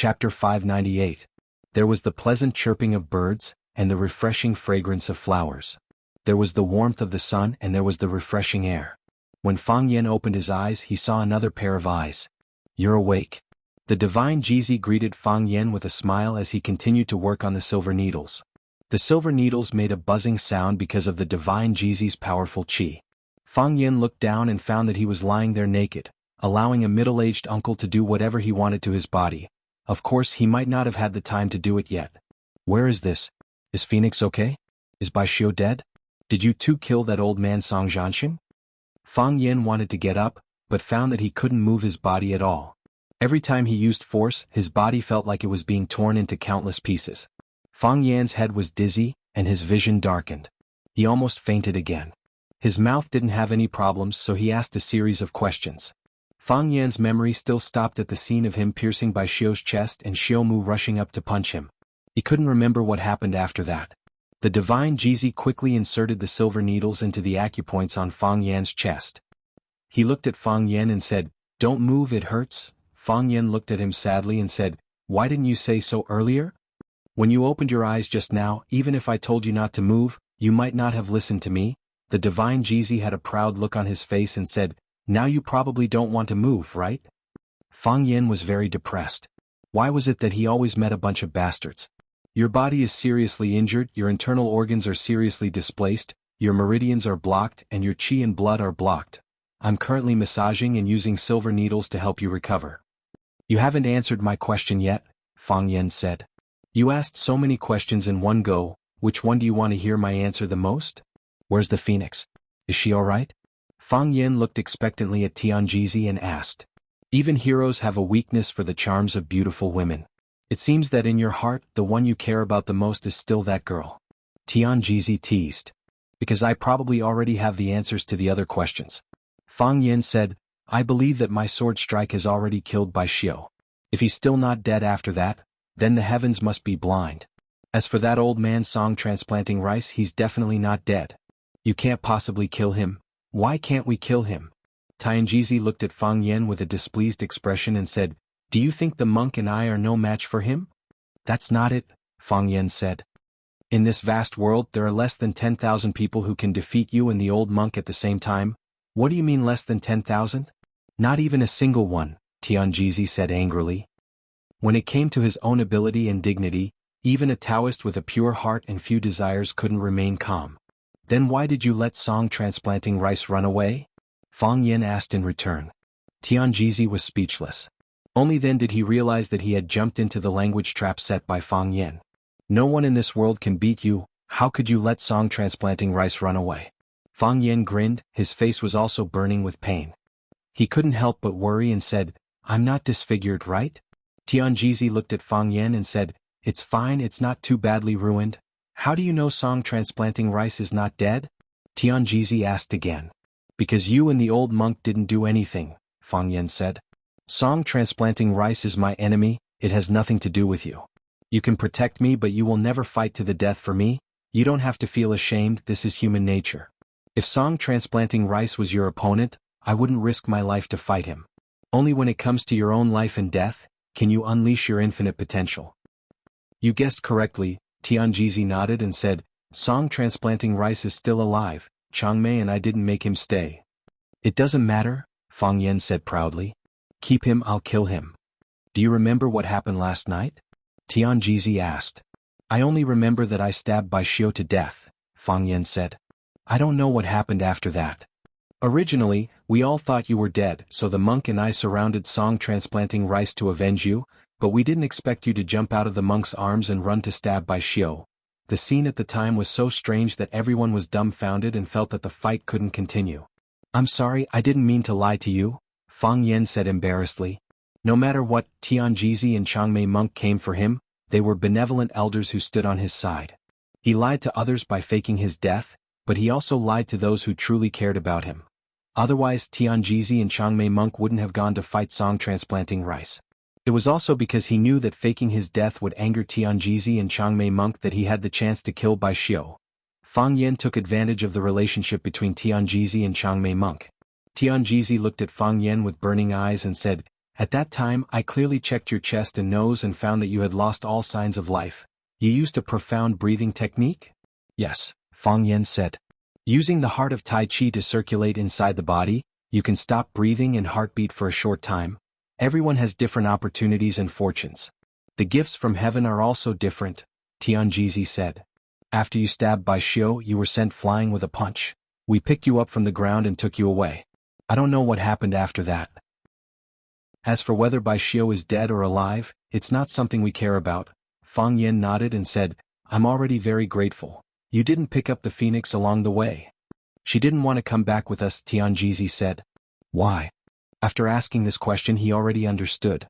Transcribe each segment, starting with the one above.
Chapter 598. There was the pleasant chirping of birds, and the refreshing fragrance of flowers. There was the warmth of the sun, and there was the refreshing air. When Fang Yen opened his eyes, he saw another pair of eyes. "You're awake." The divine Jizi greeted Fang Yen with a smile as he continued to work on the silver needles. The silver needles made a buzzing sound because of the divine Jizi's powerful qi. Fang Yen looked down and found that he was lying there naked, allowing a middle-aged uncle to do whatever he wanted to his body. Of course, he might not have had the time to do it yet. "Where is this? Is Phoenix okay? Is Bai Xiu dead? Did you two kill that old man Song Jianxin?" Fang Yen wanted to get up, but found that he couldn't move his body at all. Every time he used force, his body felt like it was being torn into countless pieces. Fang Yan's head was dizzy, and his vision darkened. He almost fainted again. His mouth didn't have any problems, so he asked a series of questions. Fang Yan's memory still stopped at the scene of him piercing Bai Xiu's chest and Xiu Mu rushing up to punch him. He couldn't remember what happened after that. The divine Jizi quickly inserted the silver needles into the acupoints on Fang Yan's chest. He looked at Fang Yan and said, "Don't move, it hurts." Fang Yan looked at him sadly and said, "Why didn't you say so earlier? When you opened your eyes just now, even if I told you not to move, you might not have listened to me." The divine Jizi had a proud look on his face and said, "Now you probably don't want to move, right?" Fang Yan was very depressed. Why was it that he always met a bunch of bastards? Your body is seriously injured, your internal organs are seriously displaced, your meridians are blocked, and your qi and blood are blocked. I'm currently massaging and using silver needles to help you recover. "You haven't answered my question yet," Fang Yan said. "You asked so many questions in one go, which one do you want to hear my answer the most? Where's the Phoenix? Is she alright?" Fang Yan looked expectantly at Tianjizi and asked. "Even heroes have a weakness for the charms of beautiful women. It seems that in your heart, the one you care about the most is still that girl." Tianjizi teased. "Because I probably already have the answers to the other questions." Fang Yan said, "I believe that my sword strike has already killed Bai Xiu. If he's still not dead after that, then the heavens must be blind. As for that old man Song transplanting rice, he's definitely not dead. You can't possibly kill him. Why can't we kill him?" Tianjizi looked at Fang Yan with a displeased expression and said, "Do you think the monk and I are no match for him?" "That's not it," Fang Yan said. "In this vast world there are less than 10,000 people who can defeat you and the old monk at the same time." "What do you mean less than 10,000? "Not even a single one," Tianjizi said angrily. When it came to his own ability and dignity, even a Taoist with a pure heart and few desires couldn't remain calm. "Then why did you let Song transplanting rice run away?" Fang Yan asked in return. Tianjizi was speechless. Only then did he realize that he had jumped into the language trap set by Fang Yan. "No one in this world can beat you, how could you let Song transplanting rice run away?" Fang Yan grinned, his face was also burning with pain. He couldn't help but worry and said, "I'm not disfigured, right?" Tianjizi looked at Fang Yan and said, "It's fine, it's not too badly ruined." "How do you know Song transplanting rice is not dead?" Tianjizi asked again. "Because you and the old monk didn't do anything," Fang Yan said. "Song transplanting rice is my enemy, it has nothing to do with you. You can protect me, but you will never fight to the death for me. You don't have to feel ashamed, this is human nature. If Song transplanting rice was your opponent, I wouldn't risk my life to fight him. Only when it comes to your own life and death, can you unleash your infinite potential." "You guessed correctly," Tianjizi nodded and said, "Song transplanting rice is still alive, Changmei and I didn't make him stay." "It doesn't matter," Fang Yan said proudly. "Keep him, I'll kill him." "Do you remember what happened last night?" Tianjizi asked. "I only remember that I stabbed Bai Xiu to death," Fang Yan said. "I don't know what happened after that. Originally, we all thought you were dead, so the monk and I surrounded Song transplanting rice to avenge you, but we didn't expect you to jump out of the monk's arms and run to stab Bai Xiu. The scene at the time was so strange that everyone was dumbfounded and felt that the fight couldn't continue." "I'm sorry, I didn't mean to lie to you," Fang Yan said embarrassedly. No matter what, Tianjizi and Changmei monk came for him, they were benevolent elders who stood on his side. He lied to others by faking his death, but he also lied to those who truly cared about him. Otherwise, Tianjizi and Changmei monk wouldn't have gone to fight Song transplanting rice. It was also because he knew that faking his death would anger Tianjizi and Changmei monk that he had the chance to kill Bai Xiu. Fang Yan took advantage of the relationship between Tianjizi and Changmei monk. Tianjizi looked at Fang Yan with burning eyes and said, At that time I clearly checked your chest and nose and found that you had lost all signs of life. You used a profound breathing technique? Yes, Fang Yan said. Using the heart of Tai Chi to circulate inside the body, you can stop breathing and heartbeat for a short time. Everyone has different opportunities and fortunes. The gifts from heaven are also different, Tianjizi said. After you stabbed Bai Xiu, you were sent flying with a punch. We picked you up from the ground and took you away. I don't know what happened after that. As for whether Bai Xiu is dead or alive, it's not something we care about. Fang Yan nodded and said, I'm already very grateful. You didn't pick up the phoenix along the way. She didn't want to come back with us, Tianjizi said. Why? After asking this question he already understood.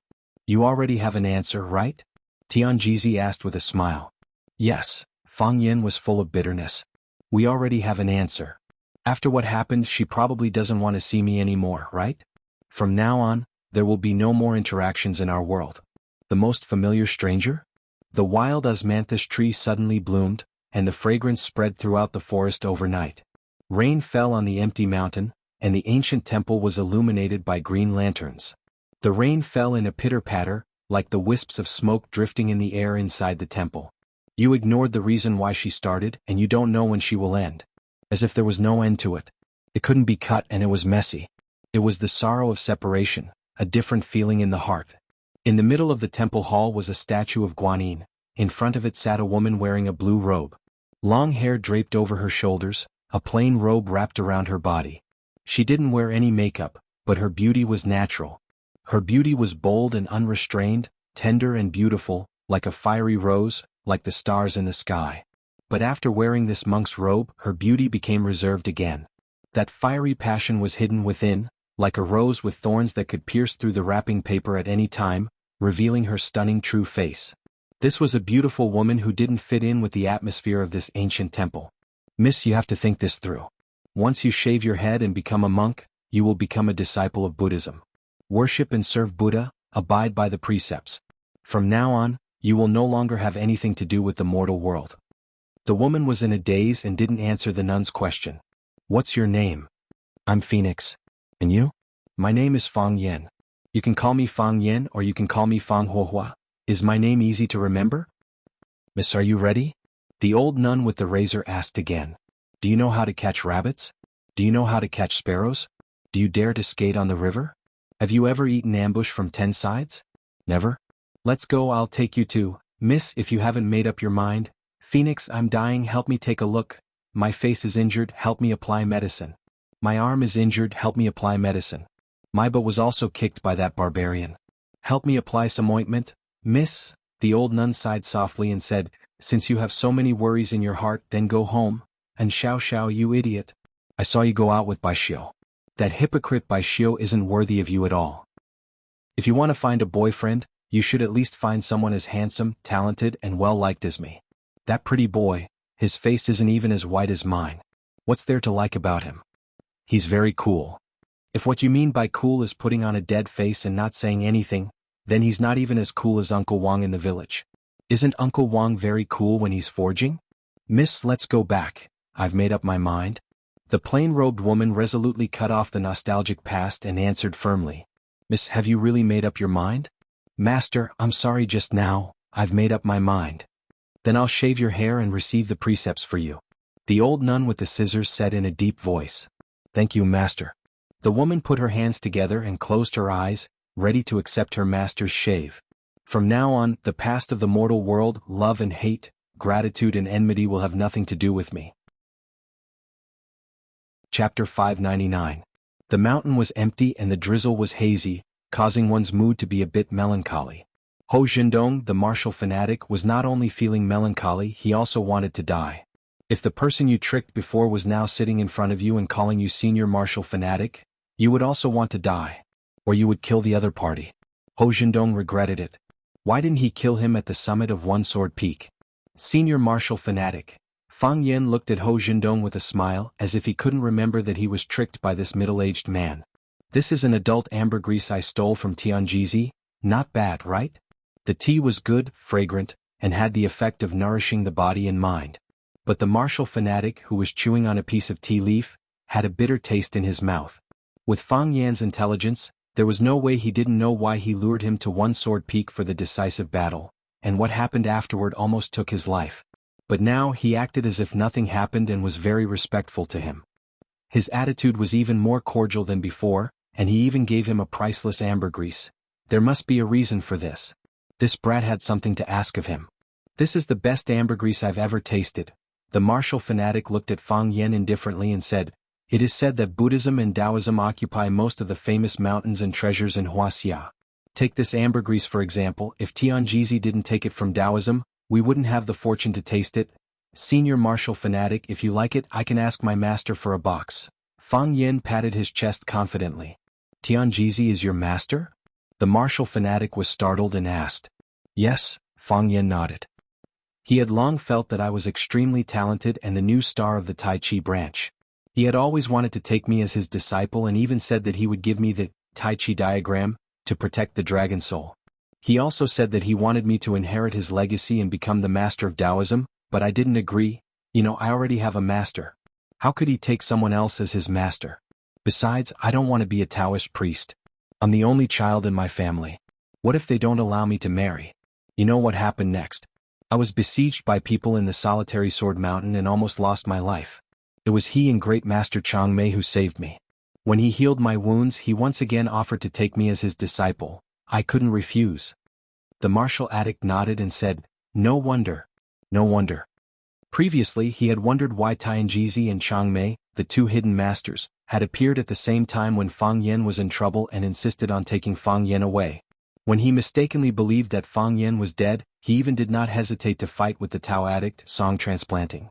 You already have an answer, right? Tianjizi asked with a smile. Yes, Fang Yan was full of bitterness. We already have an answer. After what happened she probably doesn't want to see me anymore, right? From now on, there will be no more interactions in our world. The most familiar stranger? The wild osmanthus tree suddenly bloomed, and the fragrance spread throughout the forest overnight. Rain fell on the empty mountain, and the ancient temple was illuminated by green lanterns. The rain fell in a pitter-patter, like the wisps of smoke drifting in the air inside the temple. You ignored the reason why she started, and you don't know when she will end. As if there was no end to it. It couldn't be cut and it was messy. It was the sorrow of separation, a different feeling in the heart. In the middle of the temple hall was a statue of Guanyin. In front of it sat a woman wearing a blue robe. Long hair draped over her shoulders, a plain robe wrapped around her body. She didn't wear any makeup, but her beauty was natural. Her beauty was bold and unrestrained, tender and beautiful, like a fiery rose, like the stars in the sky. But after wearing this monk's robe, her beauty became reserved again. That fiery passion was hidden within, like a rose with thorns that could pierce through the wrapping paper at any time, revealing her stunning true face. This was a beautiful woman who didn't fit in with the atmosphere of this ancient temple. Miss, you have to think this through. Once you shave your head and become a monk, you will become a disciple of Buddhism. Worship and serve Buddha, abide by the precepts. From now on, you will no longer have anything to do with the mortal world. The woman was in a daze and didn't answer the nun's question. What's your name? I'm Phoenix. And you? My name is Fang Yan. You can call me Fang Yan or you can call me Fang Huohua. Is my name easy to remember? Miss, are you ready? The old nun with the razor asked again. Do you know how to catch rabbits? Do you know how to catch sparrows? Do you dare to skate on the river? Have you ever eaten ambush from 10 sides? Never? Let's go, I'll take you to. Miss, if you haven't made up your mind. Phoenix, I'm dying, help me take a look. My face is injured, help me apply medicine. My arm is injured, help me apply medicine. My butt was also kicked by that barbarian. Help me apply some ointment. Miss, the old nun sighed softly and said, since you have so many worries in your heart, then go home. And Xiao, you idiot. I saw you go out with Bai Xiu. That hypocrite Bai Xiu isn't worthy of you at all. If you want to find a boyfriend, you should at least find someone as handsome, talented, and well-liked as me. That pretty boy, his face isn't even as white as mine. What's there to like about him? He's very cool. If what you mean by cool is putting on a dead face and not saying anything, then he's not even as cool as Uncle Wang in the village. Isn't Uncle Wang very cool when he's forging? Miss, let's go back. I've made up my mind. The plain-robed woman resolutely cut off the nostalgic past and answered firmly. Miss, have you really made up your mind? Master, I'm sorry just now, I've made up my mind. Then I'll shave your hair and receive the precepts for you. The old nun with the scissors said in a deep voice. Thank you, master. The woman put her hands together and closed her eyes, ready to accept her master's shave. From now on, the past of the mortal world, love and hate, gratitude and enmity will have nothing to do with me. Chapter 599. The mountain was empty and the drizzle was hazy, causing one's mood to be a bit melancholy. Ho Zhendong, the martial fanatic, was not only feeling melancholy, he also wanted to die. If the person you tricked before was now sitting in front of you and calling you senior martial fanatic, you would also want to die. Or you would kill the other party. Ho Zhendong regretted it. Why didn't he kill him at the summit of One Sword Peak? Senior martial fanatic. Fang Yan looked at Ho Zhendong with a smile, as if he couldn't remember that he was tricked by this middle-aged man. This is an adult ambergris I stole from Tianjizi. Not bad, right? The tea was good, fragrant, and had the effect of nourishing the body and mind. But the martial fanatic, who was chewing on a piece of tea leaf, had a bitter taste in his mouth. With Fang Yan's intelligence, There was no way he didn't know why he lured him to One Sword Peak for the decisive battle, and what happened afterward almost took his life. But now he acted as if nothing happened and was very respectful to him. His attitude was even more cordial than before, and he even gave him a priceless ambergris. There must be a reason for this. This brat had something to ask of him. This is the best ambergris I've ever tasted. The martial fanatic looked at Fang Yen indifferently and said, "It is said that Buddhism and Taoism occupy most of the famous mountains and treasures in Wuxia. Take this ambergris for example. If Tianjizi didn't take it from Taoism, we wouldn't have the fortune to taste it. Senior martial fanatic, if you like it, I can ask my master for a box." Fang Yen patted his chest confidently. "Tianjizi is your master?" The martial fanatic was startled and asked. "Yes," Fang Yen nodded. He had long felt that I was extremely talented and the new star of the Tai Chi branch. He had always wanted to take me as his disciple and even said that he would give me the Tai Chi diagram to protect the dragon soul. He also said that he wanted me to inherit his legacy and become the master of Taoism, but I didn't agree. I already have a master. How could he take someone else as his master? Besides, I don't want to be a Taoist priest. I'm the only child in my family. What if they don't allow me to marry? You know what happened next? I was besieged by people in the solitary Sword Mountain and almost lost my life. It was he and Great Master Chang Mei who saved me. When he healed my wounds, he once again offered to take me as his disciple. I couldn't refuse. The martial addict nodded and said, "No wonder. No wonder." Previously he had wondered why Tianjizi and Chang Mei, the two hidden masters, had appeared at the same time when Fang Yen was in trouble and insisted on taking Fang Yen away. When he mistakenly believed that Fang Yen was dead, he even did not hesitate to fight with the Tao addict, song transplanting.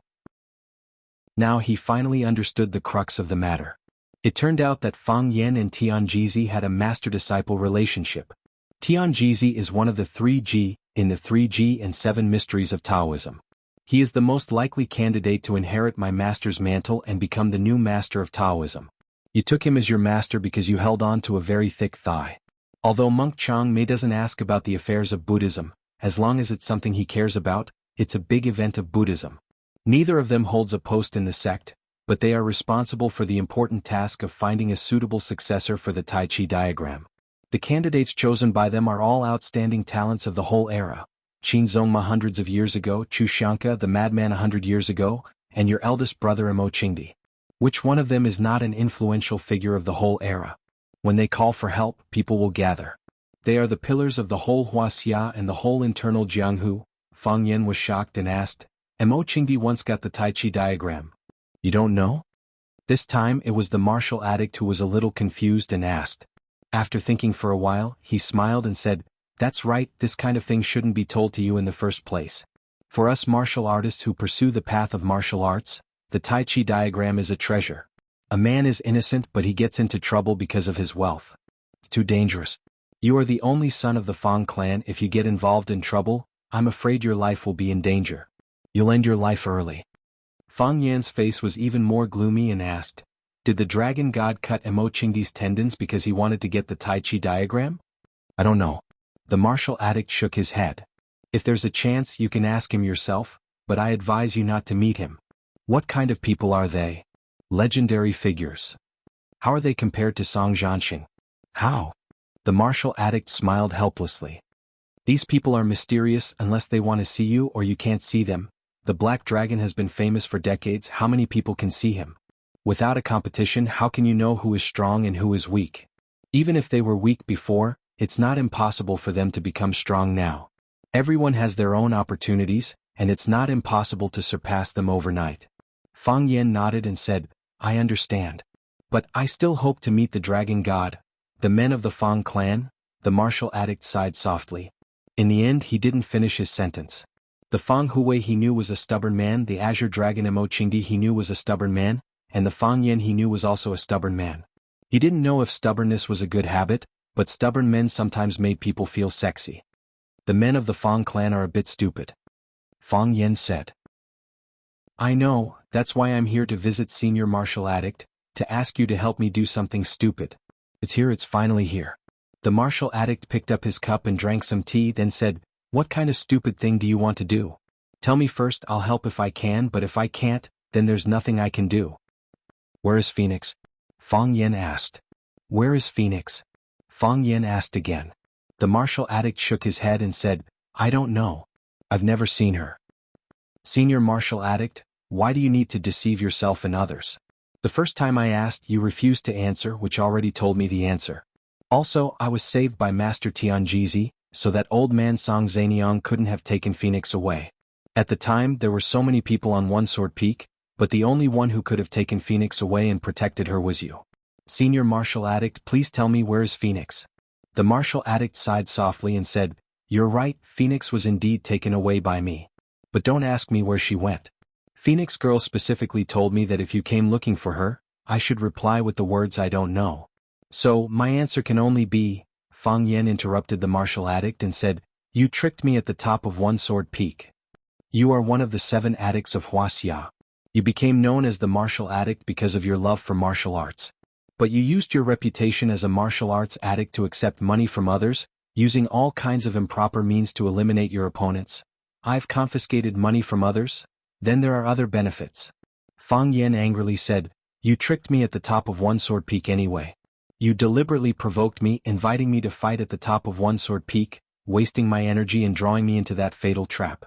Now he finally understood the crux of the matter. It turned out that Fang Yen and Tianjizi had a master-disciple relationship. Tianjizi is one of the 3G, in the 3G and 7 mysteries of Taoism. He is the most likely candidate to inherit my master's mantle and become the new master of Taoism. You took him as your master because you held on to a very thick thigh. Although Monk Chang Mei doesn't ask about the affairs of Buddhism, as long as it's something he cares about, it's a big event of Buddhism. Neither of them holds a post in the sect, but they are responsible for the important task of finding a suitable successor for the Tai Chi diagram. The candidates chosen by them are all outstanding talents of the whole era. Qin Zongma hundreds of years ago, Chu Xiangke the madman 100 years ago, and your eldest brother Mo Qingdi. Which one of them is not an influential figure of the whole era? When they call for help, people will gather. They are the pillars of the whole Huaxia and the whole internal Jianghu. Fang Yen was shocked and asked, "Mo Qingdi once got the Tai Chi diagram. You don't know?" This time it was the martial addict who was a little confused and asked. After thinking for a while, he smiled and said, "That's right, this kind of thing shouldn't be told to you in the first place. For us martial artists who pursue the path of martial arts, the Tai Chi diagram is a treasure. A man is innocent but he gets into trouble because of his wealth. It's too dangerous. You are the only son of the Fang clan. If you get involved in trouble, I'm afraid your life will be in danger. You'll end your life early." Fang Yan's face was even more gloomy and asked, "Did the dragon god cut Mo Qingdi's tendons because he wanted to get the Tai Chi diagram?" "I don't know." The martial addict shook his head. "If there's a chance you can ask him yourself, but I advise you not to meet him." "What kind of people are they?" "Legendary figures." "How are they compared to Song Zhanxing?" "How?" The martial addict smiled helplessly. "These people are mysterious unless they want to see you or you can't see them. The Black Dragon has been famous for decades. How many people can see him? Without a competition, how can you know who is strong and who is weak? Even if they were weak before, it's not impossible for them to become strong now. Everyone has their own opportunities, and it's not impossible to surpass them overnight." Fang Yen nodded and said, "I understand. But I still hope to meet the Dragon God, the men of the Fang clan." The martial addict sighed softly. In the end he didn't finish his sentence. The Fang Hui he knew was a stubborn man, the Azure Dragon Mo Qingdi he knew was a stubborn man, and the Fang Yen he knew was also a stubborn man. He didn't know if stubbornness was a good habit, but stubborn men sometimes made people feel sexy. "The men of the Fang clan are a bit stupid," Fang Yen said. "I know, that's why I'm here to visit Senior Martial Addict, to ask you to help me do something stupid. It's here, it's finally here." The martial addict picked up his cup and drank some tea, then said, "What kind of stupid thing do you want to do? Tell me first, I'll help if I can, but if I can't, then there's nothing I can do." "Where is Phoenix?" Fang Yen asked. "Where is Phoenix?" Fang Yen asked again. The martial addict shook his head and said, I don't know. I've never seen her. Senior martial addict, why do you need to deceive yourself and others? The first time I asked, you refused to answer, which already told me the answer. Also, I was saved by Master Tianjizi, so that old man Song Zaniang couldn't have taken Phoenix away. At the time, there were so many people on One Sword Peak, but the only one who could have taken Phoenix away and protected her was you. Senior martial addict, please tell me, where is Phoenix? The martial addict sighed softly and said, You're right, Phoenix was indeed taken away by me. But don't ask me where she went. Phoenix Girl specifically told me that if you came looking for her, I should reply with the words I don't know. So, my answer can only be, Fang Yen interrupted the martial addict and said, You tricked me at the top of One Sword Peak. You are one of the 7 addicts of Wuxia. You became known as the martial addict because of your love for martial arts. But you used your reputation as a martial arts addict to accept money from others, using all kinds of improper means to eliminate your opponents. I've confiscated money from others? Then there are other benefits. Fang Yen angrily said, You tricked me at the top of One Sword Peak anyway. You deliberately provoked me, inviting me to fight at the top of One Sword Peak, wasting my energy and drawing me into that fatal trap.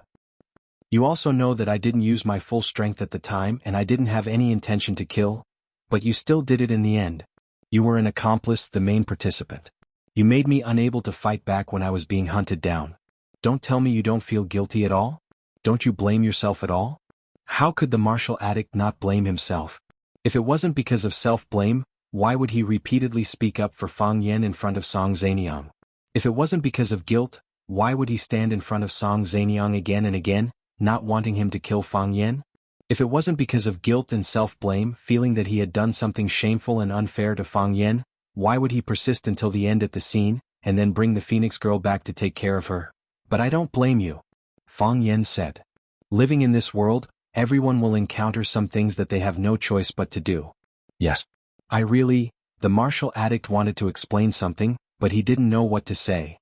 You also know that I didn't use my full strength at the time and I didn't have any intention to kill, but you still did it in the end. You were an accomplice, the main participant. You made me unable to fight back when I was being hunted down. Don't tell me you don't feel guilty at all? Don't you blame yourself at all? How could the martial addict not blame himself? If it wasn't because of self-blame, why would he repeatedly speak up for Fang Yen in front of Song Zaniang? If it wasn't because of guilt, why would he stand in front of Song Zaniang again and again, not wanting him to kill Fang Yen? If it wasn't because of guilt and self-blame, feeling that he had done something shameful and unfair to Fang Yen, why would he persist until the end at the scene, and then bring the Phoenix Girl back to take care of her? But I don't blame you. Fang Yen said. Living in this world, everyone will encounter some things that they have no choice but to do. Yes. The martial addict wanted to explain something, but he didn't know what to say.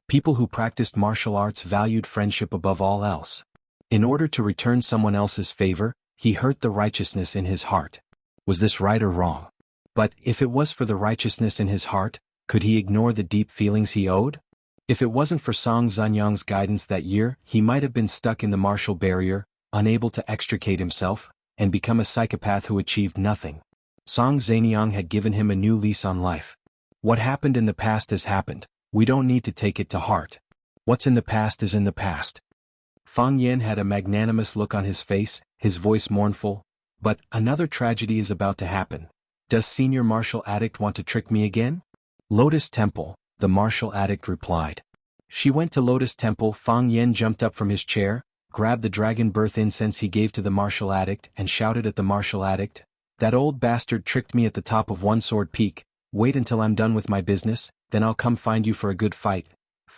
People who practiced martial arts valued friendship above all else. In order to return someone else's favor, he hurt the righteousness in his heart. Was this right or wrong? But, if it was for the righteousness in his heart, could he ignore the deep feelings he owed? If it wasn't for Song Zanyang's guidance that year, he might have been stuck in the martial barrier, unable to extricate himself, and become a psychopath who achieved nothing. Song Zanyang had given him a new lease on life. What happened in the past has happened. We don't need to take it to heart. What's in the past is in the past. Fang Yen had a magnanimous look on his face, his voice mournful. But, another tragedy is about to happen. Does senior martial addict want to trick me again? Lotus Temple, the martial addict replied. She went to Lotus Temple. Fang Yen jumped up from his chair, grabbed the dragon birth incense he gave to the martial addict and shouted at the martial addict, That old bastard tricked me at the top of One Sword Peak. Wait until I'm done with my business, then I'll come find you for a good fight.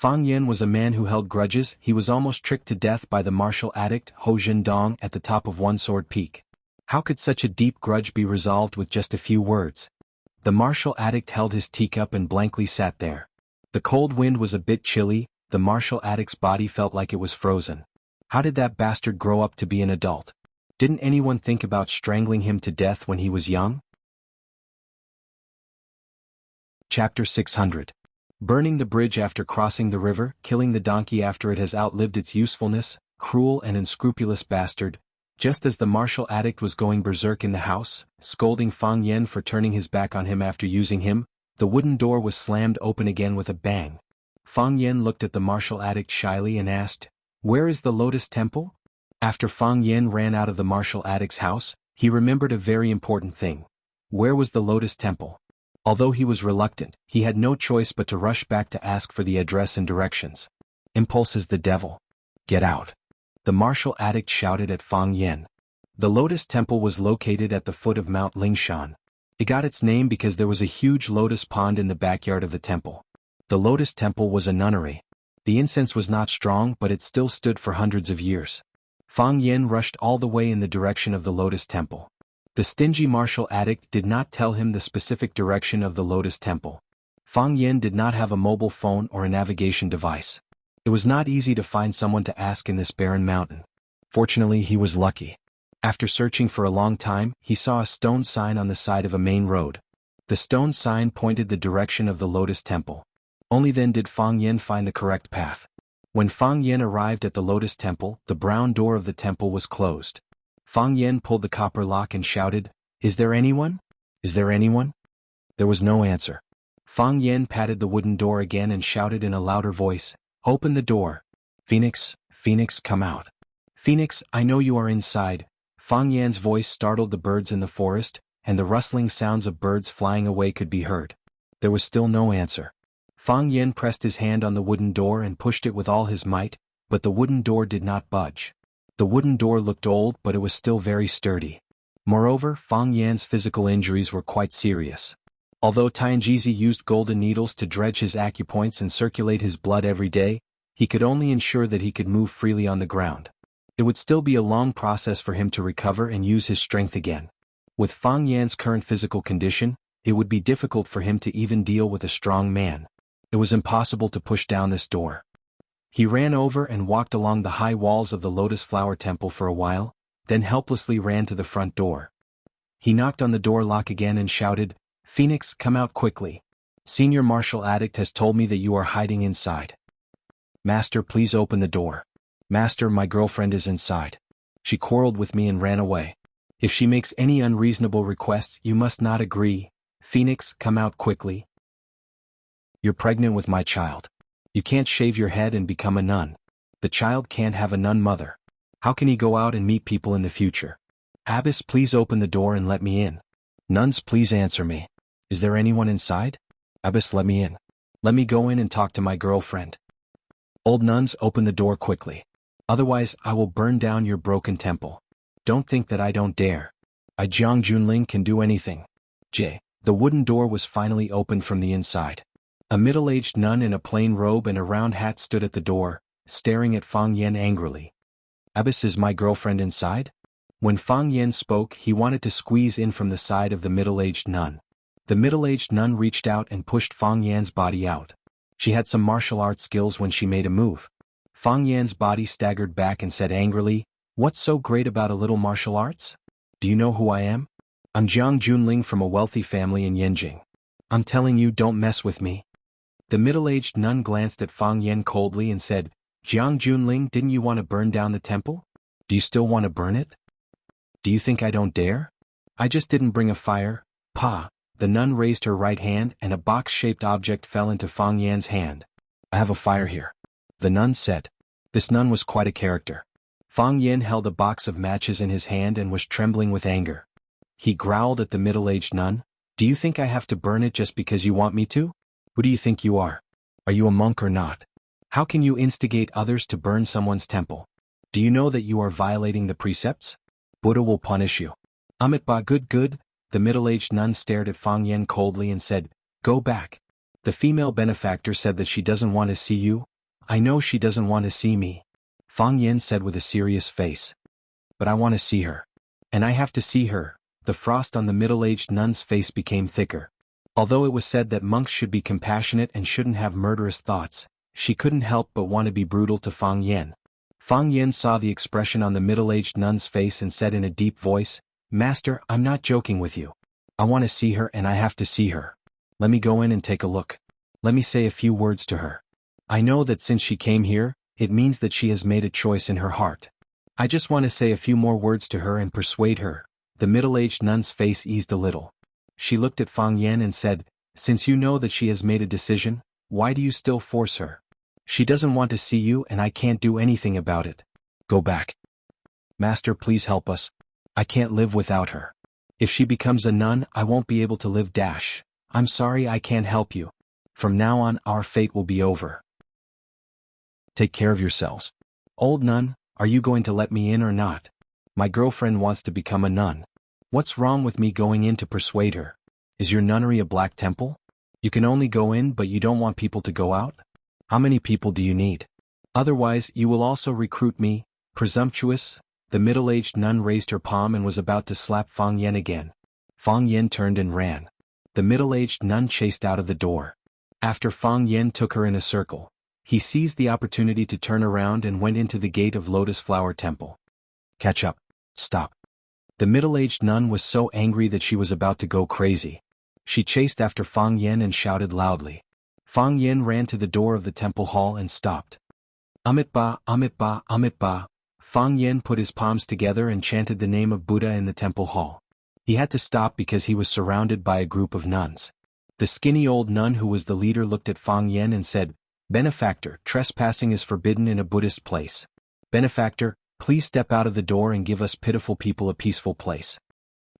Fang Yen was a man who held grudges. He was almost tricked to death by the martial addict Ho Dong at the top of One Sword Peak. How could such a deep grudge be resolved with just a few words? The martial addict held his teacup and blankly sat there. The cold wind was a bit chilly, the martial addict's body felt like it was frozen. How did that bastard grow up to be an adult? Didn't anyone think about strangling him to death when he was young? Chapter 600. Burning the bridge after crossing the river, killing the donkey after it has outlived its usefulness, cruel and unscrupulous bastard. Just as the martial addict was going berserk in the house, scolding Fang Yen for turning his back on him after using him, the wooden door was slammed open again with a bang. Fang Yen looked at the martial addict shyly and asked, Where is the Lotus Temple? After Fang Yen ran out of the martial addict's house, he remembered a very important thing. Where was the Lotus Temple? Although he was reluctant, he had no choice but to rush back to ask for the address and directions. Impulse is the devil. Get out. The martial addict shouted at Fang Yen. The Lotus Temple was located at the foot of Mount Lingshan. It got its name because there was a huge lotus pond in the backyard of the temple. The Lotus Temple was a nunnery. The incense was not strong, but it still stood for hundreds of years. Fang Yen rushed all the way in the direction of the Lotus Temple. The stingy martial addict did not tell him the specific direction of the Lotus Temple. Fang Yen did not have a mobile phone or a navigation device. It was not easy to find someone to ask in this barren mountain. Fortunately, he was lucky. After searching for a long time, he saw a stone sign on the side of a main road. The The stone sign pointed the direction of the Lotus Temple. Only then did Fang Yen find the correct path. When Fang Yen arrived at the Lotus Temple, the brown door of the temple was closed. Fang Yen pulled the copper lock and shouted, "Is there anyone? Is there anyone?" There was no answer. Fang Yen patted the wooden door again and shouted in a louder voice, "Open the door. Phoenix, Phoenix, come out. Phoenix, I know you are inside." Fang Yan's voice startled the birds in the forest, and the rustling sounds of birds flying away could be heard. There was still no answer. Fang Yen pressed his hand on the wooden door and pushed it with all his might, but the wooden door did not budge. The wooden door looked old, but it was still very sturdy. Moreover, Fang Yan's physical injuries were quite serious. Although Tianjizi used golden needles to dredge his acupoints and circulate his blood every day, he could only ensure that he could move freely on the ground. It would still be a long process for him to recover and use his strength again. With Fang Yan's current physical condition, it would be difficult for him to even deal with a strong man. It was impossible to push down this door. He ran over and walked along the high walls of the Lotus Flower Temple for a while, then helplessly ran to the front door. He knocked on the door lock again and shouted, "Phoenix, come out quickly. Senior Martial Addict has told me that you are hiding inside. Master, please open the door. Master, my girlfriend is inside. She quarreled with me and ran away. If she makes any unreasonable requests, you must not agree. Phoenix, come out quickly. You're pregnant with my child. You can't shave your head and become a nun. The child can't have a nun mother. How can he go out and meet people in the future? Abbess, please open the door and let me in. Nuns, please answer me. Is there anyone inside? Abbess, let me in. Let me go in and talk to my girlfriend. Old nuns, open the door quickly. Otherwise, I will burn down your broken temple. Don't think that I don't dare. I Jiang Junling can do anything." The wooden door was finally opened from the inside. A middle-aged nun in a plain robe and a round hat stood at the door, staring at Fang Yen angrily. "Abbess, is my girlfriend inside?" When Fang Yen spoke, he wanted to squeeze in from the side of the middle-aged nun. The middle-aged nun reached out and pushed Fang Yan's body out. She had some martial arts skills when she made a move. Fang Yan's body staggered back and said angrily, "What's so great about a little martial arts? Do you know who I am? I'm Jiang Junling from a wealthy family in Yanjing. I'm telling you, don't mess with me." The middle-aged nun glanced at Fang Yen coldly and said, "Jiang Junling, didn't you want to burn down the temple? Do you still want to burn it? Do you think I don't dare? I just didn't bring a fire, Pa." The nun raised her right hand and a box-shaped object fell into Fang Yan's hand. "I have a fire here," the nun said. This nun was quite a character. Fang Yen held a box of matches in his hand and was trembling with anger. He growled at the middle-aged nun, "Do you think I have to burn it just because you want me to? Who do you think you are? Are you a monk or not? How can you instigate others to burn someone's temple? Do you know that you are violating the precepts? Buddha will punish you." "Amit Ba, good." The middle-aged nun stared at Fang Yen coldly and said, "Go back. The female benefactor said that she doesn't want to see you." "I know she doesn't want to see me," Fang Yen said with a serious face. "But I want to see her. And I have to see her." The frost on the middle-aged nun's face became thicker. Although it was said that monks should be compassionate and shouldn't have murderous thoughts, she couldn't help but want to be brutal to Fang Yen. Fang Yen saw the expression on the middle-aged nun's face and said in a deep voice, "Master, I'm not joking with you. I want to see her and I have to see her. Let me go in and take a look. Let me say a few words to her. I know that since she came here, it means that she has made a choice in her heart. I just want to say a few more words to her and persuade her." The middle-aged nun's face eased a little. She looked at Fang Yen and said, "Since you know that she has made a decision, why do you still force her? She doesn't want to see you and I can't do anything about it. Go back. Master, please help us. I can't live without her. If she becomes a nun, I won't be able to live. I'm sorry, I can't help you. From now on, our fate will be over. Take care of yourselves." "Old nun, are you going to let me in or not? My girlfriend wants to become a nun. What's wrong with me going in to persuade her? Is your nunnery a black temple? You can only go in but you don't want people to go out? How many people do you need? Otherwise you will also recruit me, presumptuous." The middle-aged nun raised her palm and was about to slap Fang Yen again. Fang Yen turned and ran. The middle-aged nun chased out of the door. After Fang Yen took her in a circle, he seized the opportunity to turn around and went into the gate of Lotus Flower Temple. "Catch up. Stop." The middle-aged nun was so angry that she was about to go crazy. She chased after Fang Yen and shouted loudly. Fang Yen ran to the door of the temple hall and stopped. Amitba, Amitba, Amitba. Fang Yen put his palms together and chanted the name of Buddha in the temple hall. He had to stop because he was surrounded by a group of nuns. The skinny old nun who was the leader looked at Fang Yen and said, "Benefactor, trespassing is forbidden in a Buddhist place. Benefactor, please step out of the door and give us pitiful people a peaceful place."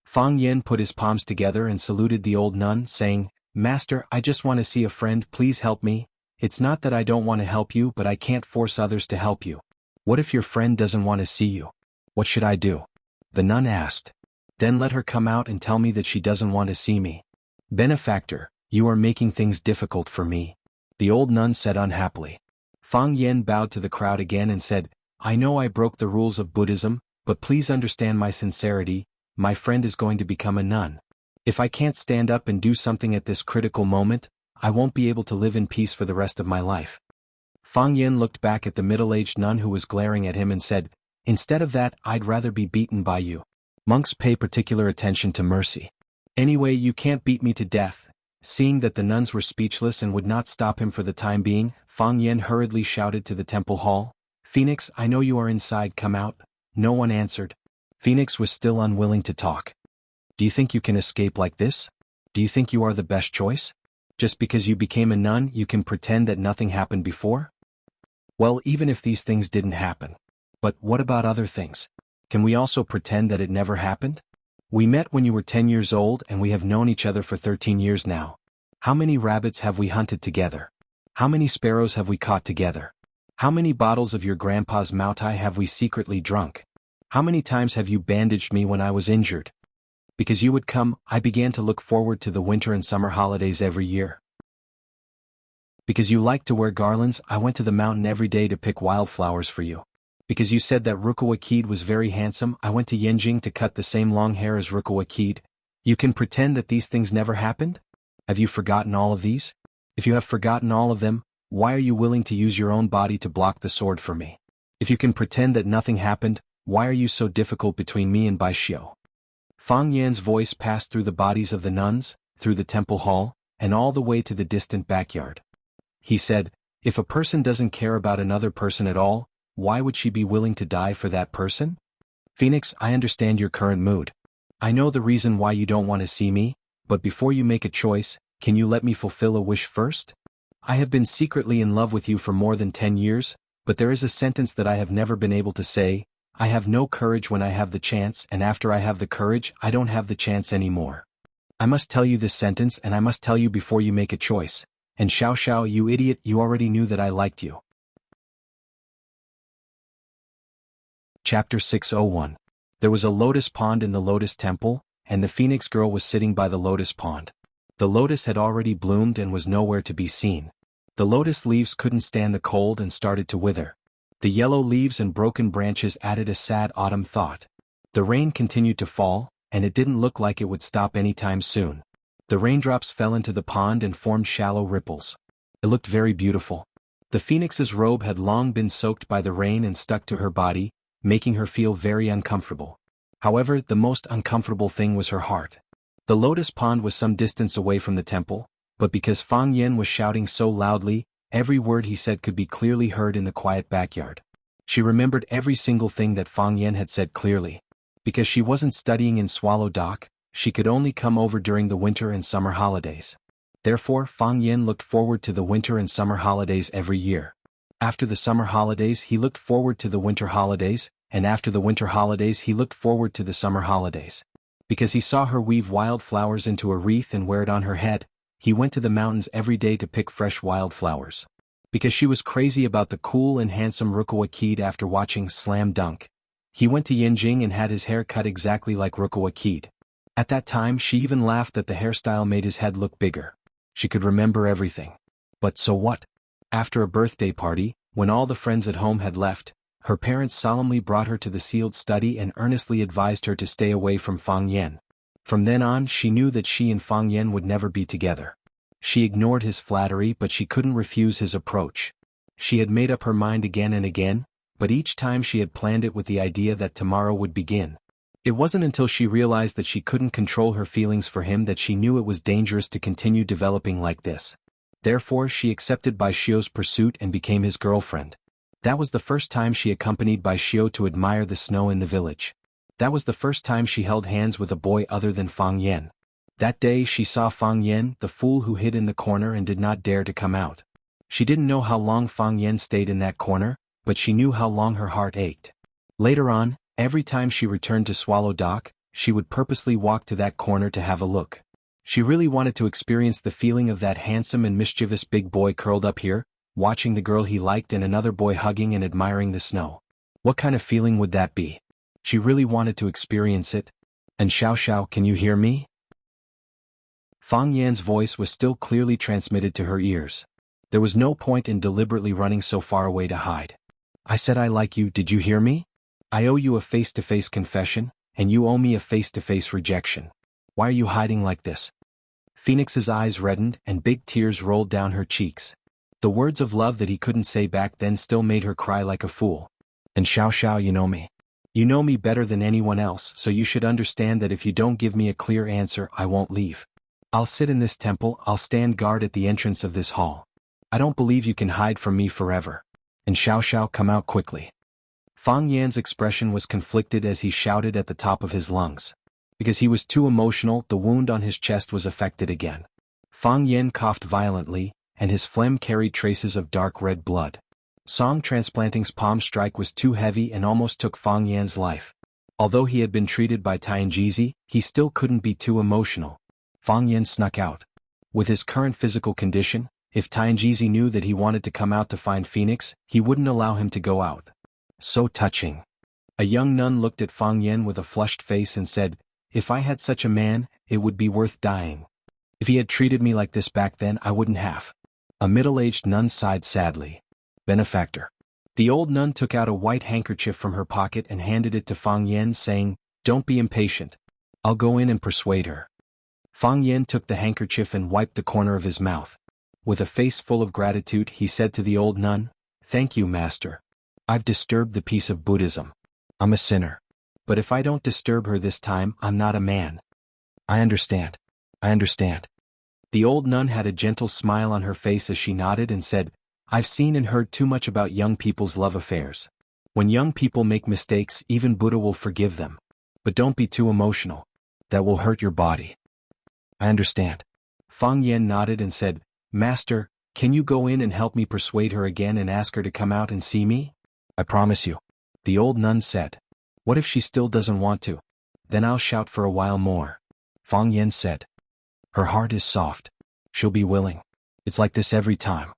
Fang Yen put his palms together and saluted the old nun, saying, "Master, I just want to see a friend, please help me. It's not that I don't want to help you, but I can't force others to help you. What if your friend doesn't want to see you? What should I do?" The nun asked. "Then let her come out and tell me that she doesn't want to see me." "Benefactor, you are making things difficult for me," the old nun said unhappily. Fang Yen bowed to the crowd again and said, "I know I broke the rules of Buddhism, but please understand my sincerity. My friend is going to become a nun. If I can't stand up and do something at this critical moment, I won't be able to live in peace for the rest of my life." Fang Yen looked back at the middle-aged nun who was glaring at him and said, "Instead of that, I'd rather be beaten by you. Monks pay particular attention to mercy. Anyway, you can't beat me to death." Seeing that the nuns were speechless and would not stop him for the time being, Fang Yen hurriedly shouted to the temple hall, "Phoenix, I know you are inside, come out." No one answered. Phoenix was still unwilling to talk. "Do you think you can escape like this? Do you think you are the best choice? Just because you became a nun, you can pretend that nothing happened before?" "Well, even if these things didn't happen. But what about other things? Can we also pretend that it never happened? We met when you were 10 years old and we have known each other for 13 years now. How many rabbits have we hunted together? How many sparrows have we caught together? How many bottles of your grandpa's Moutai have we secretly drunk? How many times have you bandaged me when I was injured? Because you would come, I began to look forward to the winter and summer holidays every year. Because you liked to wear garlands, I went to the mountain every day to pick wildflowers for you. Because you said that Rukawa Kid was very handsome, I went to Yenjing to cut the same long hair as Rukawa Kid. You can pretend that these things never happened? Have you forgotten all of these? If you have forgotten all of them, why are you willing to use your own body to block the sword for me? If you can pretend that nothing happened, why are you so difficult between me and Baishio?" Fang Yan's voice passed through the bodies of the nuns, through the temple hall, and all the way to the distant backyard. He said, "If a person doesn't care about another person at all, why would she be willing to die for that person? Phoenix, I understand your current mood. I know the reason why you don't want to see me, but before you make a choice, can you let me fulfill a wish first? I have been secretly in love with you for more than 10 years, but there is a sentence that I have never been able to say. I have no courage when I have the chance, and after I have the courage, I don't have the chance anymore. I must tell you this sentence, and I must tell you before you make a choice. And Xiao Xiao, you idiot, you already knew that I liked you." Chapter 601. There was a lotus pond in the lotus temple, and the phoenix girl was sitting by the lotus pond. The lotus had already bloomed and was nowhere to be seen. The lotus leaves couldn't stand the cold and started to wither. The yellow leaves and broken branches added a sad autumn thought. The rain continued to fall, and it didn't look like it would stop anytime soon. The raindrops fell into the pond and formed shallow ripples. It looked very beautiful. The phoenix's robe had long been soaked by the rain and stuck to her body, making her feel very uncomfortable. However, the most uncomfortable thing was her heart. The lotus pond was some distance away from the temple, but because Fang Yen was shouting so loudly, every word he said could be clearly heard in the quiet backyard. She remembered every single thing that Fang Yen had said clearly. Because she wasn't studying in Swallow Dock, she could only come over during the winter and summer holidays. Therefore, Fang Yen looked forward to the winter and summer holidays every year. After the summer holidays, he looked forward to the winter holidays, and after the winter holidays, he looked forward to the summer holidays. Because he saw her weave wild flowers into a wreath and wear it on her head, he went to the mountains every day to pick fresh wildflowers. Because she was crazy about the cool and handsome Rukawa Kid after watching Slam Dunk, he went to Yenjing and had his hair cut exactly like Rukawa Kid. At that time, she even laughed that the hairstyle made his head look bigger. She could remember everything. But so what? After a birthday party, when all the friends at home had left, her parents solemnly brought her to the sealed study and earnestly advised her to stay away from Fang Yen. From then on, she knew that she and Fang Yen would never be together. She ignored his flattery, but she couldn't refuse his approach. She had made up her mind again and again, but each time she had planned it with the idea that tomorrow would begin. It wasn't until she realized that she couldn't control her feelings for him that she knew it was dangerous to continue developing like this. Therefore she accepted Bai Xiu's pursuit and became his girlfriend. That was the first time she accompanied Bai Xiu to admire the snow in the village. That was the first time she held hands with a boy other than Fang Yan. That day she saw Fang Yan, the fool who hid in the corner and did not dare to come out. She didn't know how long Fang Yan stayed in that corner, but she knew how long her heart ached. Later on, every time she returned to Swallow Dock, she would purposely walk to that corner to have a look. She really wanted to experience the feeling of that handsome and mischievous big boy curled up here, watching the girl he liked and another boy hugging and admiring the snow. What kind of feeling would that be? She really wanted to experience it. And Xiao Xiao, can you hear me? Fang Yan's voice was still clearly transmitted to her ears. There was no point in deliberately running so far away to hide. I said I like you, did you hear me? I owe you a face-to-face confession, and you owe me a face-to-face rejection. Why are you hiding like this? Phoenix's eyes reddened and big tears rolled down her cheeks. The words of love that he couldn't say back then still made her cry like a fool. And Xiao Xiao, you know me. You know me better than anyone else, so you should understand that if you don't give me a clear answer, I won't leave. I'll sit in this temple, I'll stand guard at the entrance of this hall. I don't believe you can hide from me forever. And Xiao Xiao, come out quickly. Fang Yan's expression was conflicted as he shouted at the top of his lungs. Because he was too emotional, the wound on his chest was affected again. Fang Yan coughed violently, and his phlegm carried traces of dark red blood. Song Transplanting's palm strike was too heavy and almost took Fang Yan's life. Although he had been treated by Tianjizi, he still couldn't be too emotional. Fang Yan snuck out. With his current physical condition, if Tianjizi knew that he wanted to come out to find Phoenix, he wouldn't allow him to go out. So touching. A young nun looked at Fang Yan with a flushed face and said, if I had such a man, it would be worth dying. If he had treated me like this back then, I wouldn't have. A middle-aged nun sighed sadly. Benefactor. The old nun took out a white handkerchief from her pocket and handed it to Fang Yan, saying, don't be impatient. I'll go in and persuade her. Fang Yan took the handkerchief and wiped the corner of his mouth. With a face full of gratitude, he said to the old nun, thank you, master. I've disturbed the peace of Buddhism. I'm a sinner. But if I don't disturb her this time, I'm not a man. I understand. I understand. The old nun had a gentle smile on her face as she nodded and said, I've seen and heard too much about young people's love affairs. When young people make mistakes, even Buddha will forgive them. But don't be too emotional. That will hurt your body. I understand. Fang Yan nodded and said, Master, can you go in and help me persuade her again and ask her to come out and see me? I promise you. The old nun said. What if she still doesn't want to? Then I'll shout for a while more. Fang Yan said. Her heart is soft. She'll be willing. It's like this every time.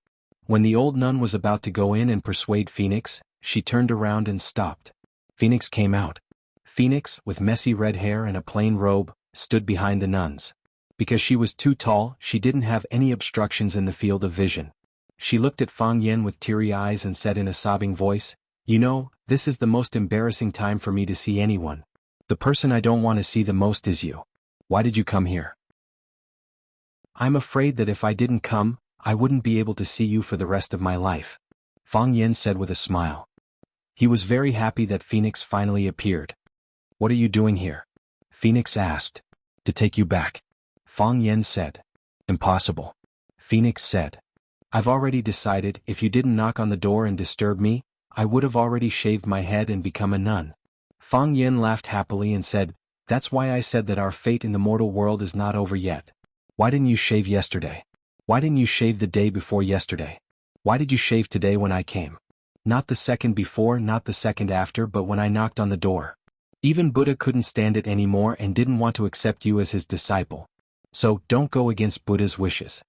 When the old nun was about to go in and persuade Phoenix, she turned around and stopped. Phoenix came out. Phoenix, with messy red hair and a plain robe, stood behind the nuns. Because she was too tall, she didn't have any obstructions in the field of vision. She looked at Fang Yan with teary eyes and said in a sobbing voice, you know, this is the most embarrassing time for me to see anyone. The person I don't want to see the most is you. Why did you come here? I'm afraid that if I didn't come, I wouldn't be able to see you for the rest of my life. Fang Yan said with a smile. He was very happy that Phoenix finally appeared. What are you doing here? Phoenix asked. To take you back. Fang Yan said. Impossible. Phoenix said. I've already decided, if you didn't knock on the door and disturb me, I would have already shaved my head and become a nun. Fang Yan laughed happily and said, that's why I said that our fate in the mortal world is not over yet. Why didn't you shave yesterday? Why didn't you shave the day before yesterday? Why did you shave today when I came? Not the second before, not the second after, but when I knocked on the door. Even Buddha couldn't stand it anymore and didn't want to accept you as his disciple. So, don't go against Buddha's wishes.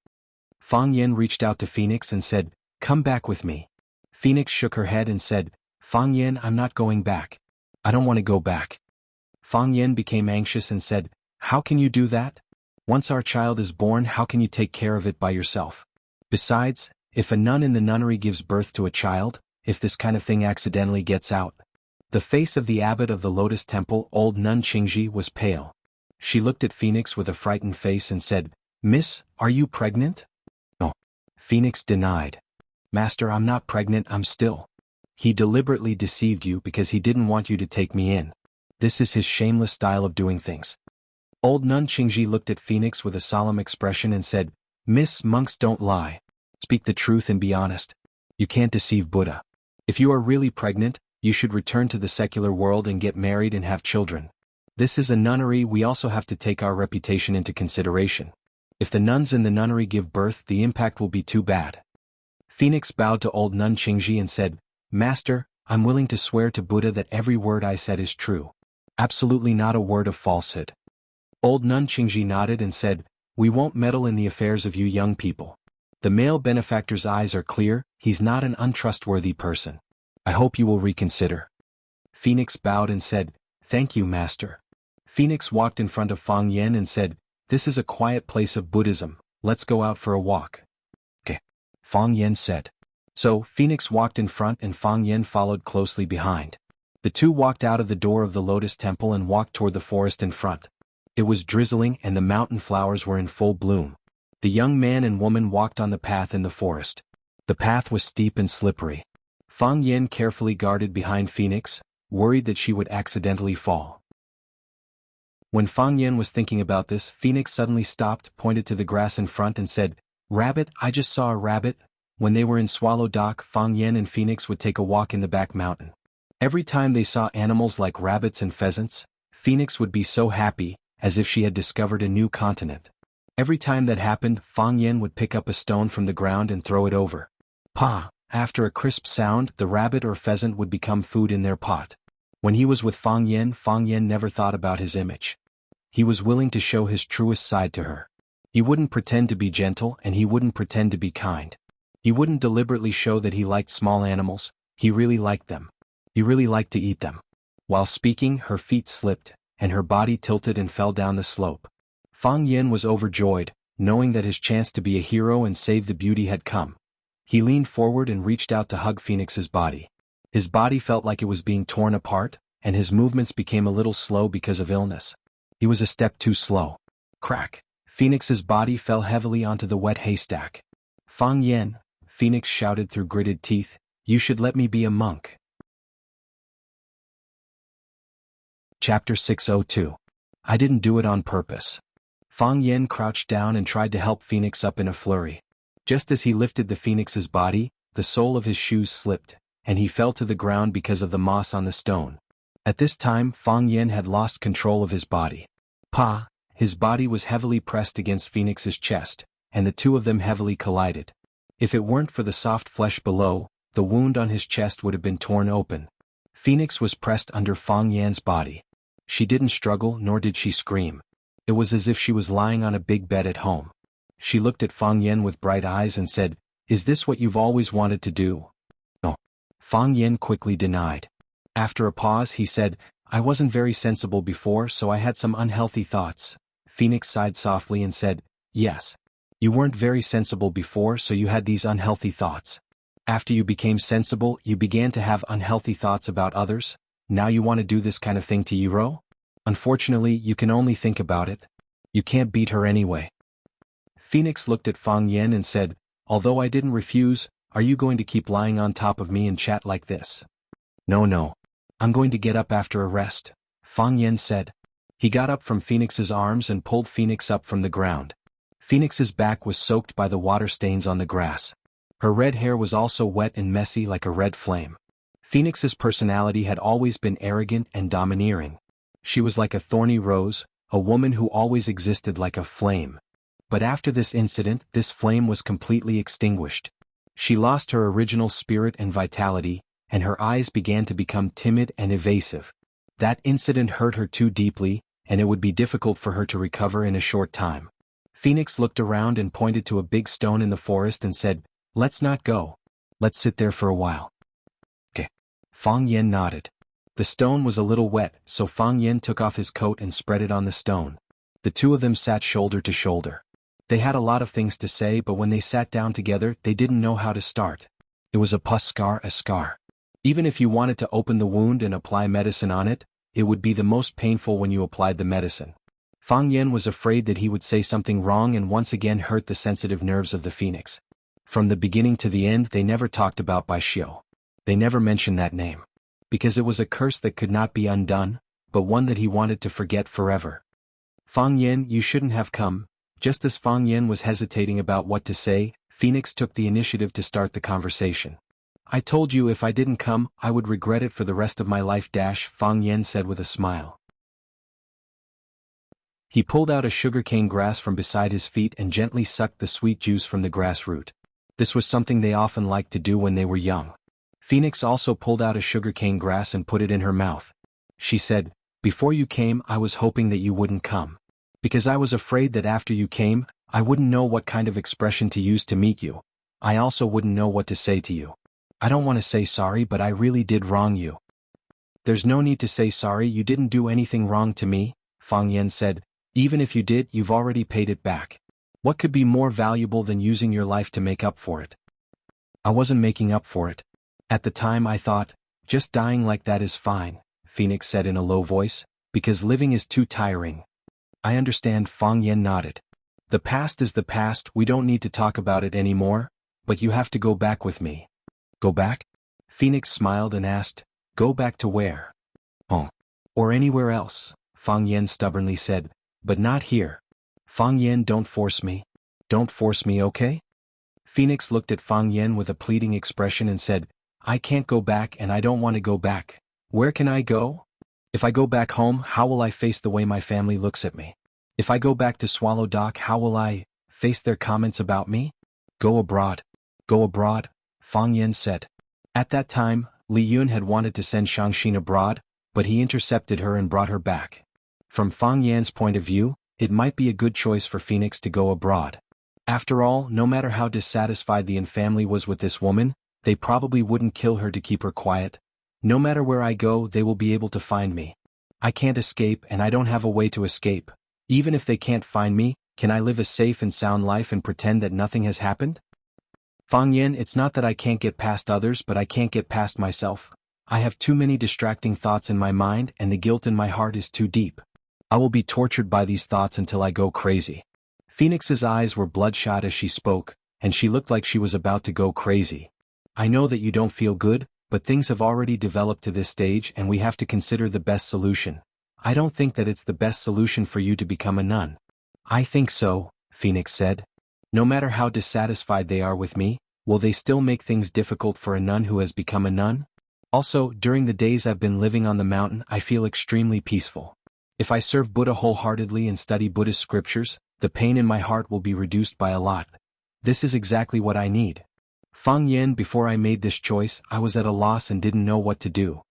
Fang Yan reached out to Phoenix and said, come back with me. Phoenix shook her head and said, Fang Yan, I'm not going back. I don't want to go back. Fang Yan became anxious and said, how can you do that? Once our child is born, how can you take care of it by yourself? Besides, if a nun in the nunnery gives birth to a child, if this kind of thing accidentally gets out. The face of the abbot of the Lotus Temple, old nun Qingji, was pale. She looked at Phoenix with a frightened face and said, Miss, are you pregnant? No. Phoenix denied. Master, I'm not pregnant, I'm still. He deliberately deceived you because he didn't want you to take me in. This is his shameless style of doing things. Old Nun Qingji looked at Phoenix with a solemn expression and said, Miss, monks don't lie. Speak the truth and be honest. You can't deceive Buddha. If you are really pregnant, you should return to the secular world and get married and have children. This is a nunnery, we also have to take our reputation into consideration. If the nuns in the nunnery give birth, the impact will be too bad. Phoenix bowed to old Nun Qingji and said, Master, I'm willing to swear to Buddha that every word I said is true. Absolutely not a word of falsehood. Old Nun Qingji nodded and said, We won't meddle in the affairs of you young people. The male benefactor's eyes are clear, he's not an untrustworthy person. I hope you will reconsider. Phoenix bowed and said, Thank you, Master. Phoenix walked in front of Fang Yen and said, This is a quiet place of Buddhism, let's go out for a walk. Okay. Fang Yen said. So, Phoenix walked in front and Fang Yen followed closely behind. The two walked out of the door of the Lotus Temple and walked toward the forest in front. It was drizzling and the mountain flowers were in full bloom. The young man and woman walked on the path in the forest. The path was steep and slippery. Fang Yen carefully guarded behind Phoenix, worried that she would accidentally fall. When Fang Yen was thinking about this, Phoenix suddenly stopped, pointed to the grass in front and said, Rabbit, I just saw a rabbit. When they were in Swallow Dock, Fang Yen and Phoenix would take a walk in the back mountain. Every time they saw animals like rabbits and pheasants, Phoenix would be so happy, as if she had discovered a new continent. Every time that happened, Fang Yen would pick up a stone from the ground and throw it over. Pa! After a crisp sound, the rabbit or pheasant would become food in their pot. When he was with Fang Yen never thought about his image. He was willing to show his truest side to her. He wouldn't pretend to be gentle and he wouldn't pretend to be kind. He wouldn't deliberately show that he liked small animals, he really liked them. He really liked to eat them. While speaking, her feet slipped, and her body tilted and fell down the slope. Fang Yen was overjoyed, knowing that his chance to be a hero and save the beauty had come. He leaned forward and reached out to hug Phoenix's body. His body felt like it was being torn apart, and his movements became a little slow because of illness. He was a step too slow. Crack! Phoenix's body fell heavily onto the wet haystack. Fang Yen, Phoenix shouted through gritted teeth, You should let me be a monk. Chapter 602. I didn't do it on purpose. Fang Yen crouched down and tried to help Phoenix up in a flurry. Just as he lifted the Phoenix's body, the sole of his shoes slipped, and he fell to the ground because of the moss on the stone. At this time, Fang Yen had lost control of his body. Pa! His body was heavily pressed against Phoenix's chest, and the two of them heavily collided. If it weren't for the soft flesh below, the wound on his chest would have been torn open. Phoenix was pressed under Fang Yan's body. She didn't struggle nor did she scream. It was as if she was lying on a big bed at home. She looked at Fang Yen with bright eyes and said, Is this what you've always wanted to do? No. Fang Yen quickly denied. After a pause he said, I wasn't very sensible before so I had some unhealthy thoughts. Phoenix sighed softly and said, Yes. You weren't very sensible before so you had these unhealthy thoughts. After you became sensible you began to have unhealthy thoughts about others? Now you want to do this kind of thing to Yiro? Unfortunately, you can only think about it. You can't beat her anyway. Phoenix looked at Fang Yen and said, Although I didn't refuse, are you going to keep lying on top of me and chat like this? No. I'm going to get up after a rest, Fang Yen said. He got up from Phoenix's arms and pulled Phoenix up from the ground. Phoenix's back was soaked by the water stains on the grass. Her red hair was also wet and messy like a red flame. Phoenix's personality had always been arrogant and domineering. She was like a thorny rose, a woman who always existed like a flame. But after this incident, this flame was completely extinguished. She lost her original spirit and vitality, and her eyes began to become timid and evasive. That incident hurt her too deeply, and it would be difficult for her to recover in a short time. Phoenix looked around and pointed to a big stone in the forest and said, Let's not go. Let's sit there for a while. Okay. Fang Yen nodded. The stone was a little wet, so Fang Yen took off his coat and spread it on the stone. The two of them sat shoulder to shoulder. They had a lot of things to say, but when they sat down together, they didn't know how to start. It was a scar. Even if you wanted to open the wound and apply medicine on it, it would be the most painful when you applied the medicine. Fang Yen was afraid that he would say something wrong and once again hurt the sensitive nerves of the Phoenix. From the beginning to the end they never talked about Bai Xiu. They never mentioned that name. Because it was a curse that could not be undone, but one that he wanted to forget forever. Fang Yen, you shouldn't have come. Just as Fang Yen was hesitating about what to say, Phoenix took the initiative to start the conversation. I told you if I didn't come, I would regret it for the rest of my life. Fang Yen said with a smile. He pulled out a sugarcane grass from beside his feet and gently sucked the sweet juice from the grass root. This was something they often liked to do when they were young. Phoenix also pulled out a sugarcane grass and put it in her mouth. She said, "Before you came, I was hoping that you wouldn't come. Because I was afraid that after you came, I wouldn't know what kind of expression to use to meet you. I also wouldn't know what to say to you. I don't want to say sorry, but I really did wrong you." "There's no need to say sorry, you didn't do anything wrong to me," Fang Yen said. "Even if you did, you've already paid it back. What could be more valuable than using your life to make up for it?" "I wasn't making up for it. At the time I thought, just dying like that is fine," Phoenix said in a low voice, "because living is too tiring." "I understand," Fang Yen nodded. "The past is the past, we don't need to talk about it anymore, but you have to go back with me." "Go back?" Phoenix smiled and asked, "Go back to where?" "Home. Or anywhere else," Fang Yen stubbornly said, "but not here." "Fang Yen, don't force me. Don't force me, okay?" Phoenix looked at Fang Yen with a pleading expression and said, "I can't go back and I don't want to go back. Where can I go? If I go back home, how will I face the way my family looks at me? If I go back to Swallow Dock, how will I face their comments about me?" "Go abroad. Go abroad," Fang Yen said. At that time, Li Yun had wanted to send Shangxin abroad, but he intercepted her and brought her back. From Fang Yan's point of view, it might be a good choice for Phoenix to go abroad. After all, no matter how dissatisfied the Yin family was with this woman, they probably wouldn't kill her to keep her quiet. "No matter where I go, they will be able to find me. I can't escape and I don't have a way to escape. Even if they can't find me, can I live a safe and sound life and pretend that nothing has happened?" "Fang Yen, it's not that I can't get past others, but I can't get past myself. I have too many distracting thoughts in my mind and the guilt in my heart is too deep. I will be tortured by these thoughts until I go crazy." Phoenix's eyes were bloodshot as she spoke, and she looked like she was about to go crazy. "I know that you don't feel good, but things have already developed to this stage and we have to consider the best solution. I don't think that it's the best solution for you to become a nun." "I think so," Phoenix said. "No matter how dissatisfied they are with me, will they still make things difficult for a nun who has become a nun? Also, during the days I've been living on the mountain, I feel extremely peaceful. If I serve Buddha wholeheartedly and study Buddhist scriptures, the pain in my heart will be reduced by a lot. This is exactly what I need." "Fang Yen, before I made this choice, I was at a loss and didn't know what to do.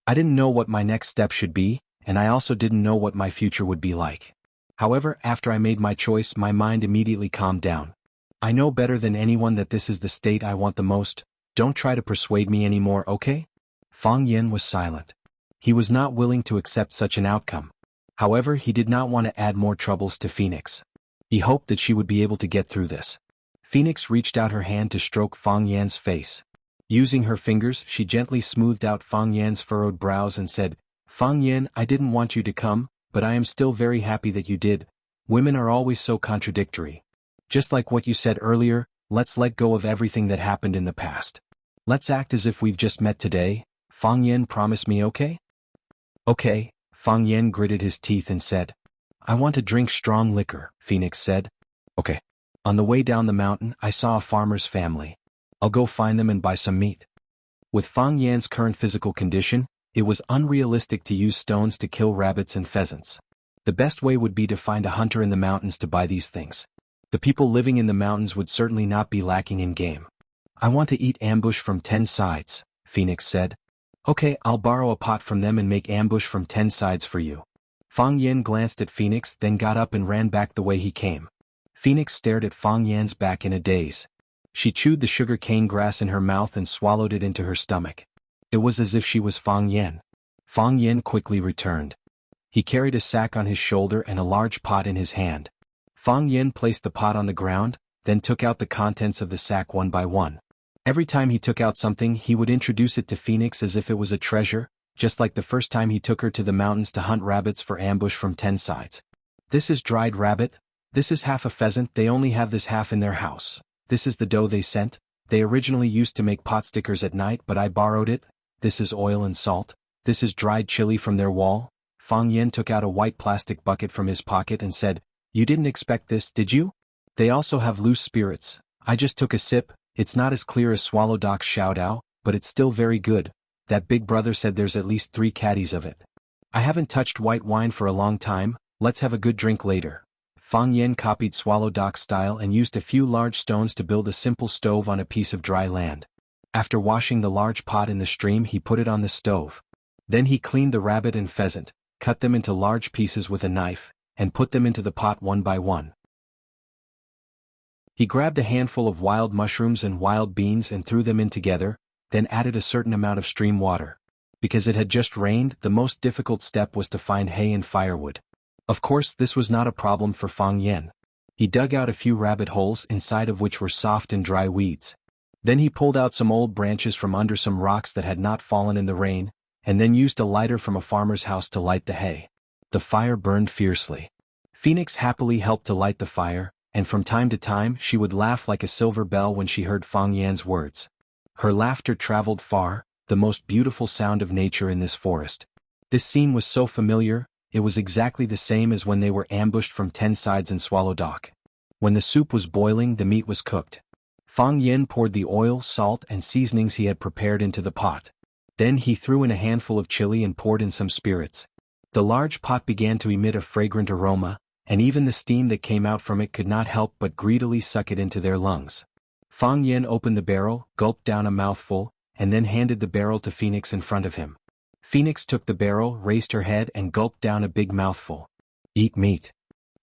I didn't know what my next step should be, and I also didn't know what my future would be like. However, after I made my choice, my mind immediately calmed down. I know better than anyone that this is the state I want the most. Don't try to persuade me anymore, okay?" Fang Yen was silent. He was not willing to accept such an outcome. However, he did not want to add more troubles to Phoenix. He hoped that she would be able to get through this. Phoenix reached out her hand to stroke Fang Yan's face. Using her fingers, she gently smoothed out Fang Yan's furrowed brows and said, "Fang Yan, I didn't want you to come, but I am still very happy that you did. Women are always so contradictory. Just like what you said earlier, let's let go of everything that happened in the past. Let's act as if we've just met today. Fang Yan, promise me, okay?" "Okay," Fang Yan gritted his teeth and said. "I want to drink strong liquor," Phoenix said. "Okay." On the way down the mountain, I saw a farmer's family. I'll go find them and buy some meat. With Fang Yan's current physical condition, it was unrealistic to use stones to kill rabbits and pheasants. The best way would be to find a hunter in the mountains to buy these things. The people living in the mountains would certainly not be lacking in game. "I want to eat ambush from 10 sides, Phoenix said. "Okay, I'll borrow a pot from them and make ambush from 10 sides for you." Fang Yan glanced at Phoenix, then got up and ran back the way he came. Phoenix stared at Fang Yan's back in a daze. She chewed the sugar cane grass in her mouth and swallowed it into her stomach. It was as if she was Fang Yan. Fang Yan quickly returned. He carried a sack on his shoulder and a large pot in his hand. Fang Yan placed the pot on the ground, then took out the contents of the sack one by one. Every time he took out something, he would introduce it to Phoenix as if it was a treasure, just like the first time he took her to the mountains to hunt rabbits for ambush from 10 sides. "This is dried rabbit. This is half a pheasant, they only have this half in their house. This is the dough they sent. They originally used to make pot stickers at night, but I borrowed it. This is oil and salt. This is dried chili from their wall. Fang Yen took out a white plastic bucket from his pocket and said, "You didn't expect this, did you? They also have loose spirits. I just took a sip. It's not as clear as Swallow Doc's Xiaodao, but it's still very good. That big brother said there's at least 3 caddies of it. I haven't touched white wine for a long time. Let's have a good drink later." Fang Yen copied Swallow Doc's style and used a few large stones to build a simple stove on a piece of dry land. After washing the large pot in the stream, he put it on the stove. Then he cleaned the rabbit and pheasant, cut them into large pieces with a knife, and put them into the pot one by one. He grabbed a handful of wild mushrooms and wild beans and threw them in together, then added a certain amount of stream water. Because it had just rained, the most difficult step was to find hay and firewood. Of course, this was not a problem for Fang Yen. He dug out a few rabbit holes inside of which were soft and dry weeds. Then he pulled out some old branches from under some rocks that had not fallen in the rain, and then used a lighter from a farmer's house to light the hay. The fire burned fiercely. Phoenix happily helped to light the fire, and from time to time she would laugh like a silver bell when she heard Fang Yan's words. Her laughter traveled far, the most beautiful sound of nature in this forest. This scene was so familiar, it was exactly the same as when they were ambushed from 10 sides in Swallow Dock. When the soup was boiling, the meat was cooked. Fang Yen poured the oil, salt, and seasonings he had prepared into the pot. Then he threw in a handful of chili and poured in some spirits. The large pot began to emit a fragrant aroma, and even the steam that came out from it could not help but greedily suck it into their lungs. Fang Yen opened the barrel, gulped down a mouthful, and then handed the barrel to Phoenix in front of him. Phoenix took the barrel, raised her head, and gulped down a big mouthful. "Eat meat."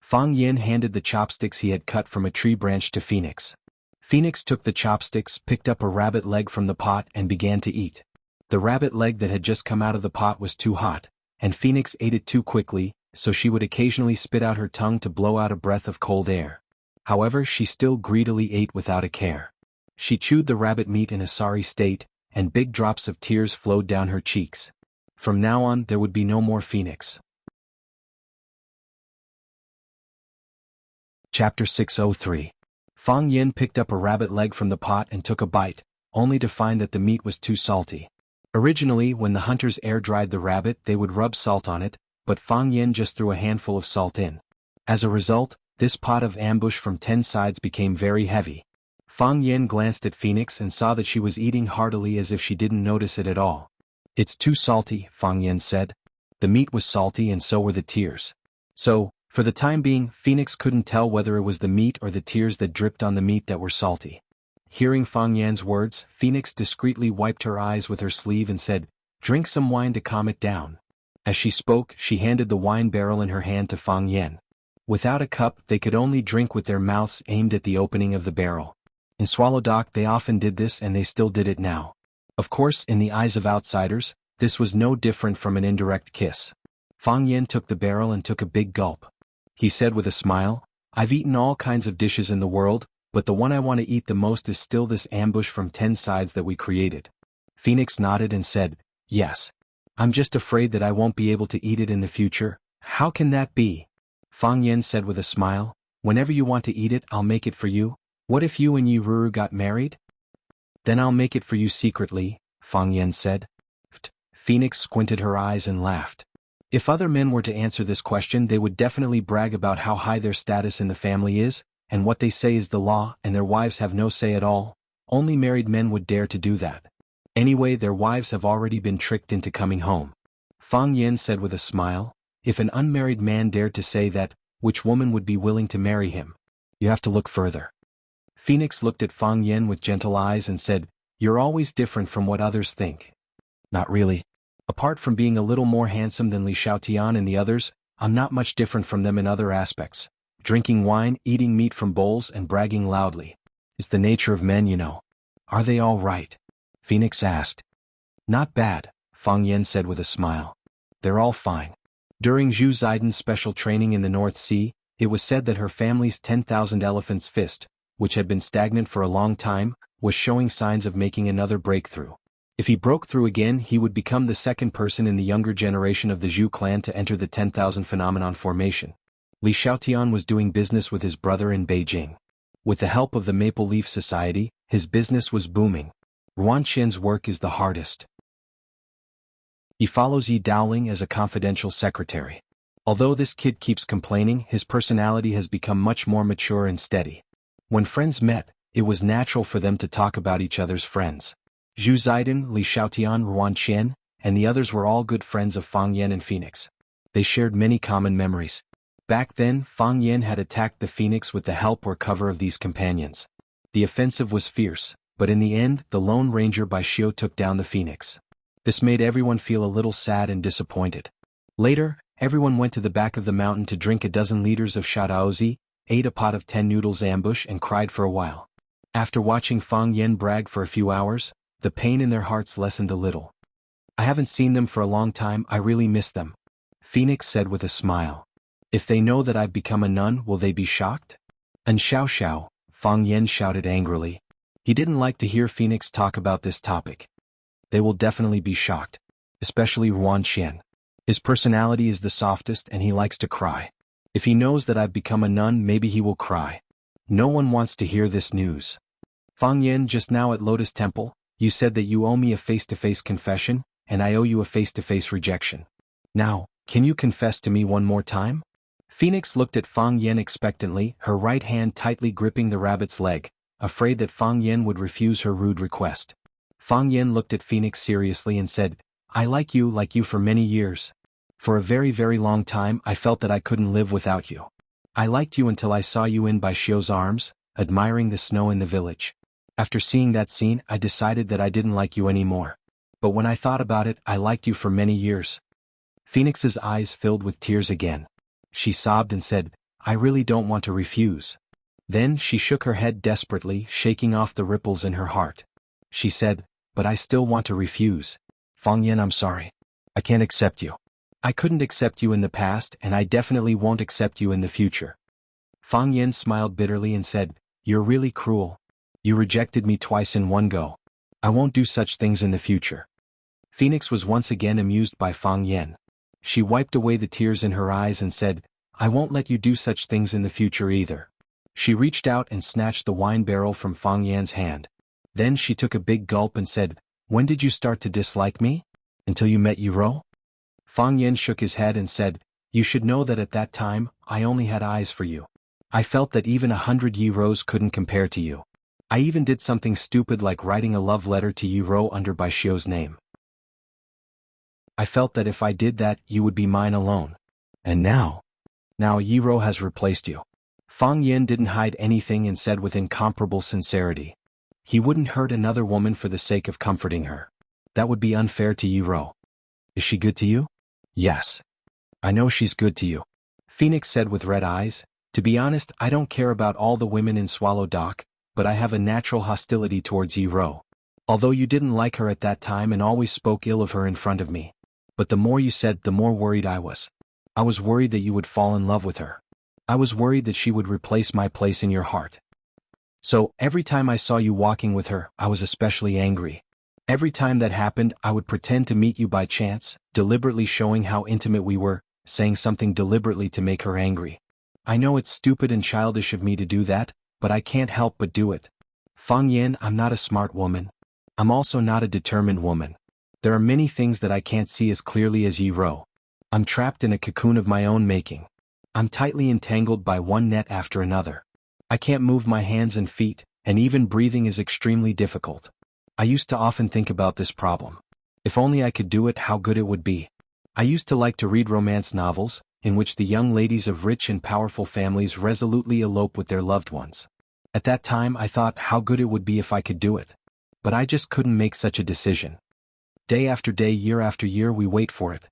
Fang Yen handed the chopsticks he had cut from a tree branch to Phoenix. Phoenix took the chopsticks, picked up a rabbit leg from the pot, and began to eat. The rabbit leg that had just come out of the pot was too hot, and Phoenix ate it too quickly, so she would occasionally spit out her tongue to blow out a breath of cold air. However, she still greedily ate without a care. She chewed the rabbit meat in a sorry state, and big drops of tears flowed down her cheeks. From now on, there would be no more Phoenix. Chapter 603. Fang Yen picked up a rabbit leg from the pot and took a bite, only to find that the meat was too salty. Originally, when the hunters air-dried the rabbit, they would rub salt on it, but Fang Yen just threw a handful of salt in. As a result, this pot of ambush from 10 sides became very heavy. Fang Yen glanced at Phoenix and saw that she was eating heartily as if she didn't notice it at all. "It's too salty," Fang Yen said. The meat was salty and so were the tears. So, for the time being, Phoenix couldn't tell whether it was the meat or the tears that dripped on the meat that were salty. Hearing Fang Yan's words, Phoenix discreetly wiped her eyes with her sleeve and said, "Drink some wine to calm it down." As she spoke, she handed the wine barrel in her hand to Fang Yen. Without a cup, they could only drink with their mouths aimed at the opening of the barrel. In Swallow Dock, they often did this and they still did it now. Of course, in the eyes of outsiders, this was no different from an indirect kiss. Fang Yen took the barrel and took a big gulp. He said with a smile, "I've eaten all kinds of dishes in the world, but the one I want to eat the most is still this ambush from 10 sides that we created." Phoenix nodded and said, "Yes. I'm just afraid that I won't be able to eat it in the future." "How can that be?" Fang Yen said with a smile, "Whenever you want to eat it, I'll make it for you. What if you and Yururu got married?" "Then I'll make it for you secretly," Fang Yen said. Phoenix squinted her eyes and laughed. If other men were to answer this question, they would definitely brag about how high their status in the family is, and what they say is the law, and their wives have no say at all. Only married men would dare to do that. Anyway, their wives have already been tricked into coming home. Fang Yen said with a smile, "If an unmarried man dared to say that, which woman would be willing to marry him? You have to look further." Phoenix looked at Fang Yen with gentle eyes and said, "You're always different from what others think." "Not really. Apart from being a little more handsome than Li Xiaotian and the others, I'm not much different from them in other aspects. Drinking wine, eating meat from bowls, and bragging loudly. It's the nature of men, you know." "Are they all right?" Phoenix asked. "Not bad," Fang Yen said with a smile. "They're all fine." During Zhu Zaidan's special training in the North Sea, it was said that her family's 10,000 elephants fist, which had been stagnant for a long time, was showing signs of making another breakthrough. If he broke through again, he would become the second person in the younger generation of the Zhu clan to enter the 10,000 phenomenon formation. Li Xiaotian was doing business with his brother in Beijing. With the help of the Maple Leaf Society, his business was booming. Ruan Qian's work is the hardest. He follows Yi Dowling as a confidential secretary. Although this kid keeps complaining, his personality has become much more mature and steady. When friends met, it was natural for them to talk about each other's friends. Zhu Zidun, Li Xiaotian, Ruan Qian, and the others were all good friends of Fang Yan and Phoenix. They shared many common memories. Back then, Fang Yan had attacked the Phoenix with the help or cover of these companions. The offensive was fierce, but in the end, the Lone Ranger by Xiao took down the Phoenix. This made everyone feel a little sad and disappointed. Later, everyone went to the back of the mountain to drink a dozen liters of shadaozi, ate a pot of 10 noodles ambush and cried for a while. After watching Fang Yan brag for a few hours, the pain in their hearts lessened a little. I haven't seen them for a long time, I really miss them, Phoenix said with a smile. If they know that I've become a nun, will they be shocked? And Xiao Xiao, Fang Yan shouted angrily. He didn't like to hear Phoenix talk about this topic. They will definitely be shocked. Especially Ruan Qian. His personality is the softest and he likes to cry. If he knows that I've become a nun, maybe he will cry. No one wants to hear this news. Fang Yan, just now at Lotus Temple, you said that you owe me a face-to-face confession, and I owe you a face-to-face rejection. Now, can you confess to me one more time? Phoenix looked at Fang Yan expectantly, her right hand tightly gripping the rabbit's leg, afraid that Fang Yan would refuse her rude request. Fang Yan looked at Phoenix seriously and said, I like you for many years. For a very, very long time I felt that I couldn't live without you. I liked you until I saw you in by Xiao's arms, admiring the snow in the village. After seeing that scene, I decided that I didn't like you anymore. But when I thought about it, I liked you for many years. Phoenix's eyes filled with tears again. She sobbed and said, I really don't want to refuse. Then she shook her head desperately, shaking off the ripples in her heart. She said, but I still want to refuse. Fang Yan, I'm sorry. I can't accept you. I couldn't accept you in the past and I definitely won't accept you in the future. Fang Yan smiled bitterly and said, you're really cruel. You rejected me twice in one go. I won't do such things in the future. Phoenix was once again amused by Fang Yan. She wiped away the tears in her eyes and said, I won't let you do such things in the future either. She reached out and snatched the wine barrel from Fang Yan's hand. Then she took a big gulp and said, when did you start to dislike me? Until you met Yiro? Fang Yan shook his head and said, you should know that at that time, I only had eyes for you. I felt that even 100 Yiros couldn't compare to you. I even did something stupid like writing a love letter to Yiro under Bai Xiu's name. I felt that if I did that, you would be mine alone. And now Yiro has replaced you. Fang Yan didn't hide anything and said with incomparable sincerity. He wouldn't hurt another woman for the sake of comforting her. That would be unfair to Yiro. Is she good to you? Yes. I know she's good to you. Phoenix said with red eyes, to be honest, I don't care about all the women in Swallow Dock, but I have a natural hostility towards Yiro. Although you didn't like her at that time and always spoke ill of her in front of me. But the more you said, the more worried I was. I was worried that you would fall in love with her. I was worried that she would replace my place in your heart. So, every time I saw you walking with her, I was especially angry. Every time that happened, I would pretend to meet you by chance, deliberately showing how intimate we were, saying something deliberately to make her angry. I know it's stupid and childish of me to do that, but I can't help but do it. Fang Yan, I'm not a smart woman. I'm also not a determined woman. There are many things that I can't see as clearly as Yiro. I'm trapped in a cocoon of my own making. I'm tightly entangled by one net after another. I can't move my hands and feet, and even breathing is extremely difficult. I used to often think about this problem. If only I could do it, how good it would be. I used to like to read romance novels, in which the young ladies of rich and powerful families resolutely elope with their loved ones. At that time I thought how good it would be if I could do it. But I just couldn't make such a decision. Day after day, year after year, we wait for it.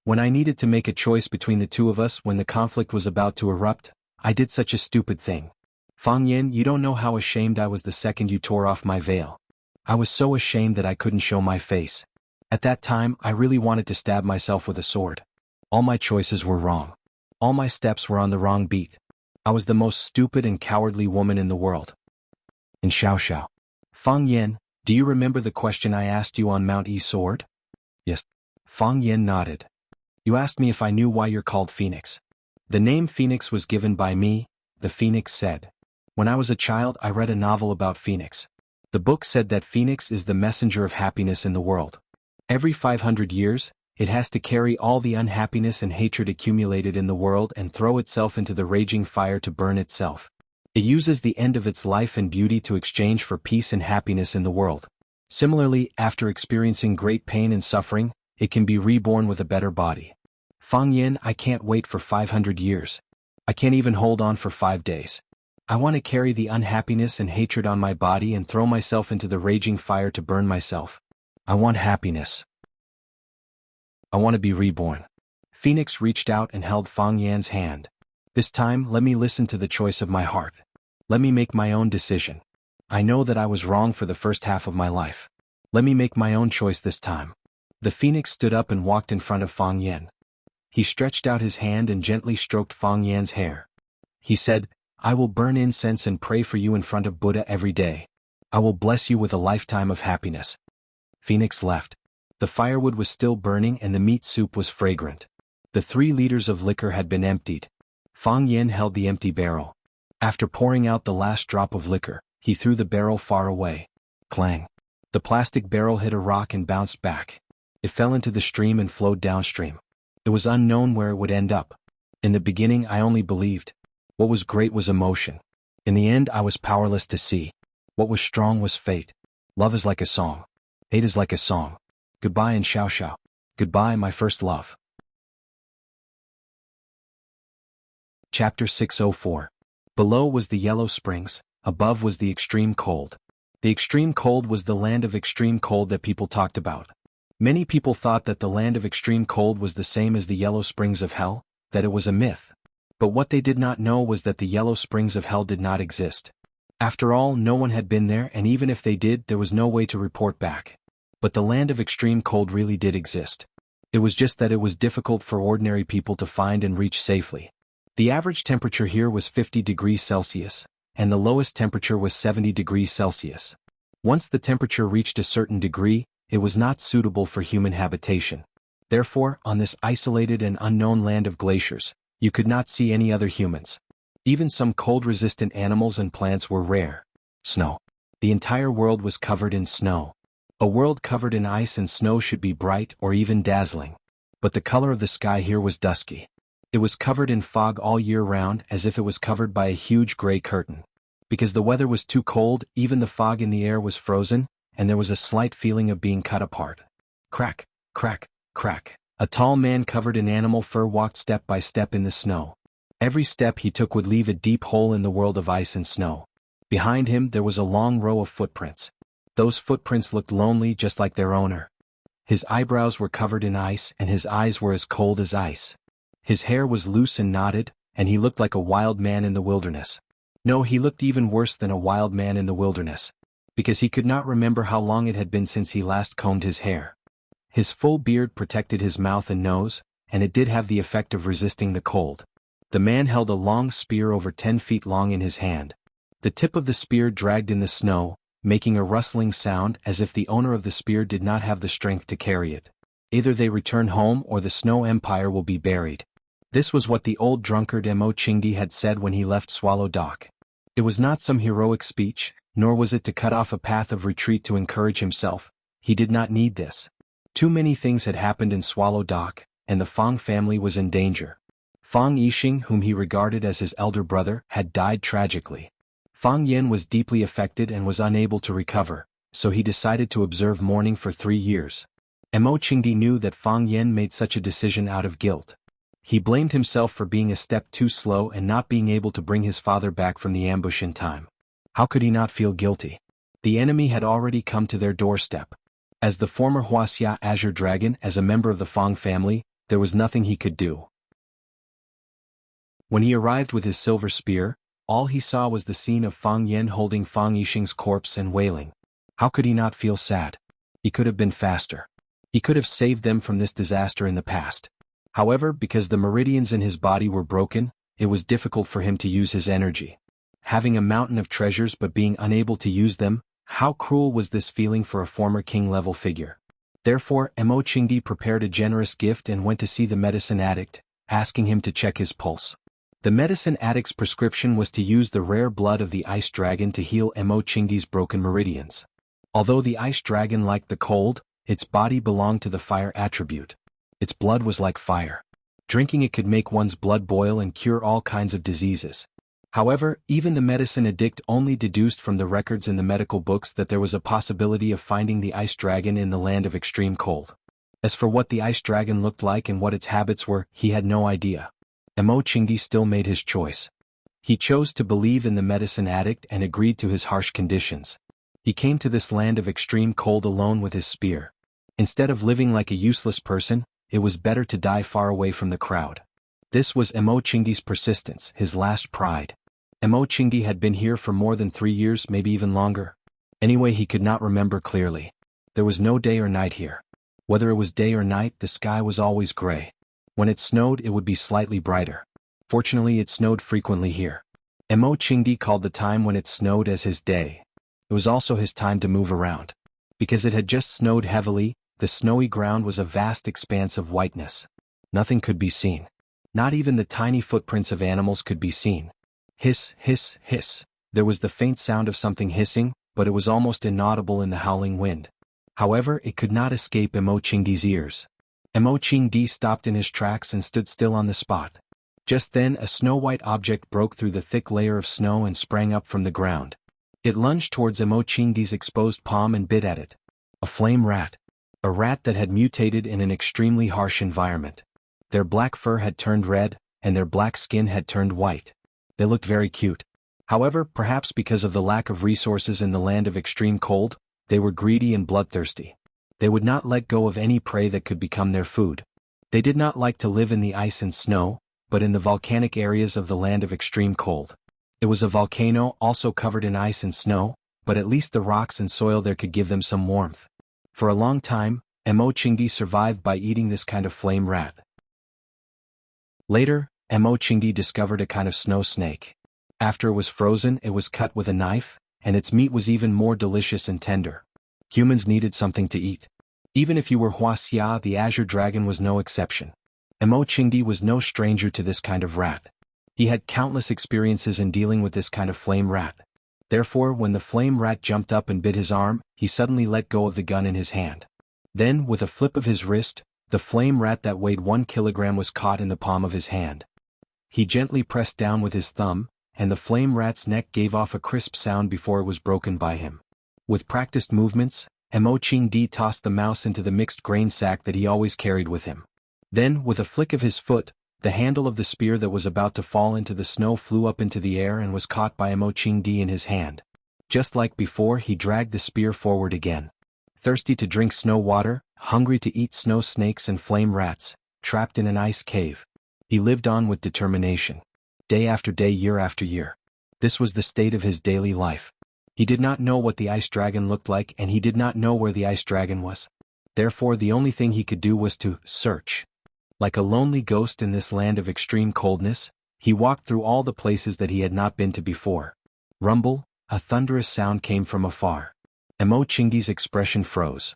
When I needed to make a choice between the two of us when the conflict was about to erupt, I did such a stupid thing. Fang Yan, you don't know how ashamed I was the second you tore off my veil. I was so ashamed that I couldn't show my face. At that time, I really wanted to stab myself with a sword. All my choices were wrong. All my steps were on the wrong beat. I was the most stupid and cowardly woman in the world. In Xiao Xiao. Fang Yan, do you remember the question I asked you on Mount E Sword? Yes. Fang Yan nodded. You asked me if I knew why you're called Phoenix. The name Phoenix was given by me, the Phoenix said. When I was a child, I read a novel about Phoenix. The book said that Phoenix is the messenger of happiness in the world. Every 500 years, it has to carry all the unhappiness and hatred accumulated in the world and throw itself into the raging fire to burn itself. It uses the end of its life and beauty to exchange for peace and happiness in the world. Similarly, after experiencing great pain and suffering, it can be reborn with a better body. Fang Yin, I can't wait for 500 years. I can't even hold on for 5 days. I want to carry the unhappiness and hatred on my body and throw myself into the raging fire to burn myself. I want happiness. I want to be reborn. Phoenix reached out and held Fang Yan's hand. This time, let me listen to the choice of my heart. Let me make my own decision. I know that I was wrong for the first half of my life. Let me make my own choice this time. The phoenix stood up and walked in front of Fang Yan. He stretched out his hand and gently stroked Fang Yan's hair. He said, I will burn incense and pray for you in front of Buddha every day. I will bless you with a lifetime of happiness. Phoenix left. The firewood was still burning and the meat soup was fragrant. The 3 liters of liquor had been emptied. Fang Yan held the empty barrel. After pouring out the last drop of liquor, he threw the barrel far away. Clang. The plastic barrel hit a rock and bounced back. It fell into the stream and flowed downstream. It was unknown where it would end up. In the beginning I only believed. What was great was emotion. In the end I was powerless to see. What was strong was fate. Love is like a song. Hate is like a song. Goodbye and xiao xiao. Goodbye, my first love. Chapter 604. Below was the yellow springs, above was the extreme cold. The extreme cold was the land of extreme cold that people talked about. Many people thought that the land of extreme cold was the same as the yellow springs of hell, that it was a myth. But what they did not know was that the yellow springs of hell did not exist. After all, no one had been there, and even if they did, there was no way to report back. But the land of extreme cold really did exist. It was just that it was difficult for ordinary people to find and reach safely. The average temperature here was 50 degrees Celsius, and the lowest temperature was 70 degrees Celsius. Once the temperature reached a certain degree, it was not suitable for human habitation. Therefore, on this isolated and unknown land of glaciers, you could not see any other humans. Even some cold-resistant animals and plants were rare. Snow. The entire world was covered in snow. A world covered in ice and snow should be bright or even dazzling. But the color of the sky here was dusky. It was covered in fog all year round, as if it was covered by a huge gray curtain. Because the weather was too cold, even the fog in the air was frozen, and there was a slight feeling of being cut apart. Crack, crack, crack. A tall man covered in animal fur walked step by step in the snow. Every step he took would leave a deep hole in the world of ice and snow. Behind him there was a long row of footprints. Those footprints looked lonely, just like their owner. His eyebrows were covered in ice and his eyes were as cold as ice. His hair was loose and knotted, and he looked like a wild man in the wilderness. No, he looked even worse than a wild man in the wilderness, because he could not remember how long it had been since he last combed his hair. His full beard protected his mouth and nose, and it did have the effect of resisting the cold. The man held a long spear over 10 feet long in his hand. The tip of the spear dragged in the snow, making a rustling sound as if the owner of the spear did not have the strength to carry it. Either they return home or the Snow Empire will be buried. This was what the old drunkard Mo Qingdi had said when he left Swallow Dock. It was not some heroic speech, nor was it to cut off a path of retreat to encourage himself. He did not need this. Too many things had happened in Swallow Dock, and the Fang family was in danger. Fang Yixing, whom he regarded as his elder brother, had died tragically. Fang Yin was deeply affected and was unable to recover, so he decided to observe mourning for 3 years. Mo Qingdi knew that Fang Yin made such a decision out of guilt. He blamed himself for being a step too slow and not being able to bring his father back from the ambush in time. How could he not feel guilty? The enemy had already come to their doorstep. As the former Wuxia Azure Dragon, as a member of the Fang family, there was nothing he could do. When he arrived with his silver spear, all he saw was the scene of Fang Yin holding Fang Yixing's corpse and wailing. How could he not feel sad? He could have been faster. He could have saved them from this disaster in the past. However, because the meridians in his body were broken, it was difficult for him to use his energy. Having a mountain of treasures but being unable to use them, how cruel was this feeling for a former king-level figure? Therefore, Mo Qingdi prepared a generous gift and went to see the medicine addict, asking him to check his pulse. The medicine addict's prescription was to use the rare blood of the ice dragon to heal Mo Qingdi's broken meridians. Although the ice dragon liked the cold, its body belonged to the fire attribute. Its blood was like fire. Drinking it could make one's blood boil and cure all kinds of diseases. However, even the medicine addict only deduced from the records in the medical books that there was a possibility of finding the ice dragon in the land of extreme cold. As for what the ice dragon looked like and what its habits were, he had no idea. Mo Qingdi still made his choice. He chose to believe in the medicine addict and agreed to his harsh conditions. He came to this land of extreme cold alone with his spear. Instead of living like a useless person, it was better to die far away from the crowd. This was Mo Qingdi's persistence, his last pride. Mo Qingdi had been here for more than 3 years, maybe even longer. Anyway, he could not remember clearly. There was no day or night here. Whether it was day or night, the sky was always gray. When it snowed, it would be slightly brighter. Fortunately, it snowed frequently here. Mo Qingdi called the time when it snowed as his day. It was also his time to move around. Because it had just snowed heavily, the snowy ground was a vast expanse of whiteness. Nothing could be seen. Not even the tiny footprints of animals could be seen. Hiss, hiss, hiss. There was the faint sound of something hissing, but it was almost inaudible in the howling wind. However, it could not escape Mo Qingdi's ears. Mo Qingdi stopped in his tracks and stood still on the spot. Just then, a snow-white object broke through the thick layer of snow and sprang up from the ground. It lunged towards Mo Qingdi's exposed palm and bit at it. A flame rat. A rat that had mutated in an extremely harsh environment. Their black fur had turned red, and their black skin had turned white. They looked very cute. However, perhaps because of the lack of resources in the land of extreme cold, they were greedy and bloodthirsty. They would not let go of any prey that could become their food. They did not like to live in the ice and snow, but in the volcanic areas of the land of extreme cold. It was a volcano also covered in ice and snow, but at least the rocks and soil there could give them some warmth. For a long time, Mo Qingdi survived by eating this kind of flame rat. Later, Mo Qingdi discovered a kind of snow snake. After it was frozen, it was cut with a knife, and its meat was even more delicious and tender. Humans needed something to eat. Even if you were Wuxia, the azure dragon was no exception. Mo Qingdi was no stranger to this kind of rat. He had countless experiences in dealing with this kind of flame rat. Therefore, when the flame rat jumped up and bit his arm, he suddenly let go of the gun in his hand. Then, with a flip of his wrist, the flame rat that weighed 1 kilogram was caught in the palm of his hand. He gently pressed down with his thumb, and the flame rat's neck gave off a crisp sound before it was broken by him. With practiced movements, Mo Qingdi tossed the mouse into the mixed grain sack that he always carried with him. Then, with a flick of his foot, the handle of the spear that was about to fall into the snow flew up into the air and was caught by Mo Qingdi in his hand. Just like before, he dragged the spear forward again. Thirsty to drink snow water, hungry to eat snow snakes and flame rats, trapped in an ice cave. He lived on with determination. Day after day, year after year. This was the state of his daily life. He did not know what the ice dragon looked like, and he did not know where the ice dragon was. Therefore, the only thing he could do was to search. Like a lonely ghost in this land of extreme coldness, he walked through all the places that he had not been to before. Rumble, a thunderous sound came from afar. Mo Qingdi's expression froze.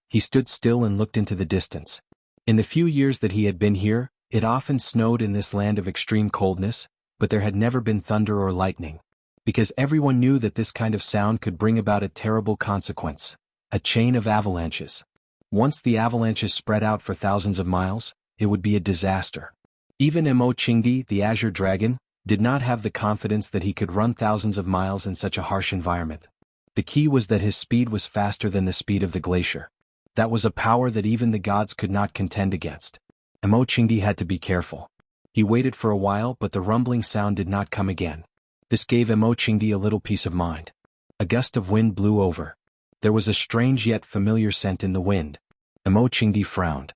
He stood still and looked into the distance. In the few years that he had been here, it often snowed in this land of extreme coldness, but there had never been thunder or lightning. Because everyone knew that this kind of sound could bring about a terrible consequence. A chain of avalanches. Once the avalanches spread out for thousands of miles, it would be a disaster. Even Mo Qingdi, the azure dragon, did not have the confidence that he could run thousands of miles in such a harsh environment. The key was that his speed was faster than the speed of the glacier. That was a power that even the gods could not contend against. Mo Qingdi had to be careful. He waited for a while, but the rumbling sound did not come again. This gave Mo Qingdi a little peace of mind. A gust of wind blew over. There was a strange yet familiar scent in the wind. Mo Qingdi frowned.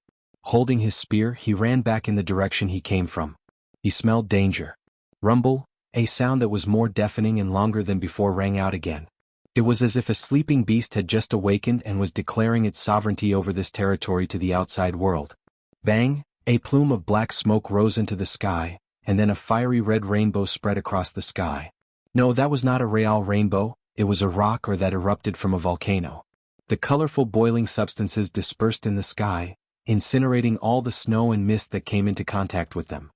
Holding his spear, he ran back in the direction he came from. He smelled danger. Rumble, a sound that was more deafening and longer than before, rang out again. It was as if a sleeping beast had just awakened and was declaring its sovereignty over this territory to the outside world. Bang, a plume of black smoke rose into the sky, and then a fiery red rainbow spread across the sky. No, that was not a real rainbow, it was a rock or that erupted from a volcano. The colorful boiling substances dispersed in the sky, incinerating all the snow and mist that came into contact with them.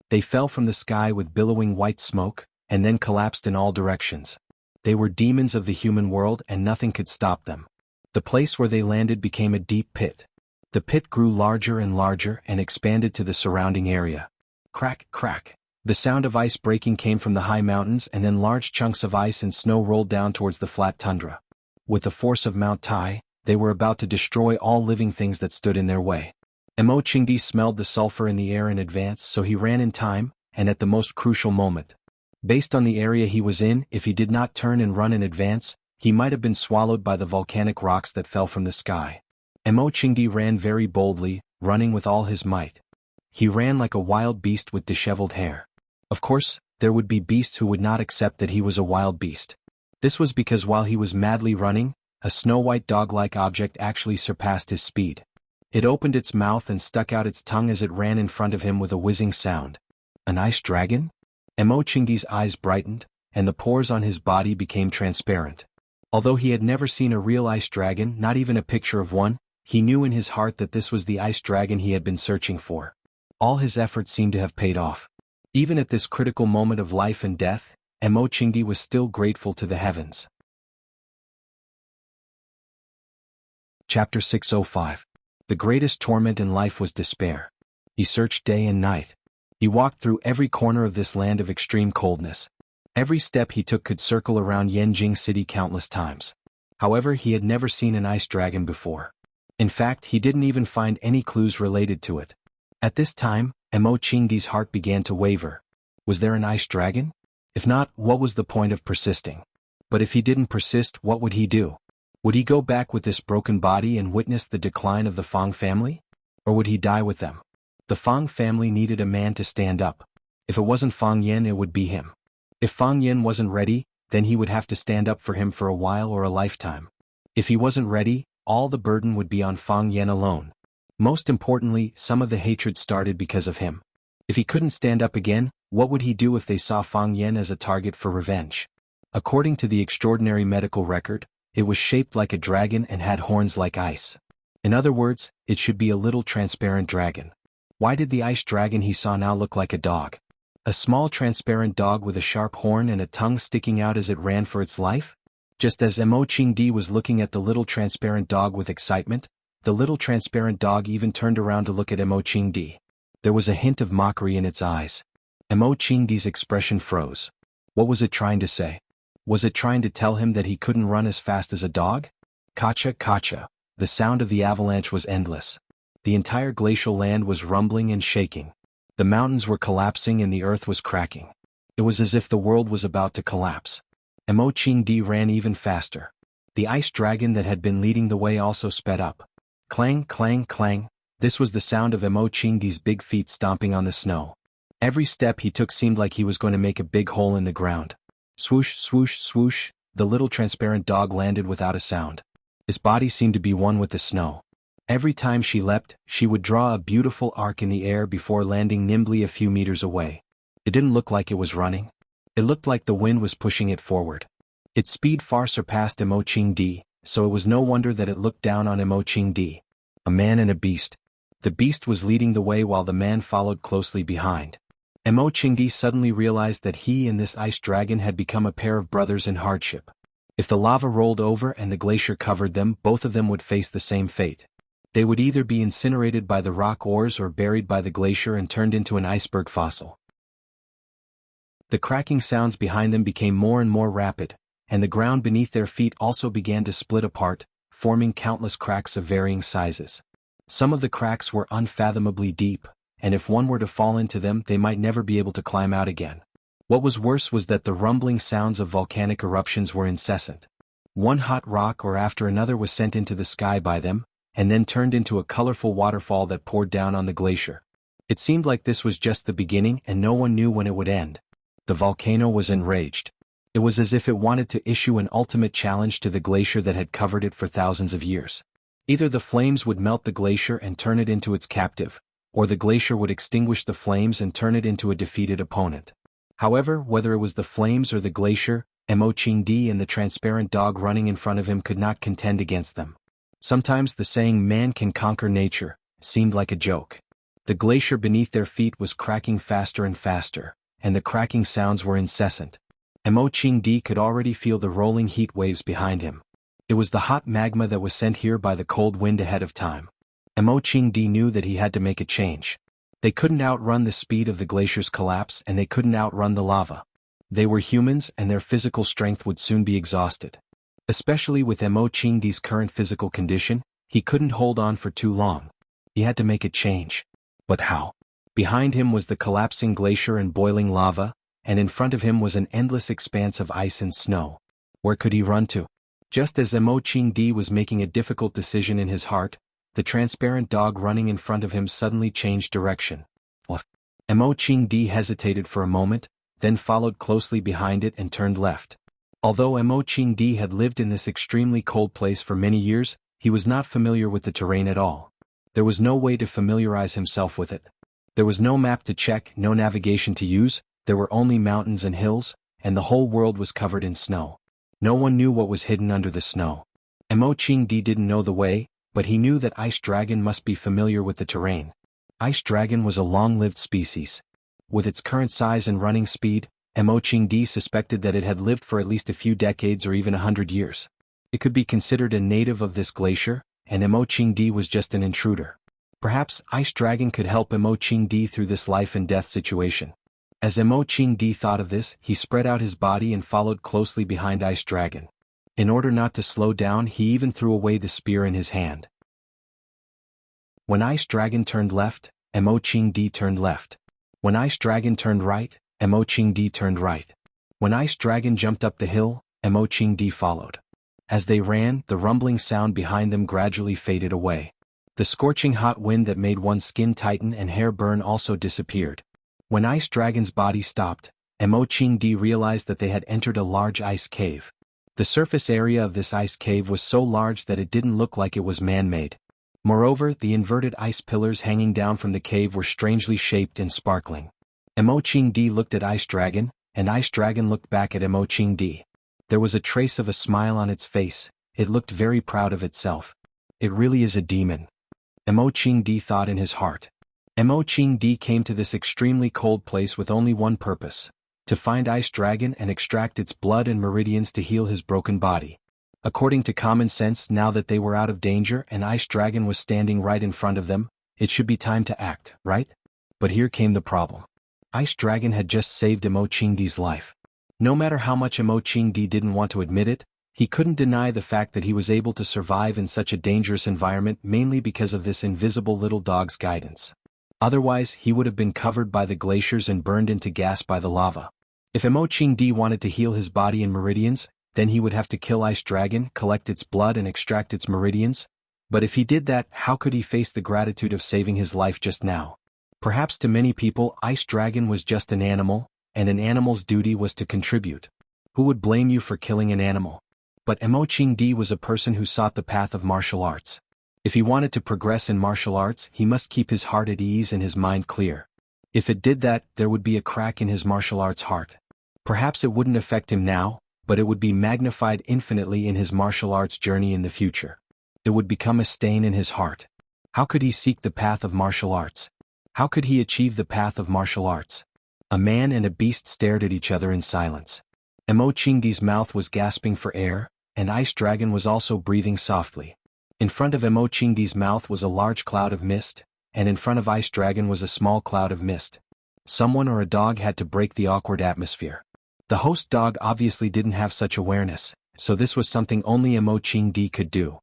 They fell from the sky with billowing white smoke, and then collapsed in all directions. They were demons of the human world and nothing could stop them. The place where they landed became a deep pit. The pit grew larger and larger and expanded to the surrounding area. Crack, crack. The sound of ice breaking came from the high mountains, and then large chunks of ice and snow rolled down towards the flat tundra. With the force of Mount Tai, they were about to destroy all living things that stood in their way. Mo Qingdi smelled the sulfur in the air in advance, so he ran in time, and at the most crucial moment. Based on the area he was in, if he did not turn and run in advance, he might have been swallowed by the volcanic rocks that fell from the sky. Mo Qingdi ran very boldly, running with all his might. He ran like a wild beast with disheveled hair. Of course, there would be beasts who would not accept that he was a wild beast. This was because while he was madly running, a snow-white dog-like object actually surpassed his speed. It opened its mouth and stuck out its tongue as it ran in front of him with a whizzing sound. An ice dragon? Mo Qingdi's eyes brightened, and the pores on his body became transparent. Although he had never seen a real ice dragon, not even a picture of one, he knew in his heart that this was the ice dragon he had been searching for. All his efforts seemed to have paid off. Even at this critical moment of life and death, Mo Qingdi was still grateful to the heavens. Chapter 605. The greatest torment in life was despair. He searched day and night. He walked through every corner of this land of extreme coldness. Every step he took could circle around Yanjing City countless times. However, he had never seen an ice dragon before. In fact, he didn't even find any clues related to it. At this time, Mo Qingdi's heart began to waver. Was there an ice dragon? If not, what was the point of persisting? But if he didn't persist, what would he do? Would he go back with this broken body and witness the decline of the Fang family? Or would he die with them? The Fang family needed a man to stand up. If it wasn't Fang Yen, it would be him. If Fang Yen wasn't ready, then he would have to stand up for him for a while or a lifetime. If he wasn't ready, all the burden would be on Fang Yen alone. Most importantly, some of the hatred started because of him. If he couldn't stand up again, what would he do if they saw Fang Yen as a target for revenge? According to the extraordinary medical record, it was shaped like a dragon and had horns like ice. In other words, it should be a little transparent dragon. Why did the ice dragon he saw now look like a dog? A small transparent dog with a sharp horn and a tongue sticking out as it ran for its life? Just as Mo Qingdi was looking at the little transparent dog with excitement, the little transparent dog even turned around to look at Mo Qingdi. There was a hint of mockery in its eyes. Mo Qingdi's expression froze. What was it trying to say? Was it trying to tell him that he couldn't run as fast as a dog? Kacha, kacha. The sound of the avalanche was endless. The entire glacial land was rumbling and shaking. The mountains were collapsing and the earth was cracking. It was as if the world was about to collapse. Mo Qingdi ran even faster. The ice dragon that had been leading the way also sped up. Clang, clang, clang. This was the sound of Mo Qingdi's big feet stomping on the snow. Every step he took seemed like he was going to make a big hole in the ground. Swoosh, swoosh, swoosh, the little transparent dog landed without a sound. His body seemed to be one with the snow. Every time she leapt, she would draw a beautiful arc in the air before landing nimbly a few meters away. It didn't look like it was running. It looked like the wind was pushing it forward. Its speed far surpassed Mo Qingdi, so it was no wonder that it looked down on Mo Qingdi. A man and a beast. The beast was leading the way while the man followed closely behind. Mo Qingdi suddenly realized that he and this ice dragon had become a pair of brothers in hardship. If the lava rolled over and the glacier covered them, both of them would face the same fate. They would either be incinerated by the rock ores or buried by the glacier and turned into an iceberg fossil. The cracking sounds behind them became more and more rapid, and the ground beneath their feet also began to split apart, forming countless cracks of varying sizes. Some of the cracks were unfathomably deep, and if one were to fall into them, they might never be able to climb out again. What was worse was that the rumbling sounds of volcanic eruptions were incessant. One hot rock or after another was sent into the sky by them, and then turned into a colorful waterfall that poured down on the glacier. It seemed like this was just the beginning and no one knew when it would end. The volcano was enraged. It was as if it wanted to issue an ultimate challenge to the glacier that had covered it for thousands of years. Either the flames would melt the glacier and turn it into its captive, or the glacier would extinguish the flames and turn it into a defeated opponent. However, whether it was the flames or the glacier, Mo Qingdi and the transparent dog running in front of him could not contend against them. Sometimes the saying "man can conquer nature" seemed like a joke. The glacier beneath their feet was cracking faster and faster, and the cracking sounds were incessant. Mo Qingdi could already feel the rolling heat waves behind him. It was the hot magma that was sent here by the cold wind ahead of time. Mo Qingdi knew that he had to make a change. They couldn't outrun the speed of the glacier's collapse and they couldn't outrun the lava. They were humans and their physical strength would soon be exhausted. Especially with Mo Qingdi's current physical condition, he couldn't hold on for too long. He had to make a change. But how? Behind him was the collapsing glacier and boiling lava, and in front of him was an endless expanse of ice and snow. Where could he run to? Just as Mo Qingdi was making a difficult decision in his heart, the transparent dog running in front of him suddenly changed direction. What? Mo Qingdi hesitated for a moment, then followed closely behind it and turned left. Although Mo Qingdi had lived in this extremely cold place for many years, he was not familiar with the terrain at all. There was no way to familiarize himself with it. There was no map to check, no navigation to use, there were only mountains and hills, and the whole world was covered in snow. No one knew what was hidden under the snow. Mo Qingdi didn't know the way, but he knew that Ice Dragon must be familiar with the terrain. Ice Dragon was a long-lived species. With its current size and running speed, Mo Qingdi suspected that it had lived for at least a few decades or even 100 years. It could be considered a native of this glacier, and Mo Qingdi was just an intruder. Perhaps Ice Dragon could help Mo Qingdi through this life and death situation. As Mo Qingdi thought of this, he spread out his body and followed closely behind Ice Dragon. In order not to slow down, he even threw away the spear in his hand. When Ice Dragon turned left, Mo Qingdi turned left. When Ice Dragon turned right, Mo Qingdi turned right. When Ice Dragon jumped up the hill, Mo Qingdi followed. As they ran, the rumbling sound behind them gradually faded away. The scorching hot wind that made one's skin tighten and hair burn also disappeared. When Ice Dragon's body stopped, Mo Qingdi realized that they had entered a large ice cave. The surface area of this ice cave was so large that it didn't look like it was man-made. Moreover, the inverted ice pillars hanging down from the cave were strangely shaped and sparkling. Mo Qingdi looked at Ice Dragon, and Ice Dragon looked back at Mo Qingdi. There was a trace of a smile on its face, it looked very proud of itself. It really is a demon. Mo Qingdi thought in his heart. Mo Qingdi came to this extremely cold place with only one purpose: to find Ice Dragon and extract its blood and meridians to heal his broken body. According to common sense, now that they were out of danger and Ice Dragon was standing right in front of them, it should be time to act, right? But here came the problem. Ice Dragon had just saved Mo Qingdi's life. No matter how much Mo Qingdi didn't want to admit it, he couldn't deny the fact that he was able to survive in such a dangerous environment mainly because of this invisible little dog's guidance. Otherwise, he would have been covered by the glaciers and burned into gas by the lava. If Mo Qingdi wanted to heal his body and meridians, then he would have to kill Ice Dragon, collect its blood and extract its meridians. But if he did that, how could he face the gratitude of saving his life just now? Perhaps to many people, Ice Dragon was just an animal, and an animal's duty was to contribute. Who would blame you for killing an animal? But Mo Qingdi was a person who sought the path of martial arts. If he wanted to progress in martial arts, he must keep his heart at ease and his mind clear. If it did that, there would be a crack in his martial arts heart. Perhaps it wouldn't affect him now, but it would be magnified infinitely in his martial arts journey in the future. It would become a stain in his heart. How could he seek the path of martial arts? How could he achieve the path of martial arts? A man and a beast stared at each other in silence. Mo Qingdi's mouth was gasping for air, and Ice Dragon was also breathing softly. In front of Mo Qingdi's mouth was a large cloud of mist, and in front of Ice Dragon was a small cloud of mist. Someone or a dog had to break the awkward atmosphere. The host dog obviously didn't have such awareness, so this was something only Mo Qingdi could do.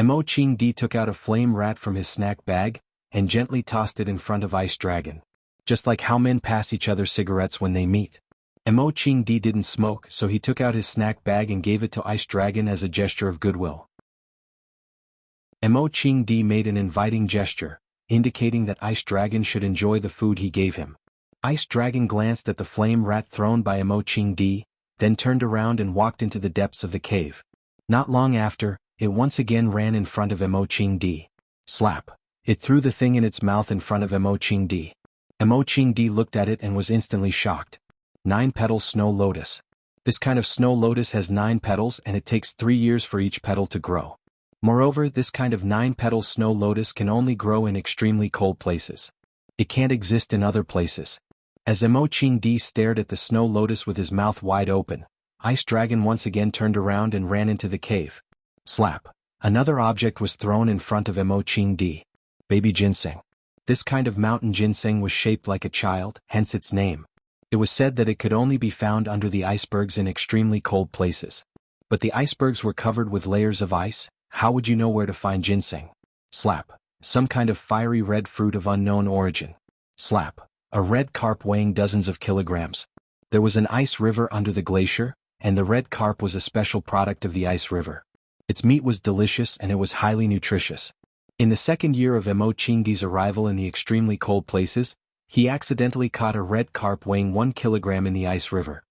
Mo Qingdi took out a flame rat from his snack bag, and gently tossed it in front of Ice Dragon. Just like how men pass each other cigarettes when they meet. Mo Qingdi didn't smoke, so he took out his snack bag and gave it to Ice Dragon as a gesture of goodwill. Mo Qingdi made an inviting gesture, indicating that Ice Dragon should enjoy the food he gave him. Ice Dragon glanced at the flame rat thrown by Mo Qingdi, then turned around and walked into the depths of the cave. Not long after, it once again ran in front of Mo Qingdi. Slap! It threw the thing in its mouth in front of Mo Qingdi. Mo Qingdi looked at it and was instantly shocked. 9-petal snow lotus. This kind of snow lotus has 9 petals and it takes 3 years for each petal to grow. Moreover, this kind of 9-petal snow lotus can only grow in extremely cold places. It can't exist in other places. As Mo Qingdi stared at the snow lotus with his mouth wide open, Ice Dragon once again turned around and ran into the cave. Slap! Another object was thrown in front of Mo Qingdi. baby ginseng. This kind of mountain ginseng was shaped like a child, hence its name. It was said that it could only be found under the icebergs in extremely cold places. But the icebergs were covered with layers of ice. How would you know where to find ginseng? Slap. Some kind of fiery red fruit of unknown origin. Slap. A red carp weighing dozens of kilograms. There was an ice river under the glacier, and the red carp was a special product of the ice river. Its meat was delicious and it was highly nutritious. In the second year of Mo Qingdi's arrival in the extremely cold places, he accidentally caught a red carp weighing 1 kilogram in the ice river.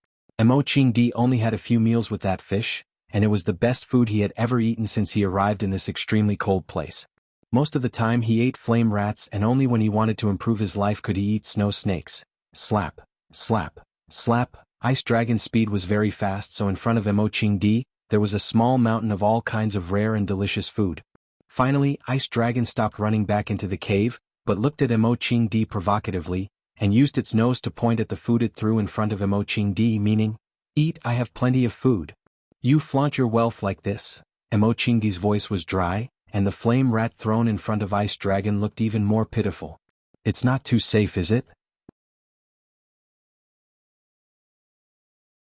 Mo Qingdi only had a few meals with that fish, and it was the best food he had ever eaten since he arrived in this extremely cold place. Most of the time he ate flame rats, and only when he wanted to improve his life could he eat snow snakes. Slap, slap, slap. Ice Dragon's speed was very fast, so in front of Mo Qingdi, there was a small mountain of all kinds of rare and delicious food. Finally, Ice Dragon stopped running back into the cave, but looked at Mo Qingdi provocatively, and used its nose to point at the food it threw in front of Mo Qingdi, meaning, "Eat, I have plenty of food. You flaunt your wealth like this." Mo Qingdi's voice was dry, and the flame rat thrown in front of Ice Dragon looked even more pitiful. "It's not too safe, is it?"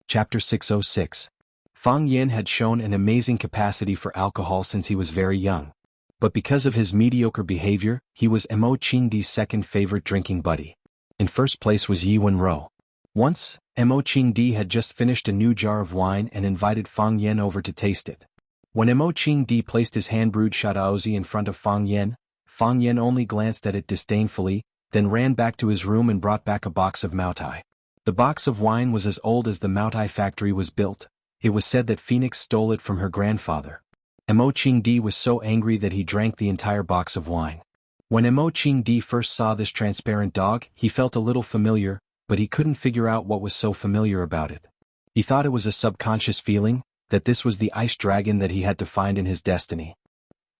Chapter 606. Fang Yin had shown an amazing capacity for alcohol since he was very young. But because of his mediocre behavior, he was Mo Qingdi's second favorite drinking buddy. In first place was Yi Wenro. Once, Mo Qingdi had just finished a new jar of wine and invited Fang Yin over to taste it. When Mo Qingdi placed his hand-brewed Shadaozi in front of Fang Yin only glanced at it disdainfully, then ran back to his room and brought back a box of Maotai. The box of wine was as old as the Maotai factory was built. It was said that Phoenix stole it from her grandfather. Mo Qingdi was so angry that he drank the entire box of wine. When Mo Qingdi first saw this transparent dog, he felt a little familiar, but he couldn't figure out what was so familiar about it. He thought it was a subconscious feeling, that this was the ice dragon that he had to find in his destiny.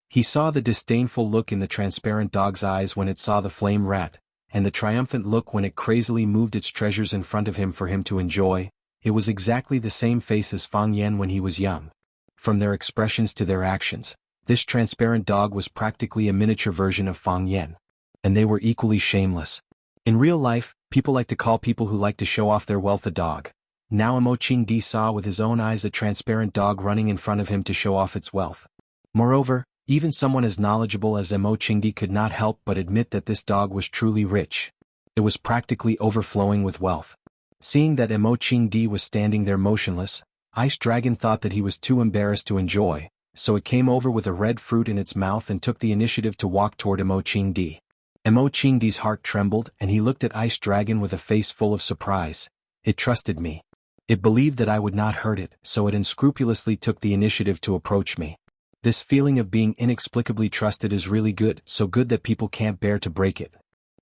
He saw the disdainful look in the transparent dog's eyes when it saw the flame rat, and the triumphant look when it crazily moved its treasures in front of him for him to enjoy. It was exactly the same face as Fang Yin when he was young. From their expressions to their actions, this transparent dog was practically a miniature version of Fang Yin. And they were equally shameless. In real life, people like to call people who like to show off their wealth a dog. Now Mo Qingdi saw with his own eyes a transparent dog running in front of him to show off its wealth. Moreover, even someone as knowledgeable as Mo Qingdi could not help but admit that this dog was truly rich. It was practically overflowing with wealth. Seeing that Mo Qingdi was standing there motionless, Ice Dragon thought that he was too embarrassed to enjoy, so it came over with a red fruit in its mouth and took the initiative to walk toward Mo Qingdi. Mo Qingdi's heart trembled and he looked at Ice Dragon with a face full of surprise. It trusted me. It believed that I would not hurt it, so it unscrupulously took the initiative to approach me. This feeling of being inexplicably trusted is really good, so good that people can't bear to break it.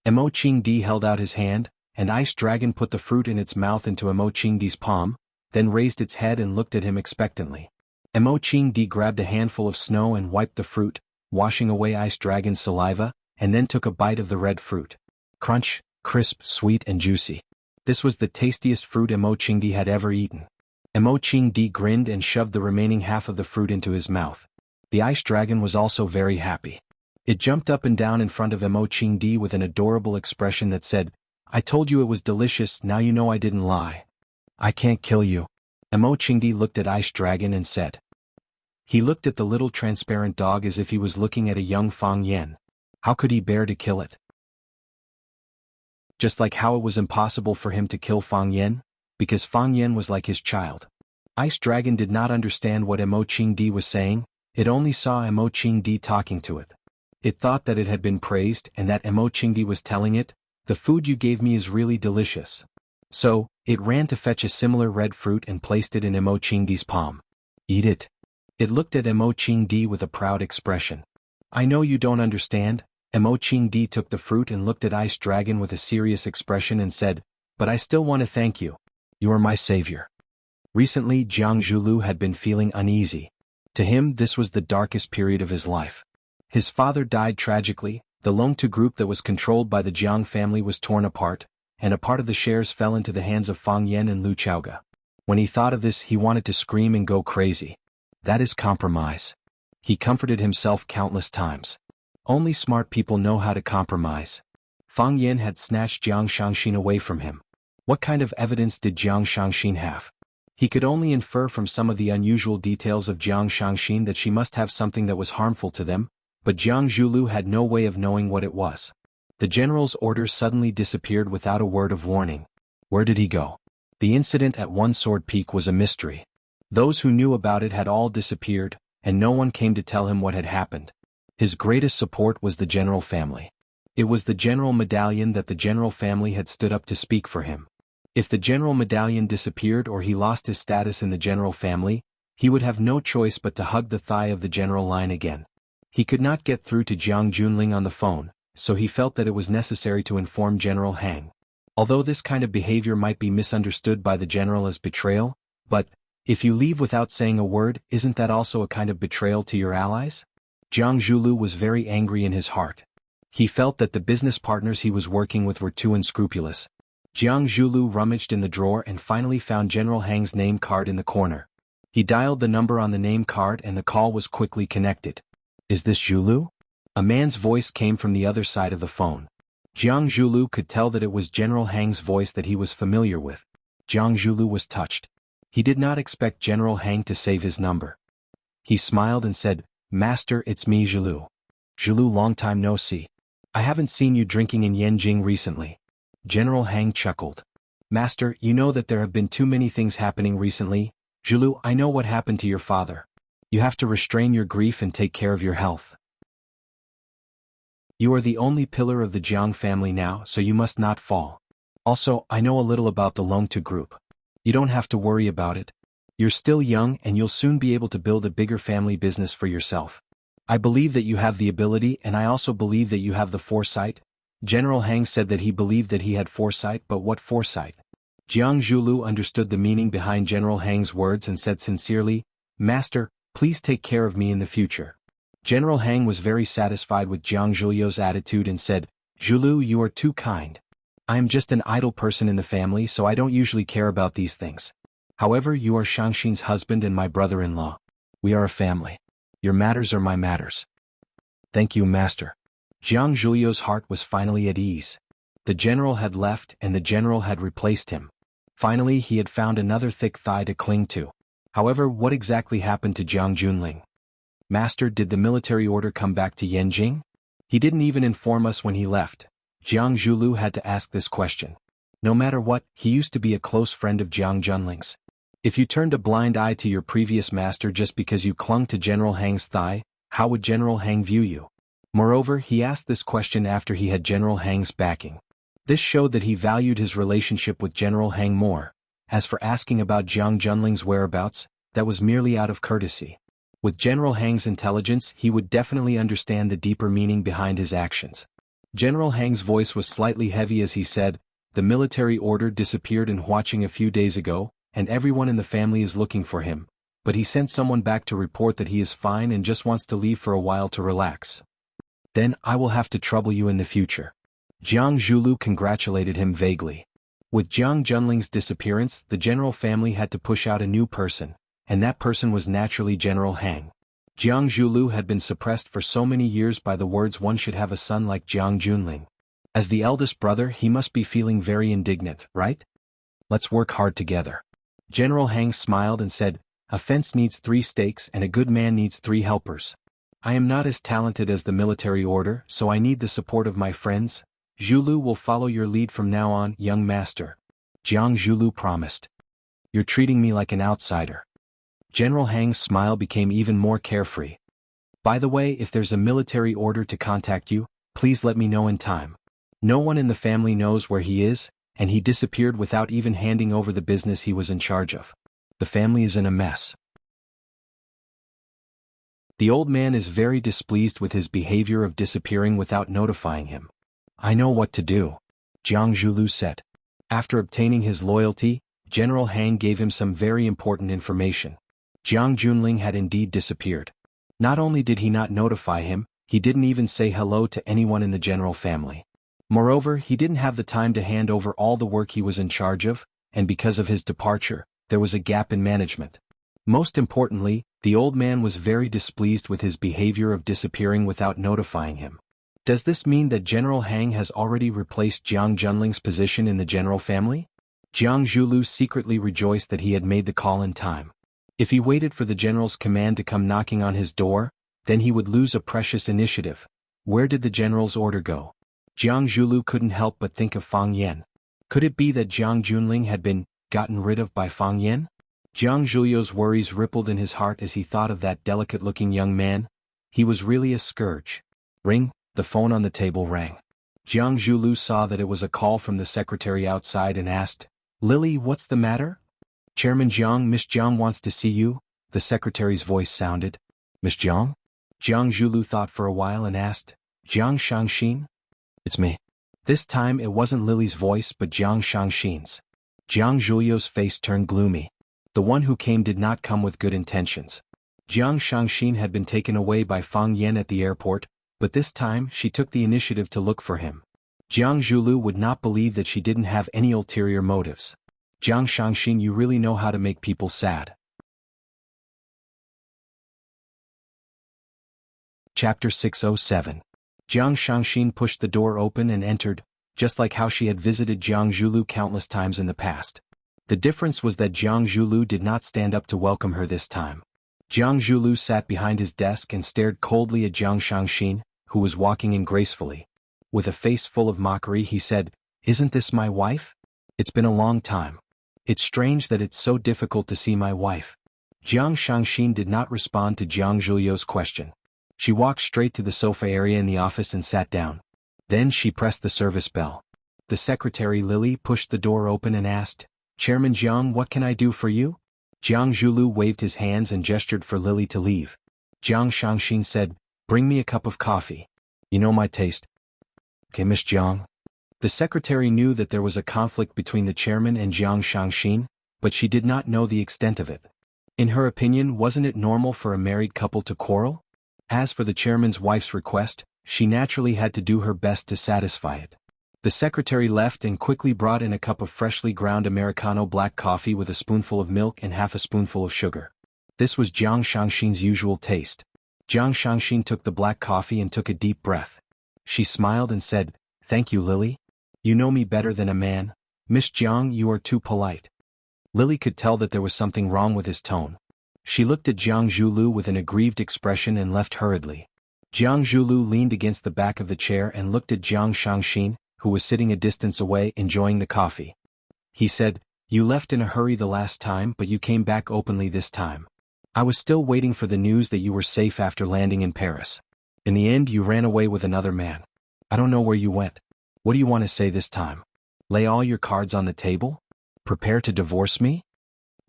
Mo Qingdi held out his hand, and Ice Dragon put the fruit in its mouth into Mo Qingdi's palm, then raised its head and looked at him expectantly. Mo Qingdi grabbed a handful of snow and wiped the fruit, washing away Ice Dragon's saliva, and then took a bite of the red fruit. Crunch, crisp, sweet and juicy. This was the tastiest fruit Mo Qingdi had ever eaten. Mo Qingdi grinned and shoved the remaining half of the fruit into his mouth. The Ice Dragon was also very happy. It jumped up and down in front of Mo Qingdi with an adorable expression that said, "I told you it was delicious, now you know I didn't lie. I can't kill you." Mo Qingdi looked at Ice Dragon and said. He looked at the little transparent dog as if he was looking at a young Fang Yin. How could he bear to kill it? Just like how it was impossible for him to kill Fang Yin, because Fang Yin was like his child. Ice Dragon did not understand what Mo Qingdi was saying, it only saw Mo Qingdi talking to it. It thought that it had been praised and that Mo Qingdi was telling it, "The food you gave me is really delicious." So, it ran to fetch a similar red fruit and placed it in Mo Qingdi's palm. "Eat it." It looked at Mo Qingdi with a proud expression. "I know you don't understand." Mo Qingdi took the fruit and looked at Ice Dragon with a serious expression and said, "But I still want to thank you. You are my savior." Recently Jiang Zhulu had been feeling uneasy. To him this was the darkest period of his life. His father died tragically, the Longtu group that was controlled by the Jiang family was torn apart, and a part of the shares fell into the hands of Fang Yen and Lu Chaoga. When he thought of this he wanted to scream and go crazy. That is compromise. He comforted himself countless times. Only smart people know how to compromise. Fang Yan had snatched Jiang Shangxin away from him. What kind of evidence did Jiang Shangxin have? He could only infer from some of the unusual details of Jiang Shangxin that she must have something that was harmful to them, but Jiang Zhulu had no way of knowing what it was. The general's orders suddenly disappeared without a word of warning. Where did he go? The incident at One Sword Peak was a mystery. Those who knew about it had all disappeared, and no one came to tell him what had happened. His greatest support was the general family. It was the general medallion that the general family had stood up to speak for him. If the general medallion disappeared or he lost his status in the general family, he would have no choice but to hug the thigh of the general line again. He could not get through to Jiang Junling on the phone, so he felt that it was necessary to inform General Hang. Although this kind of behavior might be misunderstood by the general as betrayal, but, if you leave without saying a word, isn't that also a kind of betrayal to your allies? Jiang Zhulu was very angry in his heart. He felt that the business partners he was working with were too unscrupulous. Jiang Zhulu rummaged in the drawer and finally found General Hang's name card in the corner. He dialed the number on the name card and the call was quickly connected. Is this Zhulu? A man's voice came from the other side of the phone. Jiang Zhulu could tell that it was General Hang's voice that he was familiar with. Jiang Zhulu was touched. He did not expect General Hang to save his number. He smiled and said, "Master, it's me, Zhulu. Zhulu, long time no see. I haven't seen you drinking in Yanjing recently." General Hang chuckled. "Master, you know that there have been too many things happening recently. Zhulu, I know what happened to your father. You have to restrain your grief and take care of your health. You are the only pillar of the Jiang family now, so you must not fall. Also, I know a little about the Longtu group. You don't have to worry about it. You're still young and you'll soon be able to build a bigger family business for yourself. I believe that you have the ability and I also believe that you have the foresight." General Hang said that he believed that he had foresight, but what foresight? Jiang Zhulu understood the meaning behind General Hang's words and said sincerely, "Master, please take care of me in the future." General Hang was very satisfied with Jiang Zhulu's attitude and said, "Zhulu, you are too kind. I am just an idle person in the family, so I don't usually care about these things. However, you are Shangxin's husband and my brother-in-law. We are a family. Your matters are my matters." "Thank you, Master." Jiang Zhulu's heart was finally at ease. The general had left and the general had replaced him. Finally, he had found another thick thigh to cling to. However, what exactly happened to Jiang Junling? "Master, did the military order come back to Yanjing? He didn't even inform us when he left." Jiang Zhulu had to ask this question. No matter what, he used to be a close friend of Jiang Junling's. If you turned a blind eye to your previous master just because you clung to General Hang's thigh, how would General Hang view you? Moreover, he asked this question after he had General Hang's backing. This showed that he valued his relationship with General Hang more. As for asking about Jiang Junling's whereabouts, that was merely out of courtesy. With General Hang's intelligence, he would definitely understand the deeper meaning behind his actions. General Hang's voice was slightly heavy as he said, "The military order disappeared in Huaqing a few days ago, and everyone in the family is looking for him, but he sent someone back to report that he is fine and just wants to leave for a while to relax. Then, I will have to trouble you in the future." Jiang Zhulu congratulated him vaguely. With Jiang Junling's disappearance, the general family had to push out a new person, and that person was naturally General Hang. Jiang Zhulu had been suppressed for so many years by the words one should have a son like Jiang Junling. As the eldest brother, he must be feeling very indignant, right? "Let's work hard together." General Hang smiled and said, "A fence needs 3 stakes and a good man needs 3 helpers. I am not as talented as the military order, so I need the support of my friends. Zhulu will follow your lead from now on, young master." Jiang Zhulu promised. "You're treating me like an outsider." General Hang's smile became even more carefree. "By the way, if there's a military order to contact you, please let me know in time. No one in the family knows where he is, and he disappeared without even handing over the business he was in charge of. The family is in a mess." The old man is very displeased with his behavior of disappearing without notifying him. "I know what to do," Jiang Zhulu said. After obtaining his loyalty, General Hang gave him some very important information. Jiang Junling had indeed disappeared. Not only did he not notify him, he didn't even say hello to anyone in the general family. Moreover, he didn't have the time to hand over all the work he was in charge of, and because of his departure, there was a gap in management. Most importantly, The old man was very displeased with his behavior of disappearing without notifying him. Does this mean that General Hang has already replaced Jiang Junling's position in the general family? Jiang Zhulu secretly rejoiced that he had made the call in time. If he waited for the general's command to come knocking on his door, then he would lose a precious initiative. Where did the general's order go? Jiang Zhulu couldn't help but think of Fang Yan. Could it be that Jiang Junling had been gotten rid of by Fang Yan? Jiang Zhulio's worries rippled in his heart as he thought of that delicate-looking young man. He was really a scourge. Ring, the phone on the table rang. Jiang Zhulu saw that it was a call from the secretary outside and asked, "Lily, what's the matter?" "Chairman Jiang, Miss Jiang wants to see you," the secretary's voice sounded. "Miss Jiang?" Jiang Zhulu thought for a while and asked, "Jiang Shangxin?" "It's me." This time it wasn't Lily's voice but Jiang Shangxin's. Jiang Zhulio's face turned gloomy. The one who came did not come with good intentions. Jiang Shangxin had been taken away by Fang Yan at the airport, but this time she took the initiative to look for him. Jiang Zhulu would not believe that she didn't have any ulterior motives. "Jiang Shangxin, you really know how to make people sad." Chapter 607. Jiang Shangxin pushed the door open and entered, just like how she had visited Jiang Zhulu countless times in the past. The difference was that Jiang Zhulu did not stand up to welcome her this time. Jiang Zhulu sat behind his desk and stared coldly at Jiang Shangxin, who was walking in gracefully. With a face full of mockery he said, "Isn't this my wife? It's been a long time. It's strange that it's so difficult to see my wife." Jiang Shangxin did not respond to Jiang Zhulio's question. She walked straight to the sofa area in the office and sat down. Then she pressed the service bell. The secretary Lily pushed the door open and asked, "Chairman Jiang, what can I do for you?" Jiang Zhulu waved his hands and gestured for Lily to leave. Jiang Shangxin said, "Bring me a cup of coffee. You know my taste." "Okay, Miss Jiang." The secretary knew that there was a conflict between the chairman and Jiang Shangxin, but she did not know the extent of it. In her opinion, wasn't it normal for a married couple to quarrel? As for the chairman's wife's request, she naturally had to do her best to satisfy it. The secretary left and quickly brought in a cup of freshly ground Americano black coffee with a spoonful of milk and half a spoonful of sugar. This was Jiang Shangxin's usual taste. Jiang Shangxin took the black coffee and took a deep breath. She smiled and said, "Thank you, Lily. You know me better than a man. Miss Jiang, you are too polite." Lily could tell that there was something wrong with his tone. She looked at Jiang Zhulu with an aggrieved expression and left hurriedly. Jiang Zhulu leaned against the back of the chair and looked at Jiang Shangxin, who was sitting a distance away enjoying the coffee. He said, "You left in a hurry the last time but you came back openly this time. I was still waiting for the news that you were safe after landing in Paris. In the end you ran away with another man. I don't know where you went. What do you want to say this time? Lay all your cards on the table? Prepare to divorce me?"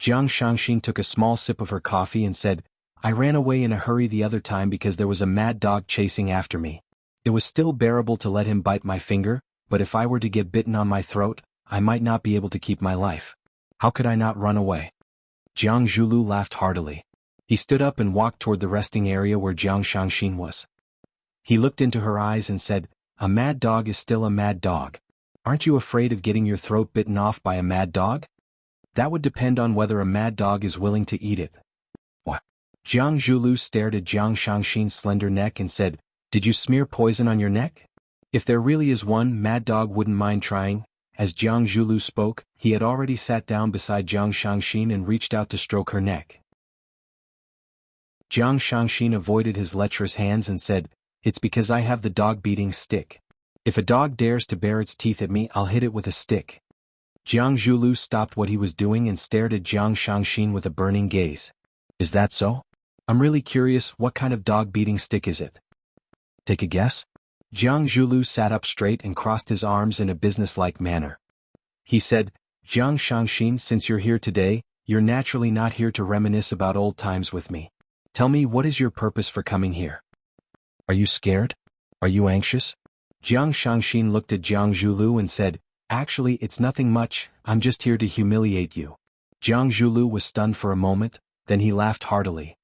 Jiang Shangxin took a small sip of her coffee and said, "I ran away in a hurry the other time because there was a mad dog chasing after me. It was still bearable to let him bite my finger, but if I were to get bitten on my throat, I might not be able to keep my life. How could I not run away?" Jiang Zhulu laughed heartily. He stood up and walked toward the resting area where Jiang Shangxin was. He looked into her eyes and said, "A mad dog is still a mad dog. Aren't you afraid of getting your throat bitten off by a mad dog? That would depend on whether a mad dog is willing to eat it." What? Jiang Zhulu stared at Jiang Shangxin's slender neck and said, "Did you smear poison on your neck? If there really is one, mad dog wouldn't mind trying." As Jiang Zhulu spoke, he had already sat down beside Jiang Shangxin and reached out to stroke her neck. Jiang Shangxin avoided his lecherous hands and said, "It's because I have the dog-beating stick. If a dog dares to bare its teeth at me, I'll hit it with a stick." Jiang Zhulu stopped what he was doing and stared at Jiang Shangxin with a burning gaze. "Is that so? I'm really curious, what kind of dog-beating stick is it? Take a guess?" Jiang Zhulu sat up straight and crossed his arms in a businesslike manner. He said, "Jiang Shangxin, since you're here today, you're naturally not here to reminisce about old times with me. Tell me, what is your purpose for coming here? Are you scared? Are you anxious?" Jiang Shangxin looked at Jiang Zhulu and said, "Actually, it's nothing much, I'm just here to humiliate you." Jiang Zhulu was stunned for a moment, then he laughed heartily.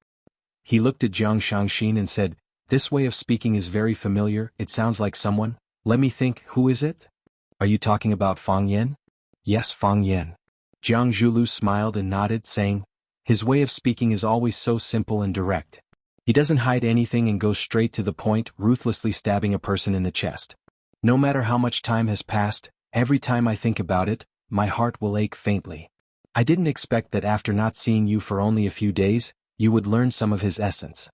He looked at Jiang Shangxin and said, "This way of speaking is very familiar, it sounds like someone. Let me think, who is it? Are you talking about Fang Yan?" "Yes, Fang Yan." Jiang Zhulu smiled and nodded, saying, His way of speaking is always so simple and direct. He doesn't hide anything and goes straight to the point, ruthlessly stabbing a person in the chest. No matter how much time has passed, every time I think about it, my heart will ache faintly. I didn't expect that after not seeing you for only a few days, you would learn some of his essence.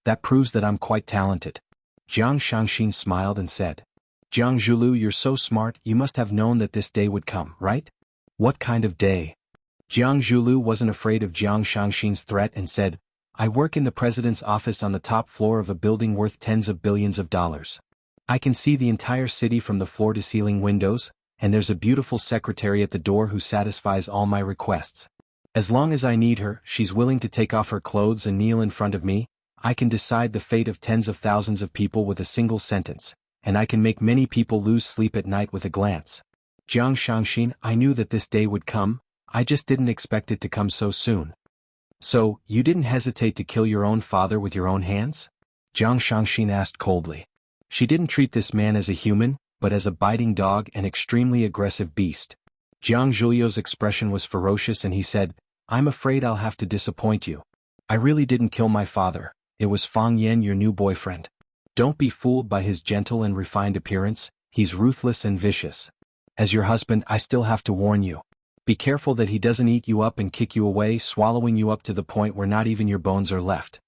That proves that I'm quite talented. Jiang Shangxin smiled and said. Jiang Zhulu, you're so smart, you must have known that this day would come, right? What kind of day? Jiang Zhulu wasn't afraid of Jiang Shangxin's threat and said, I work in the president's office on the top floor of a building worth tens of billions of dollars. I can see the entire city from the floor-to-ceiling windows, and there's a beautiful secretary at the door who satisfies all my requests. As long as I need her, she's willing to take off her clothes and kneel in front of me. I can decide the fate of tens of thousands of people with a single sentence, and I can make many people lose sleep at night with a glance. Jiang Shangxin, I knew that this day would come, I just didn't expect it to come so soon. So, you didn't hesitate to kill your own father with your own hands? Jiang Shangxin asked coldly. She didn't treat this man as a human, but as a biting dog and extremely aggressive beast. Jiang Zhulio's expression was ferocious and he said, I'm afraid I'll have to disappoint you. I really didn't kill my father, it was Fang Yan, your new boyfriend. Don't be fooled by his gentle and refined appearance, he's ruthless and vicious. As your husband, I still have to warn you. Be careful that he doesn't eat you up and kick you away, swallowing you up to the point where not even your bones are left.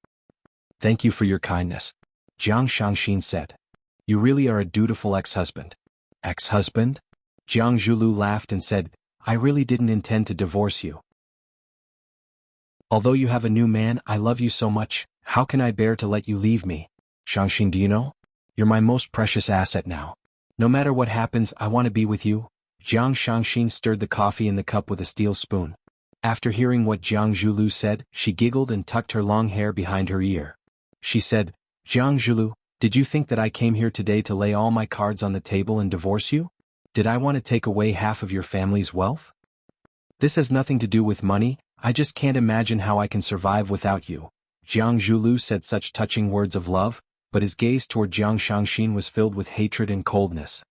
Thank you for your kindness. Jiang Shangxin said. You really are a dutiful ex-husband. Ex-husband? Jiang Zhulu laughed and said, I really didn't intend to divorce you. Although you have a new man, I love you so much, how can I bear to let you leave me? Shangxin, do you know? You're my most precious asset now. No matter what happens, I want to be with you. Jiang Shangxin stirred the coffee in the cup with a steel spoon. After hearing what Jiang Zhulu said, she giggled and tucked her long hair behind her ear. She said, Jiang Zhulu, did you think that I came here today to lay all my cards on the table and divorce you? Did I want to take away half of your family's wealth? This has nothing to do with money, I just can't imagine how I can survive without you. Jiang Zhulu said such touching words of love, but his gaze toward Jiang Shangxin was filled with hatred and coldness.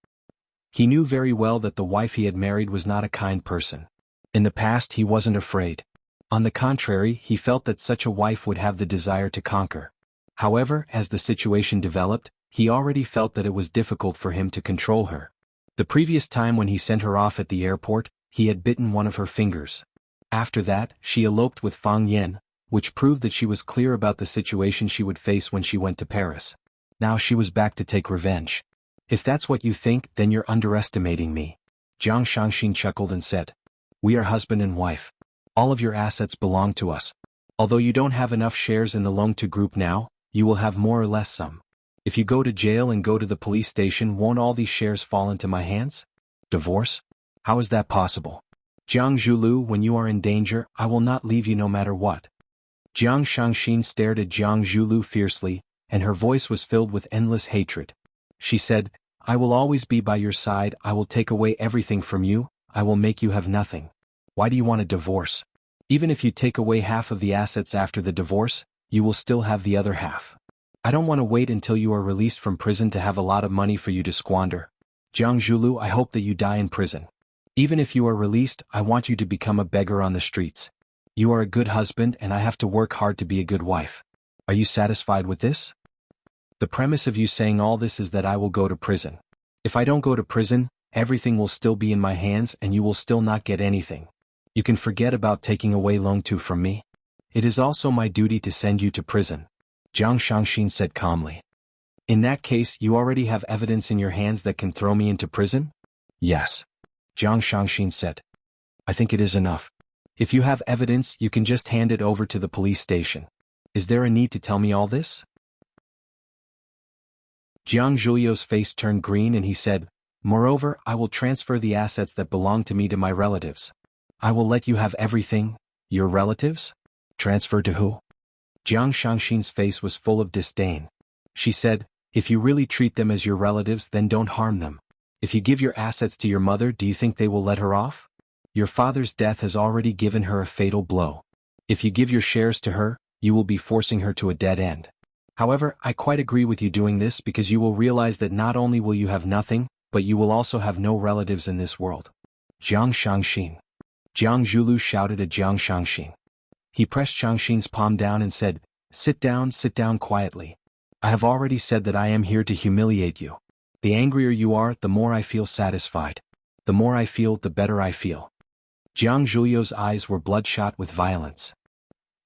He knew very well that the wife he had married was not a kind person. In the past he wasn't afraid. On the contrary, he felt that such a wife would have the desire to conquer. However, as the situation developed, he already felt that it was difficult for him to control her. The previous time when he sent her off at the airport, he had bitten one of her fingers. After that, she eloped with Fang Yan, which proved that she was clear about the situation she would face when she went to Paris. Now she was back to take revenge. If that's what you think, then you're underestimating me. Jiang Shangxin chuckled and said. We are husband and wife. All of your assets belong to us. Although you don't have enough shares in the Long2 group now, you will have more or less some. If you go to jail and go to the police station, won't all these shares fall into my hands? Divorce? How is that possible? Jiang Zhulu, when you are in danger, I will not leave you no matter what. Jiang Shangxin stared at Jiang Zhulu fiercely, and her voice was filled with endless hatred. She said, I will always be by your side, I will take away everything from you, I will make you have nothing. Why do you want a divorce? Even if you take away half of the assets after the divorce, you will still have the other half. I don't want to wait until you are released from prison to have a lot of money for you to squander. Jiang Zhulu, I hope that you die in prison. Even if you are released, I want you to become a beggar on the streets. You are a good husband and I have to work hard to be a good wife. Are you satisfied with this? The premise of you saying all this is that I will go to prison. If I don't go to prison, everything will still be in my hands and you will still not get anything. You can forget about taking away Long2 from me. It is also my duty to send you to prison. Jiang Shangxin said calmly. In that case, you already have evidence in your hands that can throw me into prison? Yes. Jiang Shangxin said. I think it is enough. If you have evidence, you can just hand it over to the police station. Is there a need to tell me all this? Jiang Zhulio's face turned green and he said, Moreover, I will transfer the assets that belong to me to my relatives. I will let you have everything. Your relatives? Transfer to who? Jiang Shangxin's face was full of disdain. She said, if you really treat them as your relatives, then don't harm them. If you give your assets to your mother, do you think they will let her off? Your father's death has already given her a fatal blow. If you give your shares to her, you will be forcing her to a dead end. However, I quite agree with you doing this because you will realize that not only will you have nothing, but you will also have no relatives in this world. Jiang Shangxin. Jiang Zhulu shouted at Jiang Shangxin. He pressed Changxin's palm down and said, sit down quietly. I have already said that I am here to humiliate you. The angrier you are, the more I feel satisfied. The more I feel, the better I feel. Jiang Zhuliu's eyes were bloodshot with violence.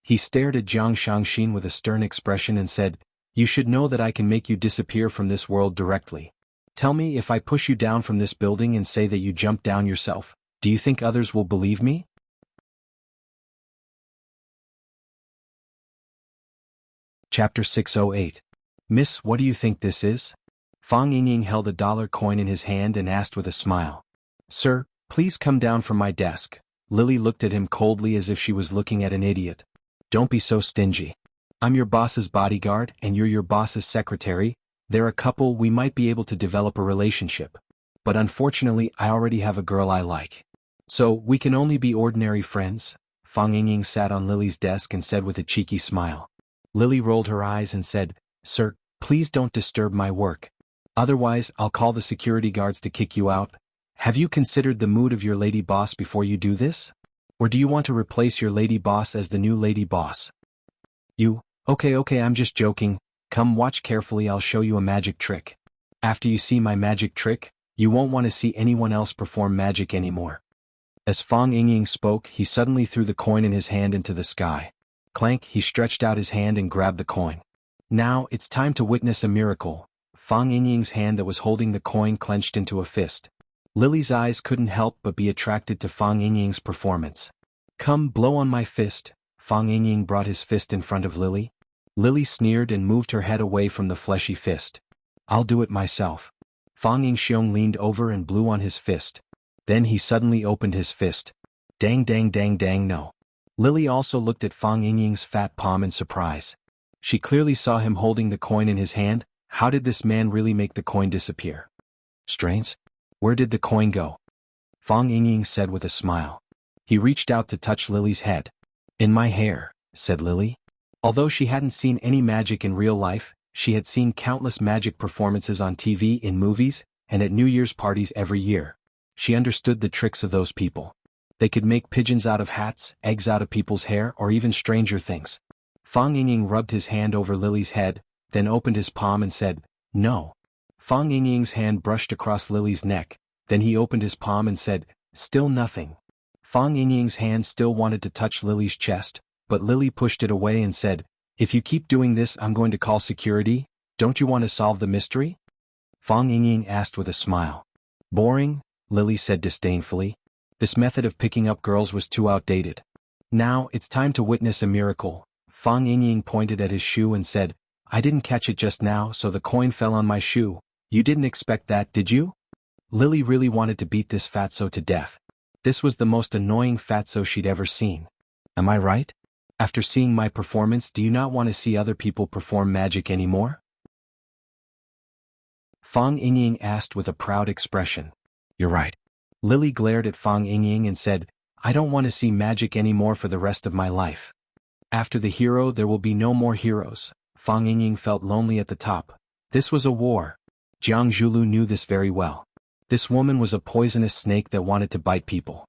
He stared at Jiang Shangxin with a stern expression and said, you should know that I can make you disappear from this world directly. Tell me, if I push you down from this building and say that you jumped down yourself, do you think others will believe me? Chapter 608. Miss, what do you think this is? Fang Yingying held a dollar coin in his hand and asked with a smile. Sir, please come down from my desk. Lily looked at him coldly as if she was looking at an idiot. Don't be so stingy. I'm your boss's bodyguard and you're your boss's secretary. They're a couple, we might be able to develop a relationship. But unfortunately, I already have a girl I like. So, we can only be ordinary friends. Fang Yingying sat on Lily's desk and said with a cheeky smile. Lily rolled her eyes and said, Sir, please don't disturb my work. Otherwise, I'll call the security guards to kick you out. Have you considered the mood of your lady boss before you do this? Or do you want to replace your lady boss as the new lady boss? Okay, I'm just joking. Come watch carefully, I'll show you a magic trick. After you see my magic trick, you won't want to see anyone else perform magic anymore. As Fang Yingying spoke, he suddenly threw the coin in his hand into the sky. Clank, he stretched out his hand and grabbed the coin. Now, it's time to witness a miracle. Fang Yingying's hand that was holding the coin clenched into a fist. Lily's eyes couldn't help but be attracted to Fang Yingying's performance. Come, blow on my fist. Fang Yingying brought his fist in front of Lily. Lily sneered and moved her head away from the fleshy fist. I'll do it myself. Fang Yingxiong leaned over and blew on his fist. Then he suddenly opened his fist. Dang, no. Lily also looked at Fang Yingying's fat palm in surprise. She clearly saw him holding the coin in his hand. How did this man really make the coin disappear? Strange. Where did the coin go? Fang Yingying said with a smile. He reached out to touch Lily's head. In my hair, said Lily. Although she hadn't seen any magic in real life, she had seen countless magic performances on TV, in movies, and at New Year's parties every year. She understood the tricks of those people. They could make pigeons out of hats, eggs out of people's hair, or even stranger things. Fang Yingying rubbed his hand over Lily's head, then opened his palm and said, No. Fang Yingying's hand brushed across Lily's neck, then he opened his palm and said, Still nothing. Fang Yingying's hand still wanted to touch Lily's chest, but Lily pushed it away and said, If you keep doing this, I'm going to call security. Don't you want to solve the mystery? Fang Yingying asked with a smile. Boring, Lily said disdainfully. This method of picking up girls was too outdated. Now, it's time to witness a miracle. Fang Yingying pointed at his shoe and said, I didn't catch it just now, so the coin fell on my shoe. You didn't expect that, did you? Lily really wanted to beat this fatso to death. This was the most annoying fatso she'd ever seen. Am I right? After seeing my performance, do you not want to see other people perform magic anymore? Fang Yingying asked with a proud expression. You're right. Lily glared at Fang Yingying and said, I don't want to see magic anymore for the rest of my life. After the hero, there will be no more heroes. Fang Yingying felt lonely at the top. This was a war. Jiang Zhulu knew this very well. This woman was a poisonous snake that wanted to bite people.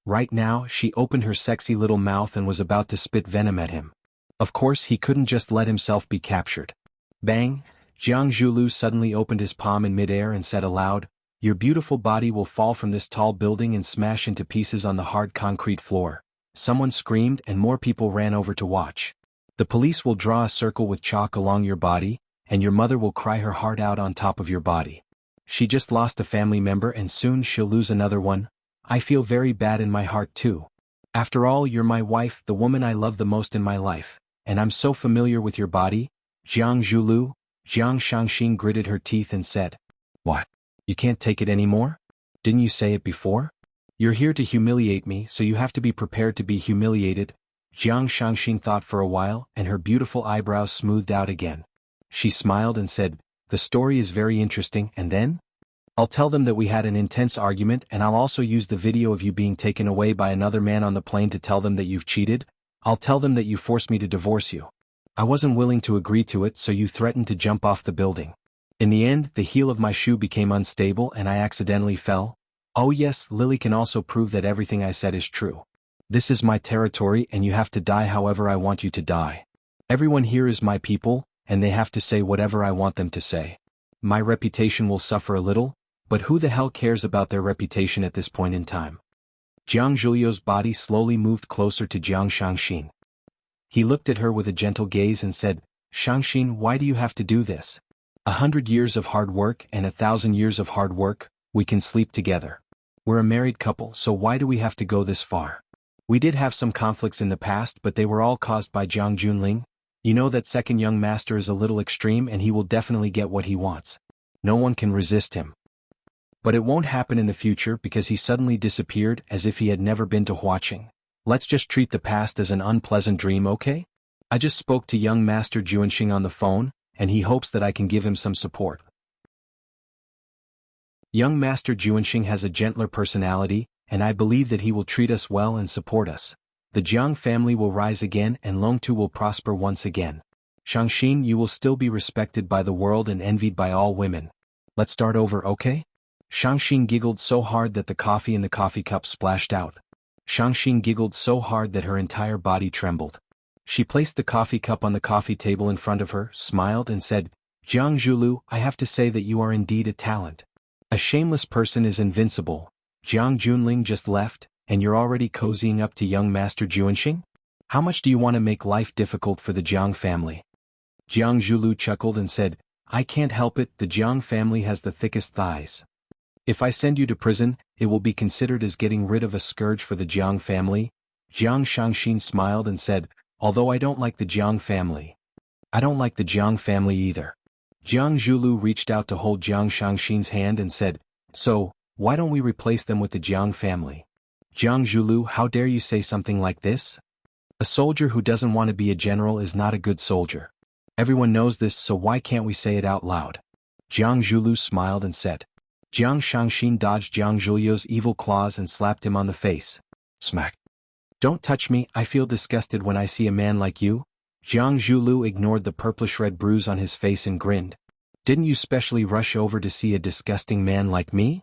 Right now, she opened her sexy little mouth and was about to spit venom at him. Of course, he couldn't just let himself be captured. Bang! Jiang Zhulu suddenly opened his palm in midair and said aloud, Your beautiful body will fall from this tall building and smash into pieces on the hard concrete floor. Someone screamed and more people ran over to watch. The police will draw a circle with chalk along your body, and your mother will cry her heart out on top of your body. She just lost a family member and soon she'll lose another one. I feel very bad in my heart too. After all, you're my wife, the woman I love the most in my life, and I'm so familiar with your body. Jiang Zhulu. Jiang Shangxin gritted her teeth and said, What? You can't take it anymore? Didn't you say it before? You're here to humiliate me, so you have to be prepared to be humiliated. Jiang Shangxin thought for a while, and her beautiful eyebrows smoothed out again. She smiled and said, The story is very interesting, and then? I'll tell them that we had an intense argument, and I'll also use the video of you being taken away by another man on the plane to tell them that you've cheated. I'll tell them that you forced me to divorce you. I wasn't willing to agree to it, so you threatened to jump off the building. In the end, the heel of my shoe became unstable and I accidentally fell. Oh yes, Lily can also prove that everything I said is true. This is my territory and you have to die however I want you to die. Everyone here is my people, and they have to say whatever I want them to say. My reputation will suffer a little, but who the hell cares about their reputation at this point in time? Jiang Zhuliu's body slowly moved closer to Jiang Shangxin. He looked at her with a gentle gaze and said, Shangxin, why do you have to do this? 100 years of hard work and 1,000 years of hard work, we can sleep together. We're a married couple, so why do we have to go this far? We did have some conflicts in the past, but they were all caused by Jiang Junling. You know that second young master is a little extreme and he will definitely get what he wants. No one can resist him. But it won't happen in the future because he suddenly disappeared as if he had never been to Huaqing. Let's just treat the past as an unpleasant dream, okay? I just spoke to young master Juanxing on the phone, and he hopes that I can give him some support. Young master Juanxing has a gentler personality, and I believe that he will treat us well and support us. The Jiang family will rise again and Longtu will prosper once again. Shangxin, you will still be respected by the world and envied by all women. Let's start over, okay? Shangxin giggled so hard that the coffee in the coffee cup splashed out. Shangxin giggled so hard that her entire body trembled. She placed the coffee cup on the coffee table in front of her, smiled and said, Jiang Zhulu, I have to say that you are indeed a talent. A shameless person is invincible. Jiang Junling just left, and you're already cozying up to young master Juanxing? How much do you want to make life difficult for the Jiang family? Jiang Zhulu chuckled and said, I can't help it, the Jiang family has the thickest thighs. If I send you to prison, it will be considered as getting rid of a scourge for the Jiang family. Jiang Shangxin smiled and said, although I don't like the Jiang family. I don't like the Jiang family either. Jiang Zhulu reached out to hold Jiang Shangxin's hand and said, so, why don't we replace them with the Jiang family? Jiang Zhulu, how dare you say something like this? A soldier who doesn't want to be a general is not a good soldier. Everyone knows this, so why can't we say it out loud? Jiang Zhulu smiled and said. Jiang Shangxin dodged Jiang Zhuliu's evil claws and slapped him on the face. Smack. Don't touch me, I feel disgusted when I see a man like you. Jiang Zhulu ignored the purplish-red bruise on his face and grinned. Didn't you specially rush over to see a disgusting man like me?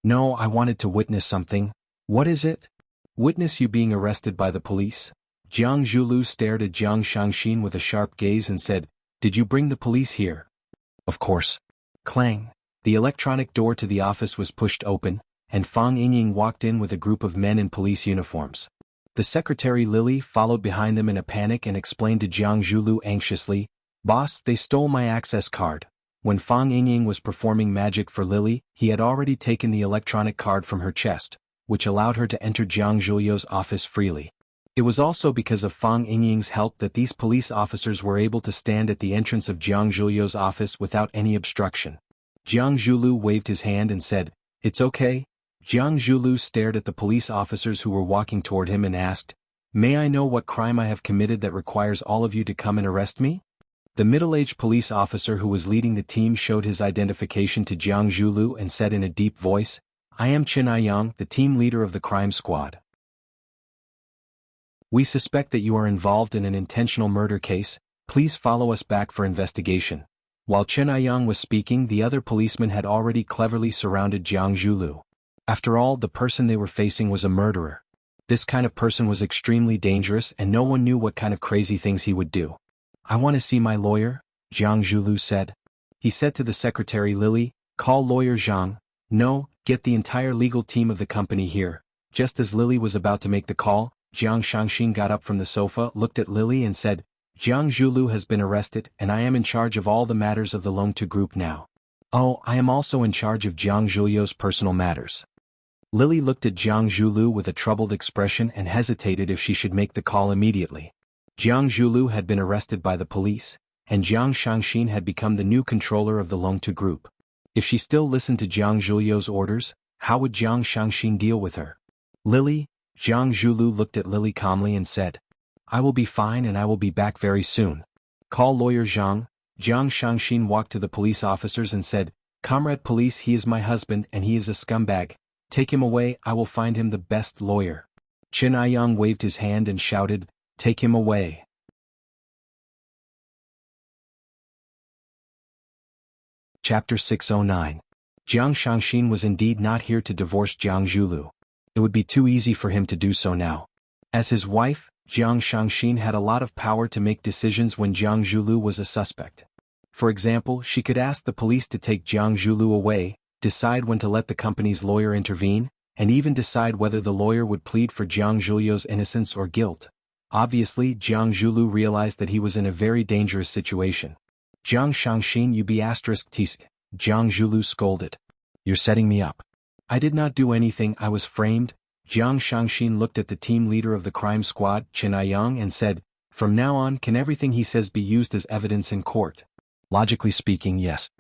No, I wanted to witness something. What is it? Witness you being arrested by the police? Jiang Zhulu stared at Jiang Shangxin with a sharp gaze and said, did you bring the police here? Of course. Clang. The electronic door to the office was pushed open, and Fang Yingying walked in with a group of men in police uniforms. The secretary Lily followed behind them in a panic and explained to Jiang Zhulu anxiously, Boss, they stole my access card. When Fang Yingying was performing magic for Lily, he had already taken the electronic card from her chest, which allowed her to enter Jiang Zhuliu's office freely. It was also because of Fang Yingying's help that these police officers were able to stand at the entrance of Jiang Zhuliu's office without any obstruction. Jiang Zhulu waved his hand and said, it's okay. Jiang Zhulu stared at the police officers who were walking toward him and asked, may I know what crime I have committed that requires all of you to come and arrest me? The middle-aged police officer who was leading the team showed his identification to Jiang Zhulu and said in a deep voice, I am Chen Aiyang, the team leader of the crime squad. We suspect that you are involved in an intentional murder case. Please follow us back for investigation. While Chen Aiyang was speaking, the other policemen had already cleverly surrounded Jiang Zhulu. After all, the person they were facing was a murderer. This kind of person was extremely dangerous and no one knew what kind of crazy things he would do. I want to see my lawyer, Jiang Zhulu said. He said to the secretary Lily, call lawyer Zhang. No, get the entire legal team of the company here. Just as Lily was about to make the call, Jiang Shangxin got up from the sofa, looked at Lily and said, Jiang Zhulu has been arrested and I am in charge of all the matters of the Longtu group now. Oh, I am also in charge of Jiang Zhuliu's personal matters. Lily looked at Jiang Zhulu with a troubled expression and hesitated if she should make the call immediately. Jiang Zhulu had been arrested by the police, and Jiang Shangxin had become the new controller of the Longtu group. If she still listened to Jiang Zhuliu's orders, how would Jiang Shangxin deal with her? Lily, Jiang Zhulu looked at Lily calmly and said, I will be fine and I will be back very soon. Call lawyer Zhang. Jiang Shangxin walked to the police officers and said, Comrade police, he is my husband and he is a scumbag. Take him away, I will find him the best lawyer. Chen Aiyang waved his hand and shouted, Take him away. Chapter 609. Jiang Shangxin was indeed not here to divorce Jiang Zhulu. It would be too easy for him to do so now. As his wife, Jiang Shangxin had a lot of power to make decisions when Jiang Zhulu was a suspect. For example, she could ask the police to take Jiang Zhulu away, decide when to let the company's lawyer intervene, and even decide whether the lawyer would plead for Jiang Zhulu's innocence or guilt. Obviously, Jiang Zhulu realized that he was in a very dangerous situation. Jiang Shangxin, you be asterisk tisk, Jiang Zhulu scolded. You're setting me up. I did not do anything, I was framed. Jiang Shangxin looked at the team leader of the crime squad, Chen Aiyang, and said, from now on, can everything he says be used as evidence in court? Logically speaking, yes.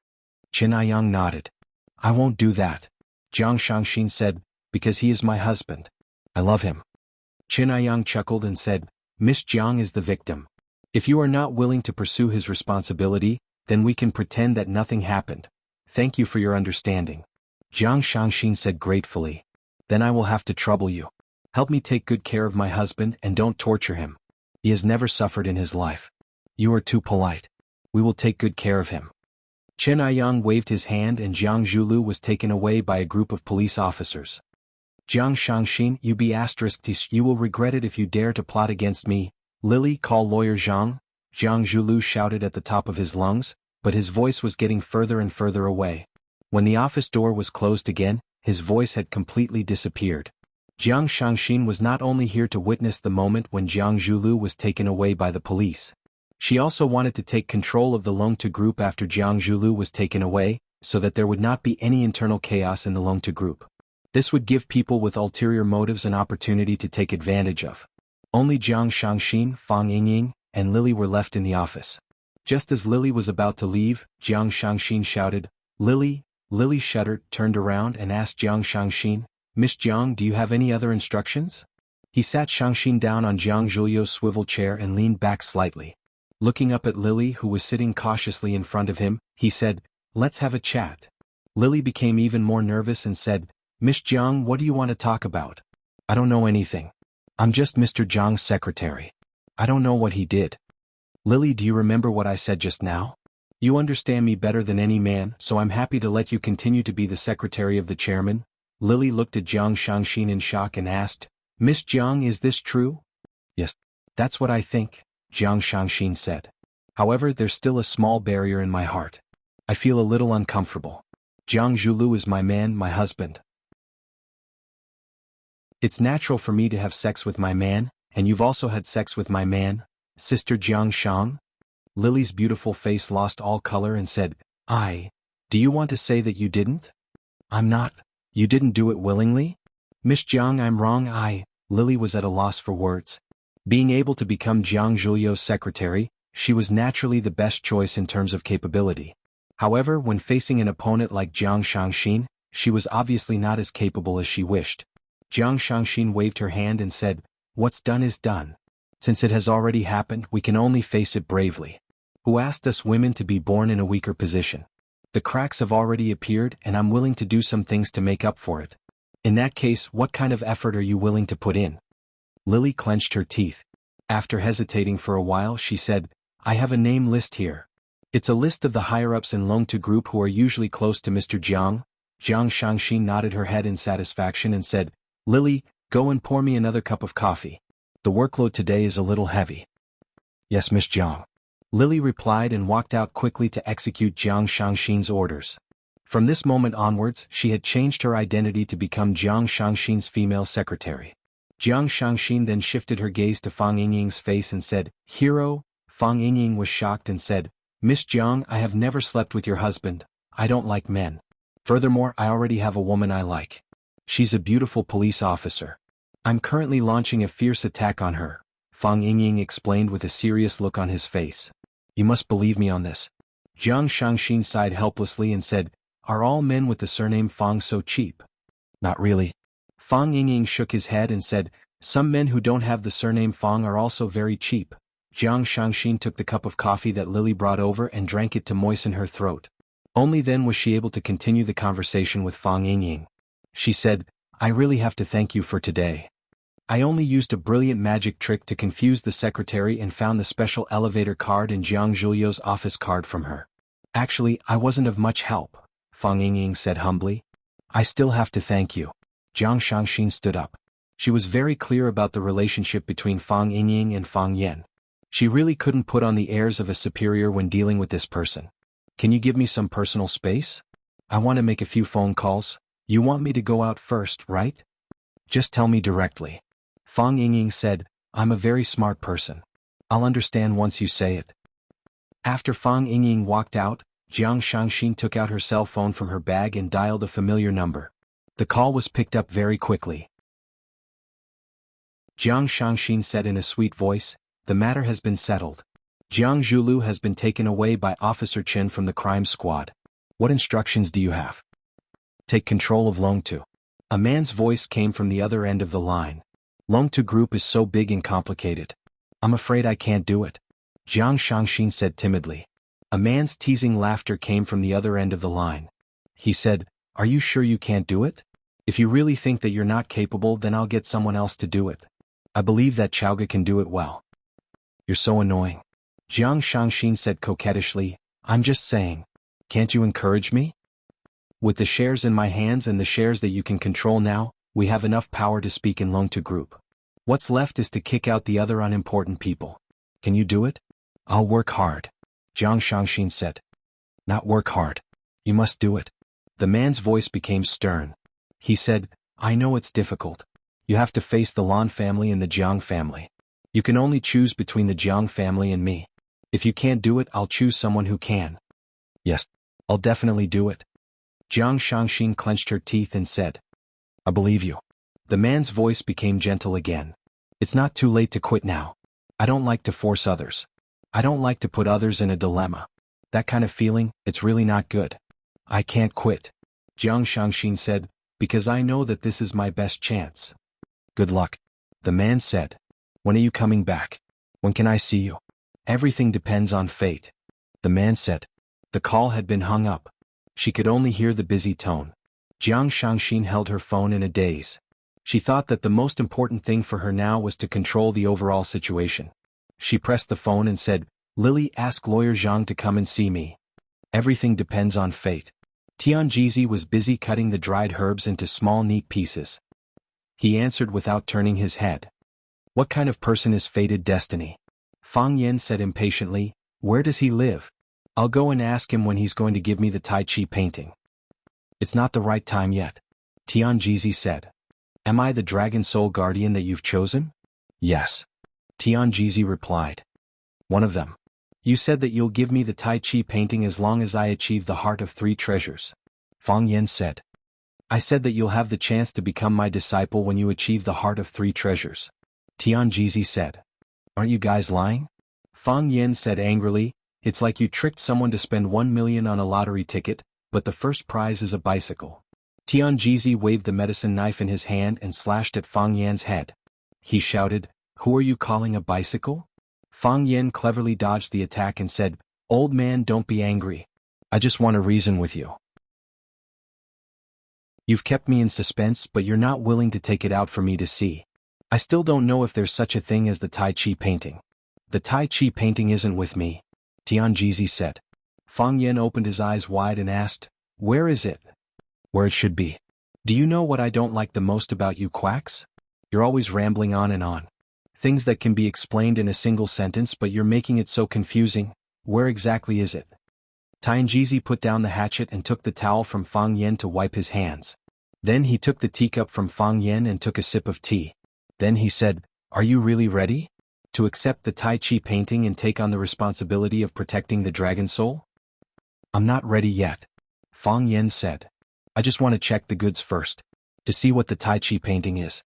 Chen Aiyang nodded. I won't do that. Jiang Shangxin said, because he is my husband. I love him. Chen Aiyang chuckled and said, Miss Jiang is the victim. If you are not willing to pursue his responsibility, then we can pretend that nothing happened. Thank you for your understanding. Jiang Shangxin said gratefully. Then I will have to trouble you. Help me take good care of my husband and don't torture him. He has never suffered in his life. You are too polite. We will take good care of him. Chen Aiyang waved his hand and Jiang Zhulu was taken away by a group of police officers. Jiang Shangxin, you be asterisk tis, you will regret it if you dare to plot against me. Lily, call lawyer Zhang. Jiang Zhulu shouted at the top of his lungs, but his voice was getting further and further away. When the office door was closed again, his voice had completely disappeared. Jiang Shangxin was not only here to witness the moment when Jiang Zhulu was taken away by the police. She also wanted to take control of the Longtu group after Jiang Zhulu was taken away, so that there would not be any internal chaos in the Longtu group. This would give people with ulterior motives an opportunity to take advantage of. Only Jiang Shangxin, Fang Yingying, and Lily were left in the office. Just as Lily was about to leave, Jiang Shangxin shouted, Lily. Lily shuddered, turned around and asked Jiang Shangxin, Miss Jiang, do you have any other instructions? He sat Shangxin down on Jiang Zhulyo's swivel chair and leaned back slightly. Looking up at Lily, who was sitting cautiously in front of him, he said, let's have a chat. Lily became even more nervous and said, Miss Jiang, what do you want to talk about? I don't know anything. I'm just Mr. Jiang's secretary. I don't know what he did. Lily, do you remember what I said just now? You understand me better than any man, so I'm happy to let you continue to be the secretary of the chairman. Lily looked at Jiang Shangxin in shock and asked, Miss Jiang, is this true? Yes. That's what I think, Jiang Shangxin said. However, there's still a small barrier in my heart. I feel a little uncomfortable. Jiang Zhulu is my man, my husband. It's natural for me to have sex with my man, and you've also had sex with my man, Sister Jiang Shang? Lily's beautiful face lost all color and said, do you want to say that you didn't? I'm not. You didn't do it willingly? Miss Jiang, I'm wrong. Lily was at a loss for words. Being able to become Jiang Zhulyo's secretary, she was naturally the best choice in terms of capability. However, when facing an opponent like Jiang Shangxin, she was obviously not as capable as she wished. Jiang Shangxin waved her hand and said, what's done is done. Since it has already happened, we can only face it bravely. Who asked us women to be born in a weaker position? The cracks have already appeared and I'm willing to do some things to make up for it. In that case, what kind of effort are you willing to put in? Lily clenched her teeth. After hesitating for a while, she said, I have a name list here. It's a list of the higher-ups in Longtu Group who are usually close to Mr. Jiang. Jiang Shangxin nodded her head in satisfaction and said, Lily, go and pour me another cup of coffee. The workload today is a little heavy. Yes, Miss Jiang. Lily replied and walked out quickly to execute Jiang Shangxin's orders. From this moment onwards, she had changed her identity to become Jiang Shangxin's female secretary. Jiang Shangxin then shifted her gaze to Fang Yingying's face and said, Hero? Fang Yingying was shocked and said, Miss Jiang, I have never slept with your husband. I don't like men. Furthermore, I already have a woman I like. She's a beautiful police officer. I'm currently launching a fierce attack on her, Fang Yingying explained with a serious look on his face. You must believe me on this. Jiang Shangxin sighed helplessly and said, Are all men with the surname Fang so cheap? Not really. Fang Yingying shook his head and said, Some men who don't have the surname Fang are also very cheap. Jiang Shangxin took the cup of coffee that Lily brought over and drank it to moisten her throat. Only then was she able to continue the conversation with Fang Yingying. She said, I really have to thank you for today. I only used a brilliant magic trick to confuse the secretary and found the special elevator card in Jiang Zhulyo's office card from her. Actually, I wasn't of much help, Fang Yingying said humbly. I still have to thank you. Jiang Shangxin stood up. She was very clear about the relationship between Fang Yingying and Fang Yan. She really couldn't put on the airs of a superior when dealing with this person. Can you give me some personal space? I want to make a few phone calls. You want me to go out first, right? Just tell me directly. Fang Yingying said, I'm a very smart person. I'll understand once you say it. After Fang Yingying walked out, Jiang Shangxin took out her cell phone from her bag and dialed a familiar number. The call was picked up very quickly. Jiang Shangxin said in a sweet voice, the matter has been settled. Jiang Zhulu has been taken away by Officer Chen from the crime squad. What instructions do you have? Take control of Longtu. A man's voice came from the other end of the line. Longtu Group is so big and complicated. I'm afraid I can't do it. Jiang Shangxin said timidly. A man's teasing laughter came from the other end of the line. He said, are you sure you can't do it? If you really think that you're not capable, then I'll get someone else to do it. I believe that Chaoga can do it well. You're so annoying. Jiang Shangxin said coquettishly, I'm just saying. Can't you encourage me? With the shares in my hands and the shares that you can control now, we have enough power to speak in Longtu Group. What's left is to kick out the other unimportant people. Can you do it? I'll work hard. Jiang Shangxin said. Not work hard. You must do it. The man's voice became stern. He said, I know it's difficult. You have to face the Lan family and the Jiang family. You can only choose between the Jiang family and me. If you can't do it, I'll choose someone who can. Yes, I'll definitely do it. Jiang Shangxin clenched her teeth and said, I believe you. The man's voice became gentle again. It's not too late to quit now. I don't like to force others. I don't like to put others in a dilemma. That kind of feeling, it's really not good. I can't quit. Jiang Shangxin said, because I know that this is my best chance. Good luck. The man said. When are you coming back? When can I see you? Everything depends on fate. The man said. The call had been hung up. She could only hear the busy tone. Jiang Shangxin held her phone in a daze. She thought that the most important thing for her now was to control the overall situation. She pressed the phone and said, Lily, ask Lawyer Zhang to come and see me. Everything depends on fate. Tianjizi was busy cutting the dried herbs into small neat pieces. He answered without turning his head. What kind of person is fated destiny? Fang Yan said impatiently, where does he live? I'll go and ask him when he's going to give me the Tai Chi painting. It's not the right time yet. Tianjizi said. Am I the dragon soul guardian that you've chosen? Yes. Tianjizi replied. One of them. You said that you'll give me the Tai Chi painting as long as I achieve the Heart of Three Treasures. Fang Yan said. I said that you'll have the chance to become my disciple when you achieve the Heart of Three Treasures. Tianjizi said. Aren't you guys lying? Fang Yan said angrily, it's like you tricked someone to spend 1 million on a lottery ticket, but the first prize is a bicycle. Tianjizi waved the medicine knife in his hand and slashed at Fang Yan's head. He shouted, who are you calling a bicycle? Fang Yan cleverly dodged the attack and said, old man, don't be angry. I just want to reason with you. You've kept me in suspense, but you're not willing to take it out for me to see. I still don't know if there's such a thing as the Tai Chi painting. The Tai Chi painting isn't with me, Tianjizi said. Fang Yan opened his eyes wide and asked, where is it? Where it should be. Do you know what I don't like the most about you quacks? You're always rambling on and on. Things that can be explained in a single sentence, but you're making it so confusing. Where exactly is it? Tianjizi put down the hatchet and took the towel from Fang Yan to wipe his hands. Then he took the teacup from Fang Yan and took a sip of tea. Then he said, are you really ready? To accept the Tai Chi painting and take on the responsibility of protecting the dragon soul? I'm not ready yet. Fang Yan said. I just want to check the goods first. To see what the Tai Chi painting is.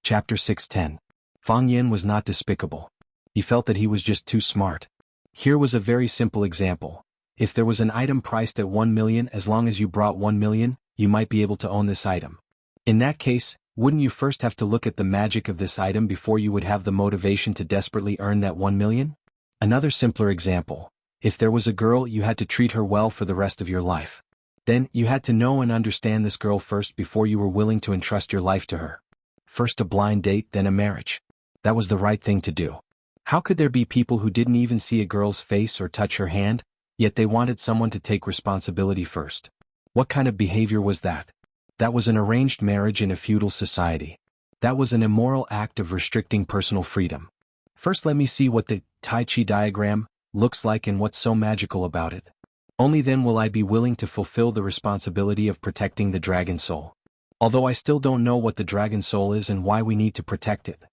Chapter 610. Fang Yan was not despicable. He felt that he was just too smart. Here was a very simple example. If there was an item priced at 1 million, as long as you brought 1 million, you might be able to own this item. In that case, wouldn't you first have to look at the magic of this item before you would have the motivation to desperately earn that 1 million? Another simpler example. If there was a girl, you had to treat her well for the rest of your life. Then, you had to know and understand this girl first before you were willing to entrust your life to her. First a blind date, then a marriage. That was the right thing to do. How could there be people who didn't even see a girl's face or touch her hand, yet they wanted someone to take responsibility first? What kind of behavior was that? That was an arranged marriage in a feudal society. That was an immoral act of restricting personal freedom. First let me see what the Tai Chi diagram looks like and what's so magical about it. Only then will I be willing to fulfill the responsibility of protecting the dragon soul. Although I still don't know what the dragon soul is and why we need to protect it.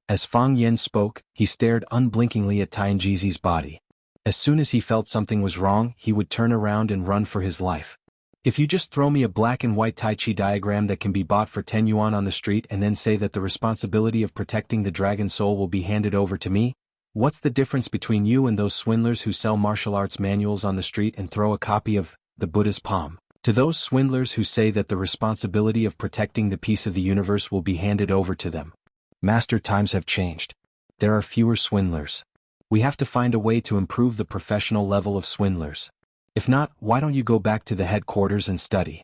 As Fang Yen spoke, he stared unblinkingly at Tianjizi's body. As soon as he felt something was wrong, he would turn around and run for his life. If you just throw me a black and white Tai Chi diagram that can be bought for 10 yuan on the street and then say that the responsibility of protecting the dragon soul will be handed over to me, what's the difference between you and those swindlers who sell martial arts manuals on the street and throw a copy of the Buddha's palm? To those swindlers who say that the responsibility of protecting the peace of the universe will be handed over to them. Master, times have changed. There are fewer swindlers. We have to find a way to improve the professional level of swindlers. If not, why don't you go back to the headquarters and study?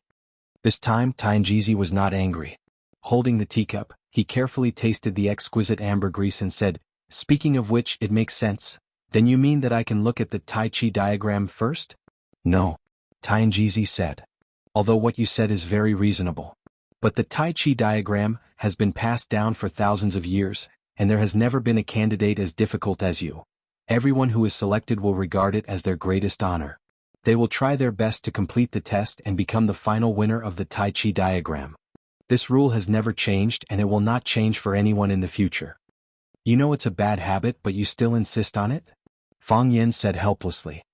This time, Tianjizi was not angry. Holding the teacup, he carefully tasted the exquisite ambergris and said, "Speaking of which, it makes sense. Then you mean that I can look at the Tai Chi diagram first?" "No," Tianjizi said. "Although what you said is very reasonable. But the Tai Chi diagram has been passed down for thousands of years, and there has never been a candidate as difficult as you. Everyone who is selected will regard it as their greatest honor. They will try their best to complete the test and become the final winner of the Tai Chi diagram. This rule has never changed and it will not change for anyone in the future. You know it's a bad habit but you still insist on it?" Fang Yen said helplessly.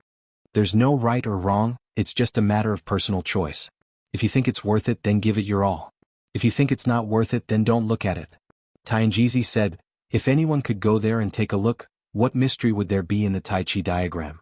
"There's no right or wrong, it's just a matter of personal choice. If you think it's worth it, then give it your all. If you think it's not worth it, then don't look at it." Tianjizi said, "If anyone could go there and take a look, what mystery would there be in the Tai Chi diagram?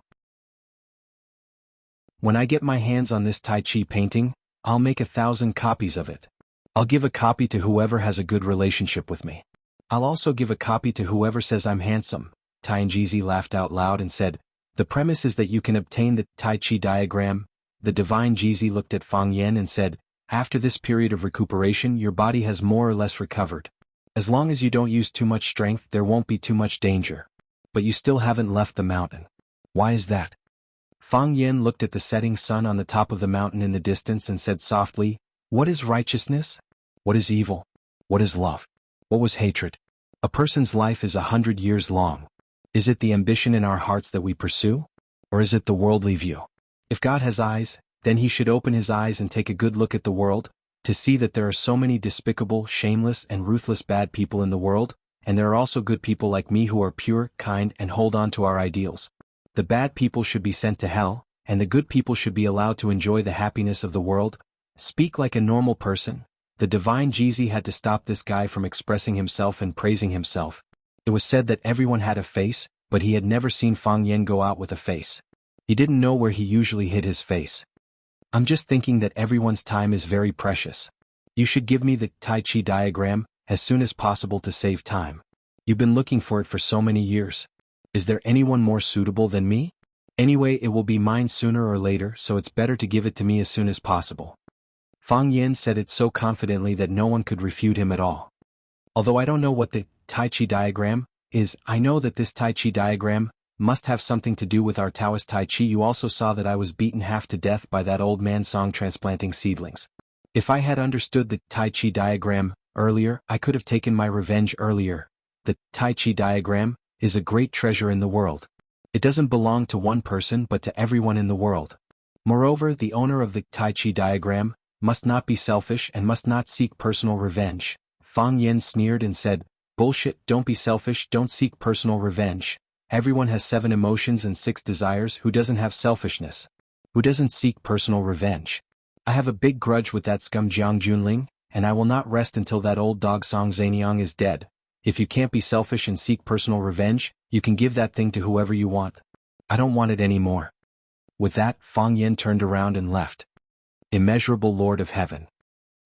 When I get my hands on this Tai Chi painting, I'll make 1,000 copies of it. I'll give a copy to whoever has a good relationship with me. I'll also give a copy to whoever says I'm handsome." Tianjizi laughed out loud and said, "The premise is that you can obtain the Tai Chi diagram." The divine Jizi looked at Fang Yen and said, "After this period of recuperation, your body has more or less recovered. As long as you don't use too much strength, there won't be too much danger. But you still haven't left the mountain. Why is that?" Fang Yen looked at the setting sun on the top of the mountain in the distance and said softly, "What is righteousness? What is evil? What is love? What was hatred? A person's life is 100 years long. Is it the ambition in our hearts that we pursue? Or is it the worldly view? If God has eyes, then he should open his eyes and take a good look at the world, to see that there are so many despicable, shameless and ruthless bad people in the world, and there are also good people like me who are pure, kind and hold on to our ideals. The bad people should be sent to hell, and the good people should be allowed to enjoy the happiness of the world. Speak like a normal person." The divine Jizi had to stop this guy from expressing himself and praising himself. It was said that everyone had a face, but he had never seen Fang Yen go out with a face. He didn't know where he usually hid his face. "I'm just thinking that everyone's time is very precious. You should give me the Tai Chi diagram as soon as possible to save time. You've been looking for it for so many years. Is there anyone more suitable than me? Anyway, it will be mine sooner or later, so it's better to give it to me as soon as possible." Fang Yen said it so confidently that no one could refute him at all. "Although I don't know what the Tai Chi diagram is, I know that this Tai Chi diagram must have something to do with our Taoist Tai Chi. You also saw that I was beaten half to death by that old man Song transplanting seedlings. If I had understood the Tai Chi diagram earlier, I could have taken my revenge earlier. The Tai Chi diagram is a great treasure in the world. It doesn't belong to one person but to everyone in the world. Moreover, the owner of the Tai Chi diagram must not be selfish and must not seek personal revenge." Fang Yen sneered and said, "Bullshit, don't be selfish, don't seek personal revenge. Everyone has 7 emotions and 6 desires. Who doesn't have selfishness? Who doesn't seek personal revenge? I have a big grudge with that scum Jiang Junling, and I will not rest until that old dog Song Zaniang is dead. If you can't be selfish and seek personal revenge, you can give that thing to whoever you want. I don't want it anymore." With that, Fang Yen turned around and left. Immeasurable Lord of Heaven.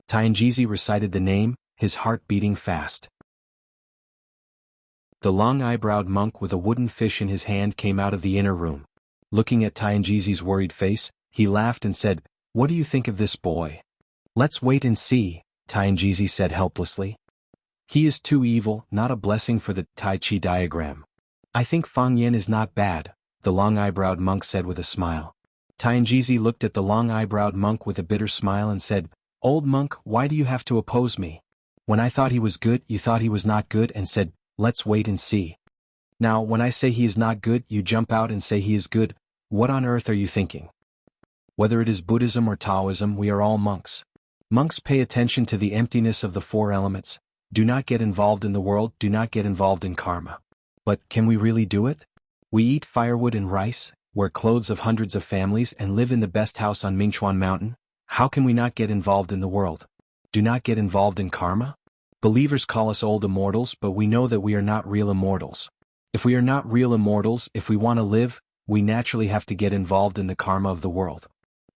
Tianjizi recited the name, his heart beating fast. The long-eyebrowed monk with a wooden fish in his hand came out of the inner room. Looking at Tianjizi's worried face, he laughed and said, "What do you think of this boy?" "Let's wait and see," Tianjizi said helplessly. "He is too evil, not a blessing for the Tai Chi diagram." "I think Fang Yen is not bad," the long-eyebrowed monk said with a smile. Tianjizi looked at the long-eyebrowed monk with a bitter smile and said, "Old monk, why do you have to oppose me? When I thought he was good, you thought he was not good and said, let's wait and see. Now, when I say he is not good, you jump out and say he is good. What on earth are you thinking?" Whether it is Buddhism or Taoism, we are all monks. Monks pay attention to the emptiness of the four elements. Do not get involved in the world, do not get involved in karma. But can we really do it? We eat firewood and rice, wear clothes of hundreds of families and live in the best house on Mingchuan Mountain. How can we not get involved in the world? Do not get involved in karma? Believers call us old immortals, but we know that we are not real immortals. If we are not real immortals, if we want to live, we naturally have to get involved in the karma of the world.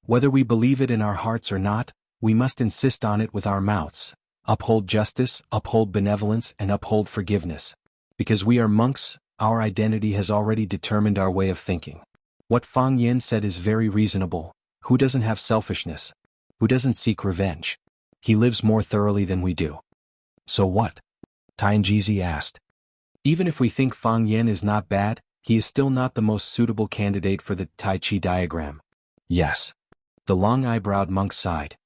Whether we believe it in our hearts or not, we must insist on it with our mouths. Uphold justice, uphold benevolence, and uphold forgiveness. Because we are monks, our identity has already determined our way of thinking. What Fang Yin said is very reasonable. Who doesn't have selfishness? Who doesn't seek revenge? He lives more thoroughly than we do. So what? Tianjizi asked. Even if we think Fang Yin is not bad, he is still not the most suitable candidate for the Tai Chi diagram. Yes. The long-eyebrowed monk sighed.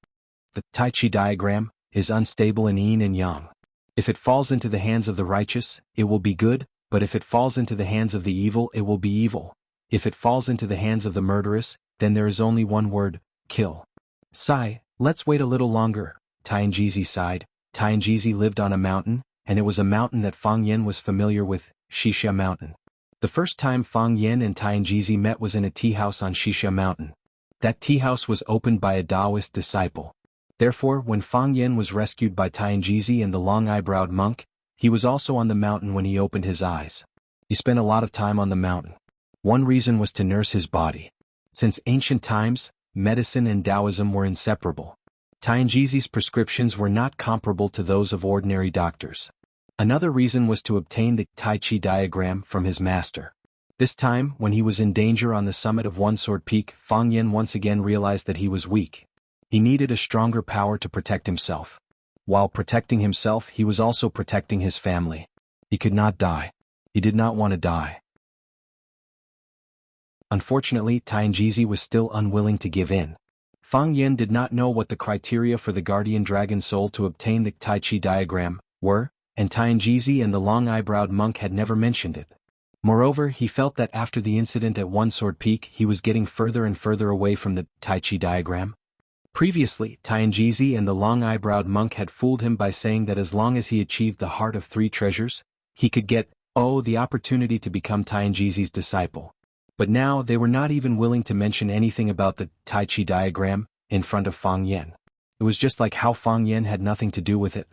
The Tai Chi diagram is unstable in yin and yang. If it falls into the hands of the righteous, it will be good, but if it falls into the hands of the evil, it will be evil. If it falls into the hands of the murderous, then there is only one word: kill. Sigh, let's wait a little longer, Tianjizi sighed. Tianjizi lived on a mountain, and it was a mountain that Fang Yin was familiar with, Xixia Mountain. The first time Fang Yin and Tianjizi met was in a tea house on Xixia Mountain. That tea house was opened by a Taoist disciple. Therefore, when Fang Yin was rescued by Tianjizi and the long-eyebrowed monk, he was also on the mountain when he opened his eyes. He spent a lot of time on the mountain. One reason was to nurse his body. Since ancient times, medicine and Taoism were inseparable. Tianjizi's prescriptions were not comparable to those of ordinary doctors. Another reason was to obtain the Tai Chi diagram from his master. This time, when he was in danger on the summit of One Sword Peak, Fang Yin once again realized that he was weak. He needed a stronger power to protect himself. While protecting himself, he was also protecting his family. He could not die. He did not want to die. Unfortunately, Tianjizi was still unwilling to give in. Fang Yin did not know what the criteria for the guardian dragon soul to obtain the Tai Chi diagram were, and Tianjizi and the long-eyebrowed monk had never mentioned it. Moreover, he felt that after the incident at One Sword Peak, he was getting further and further away from the Tai Chi diagram. Previously, Tianjizi and the long-eyebrowed monk had fooled him by saying that as long as he achieved the heart of three treasures, he could get, the opportunity to become Tianjizi's disciple. But now they were not even willing to mention anything about the Tai Chi diagram in front of Fang Yin. It was just like how Fang Yin had nothing to do with it.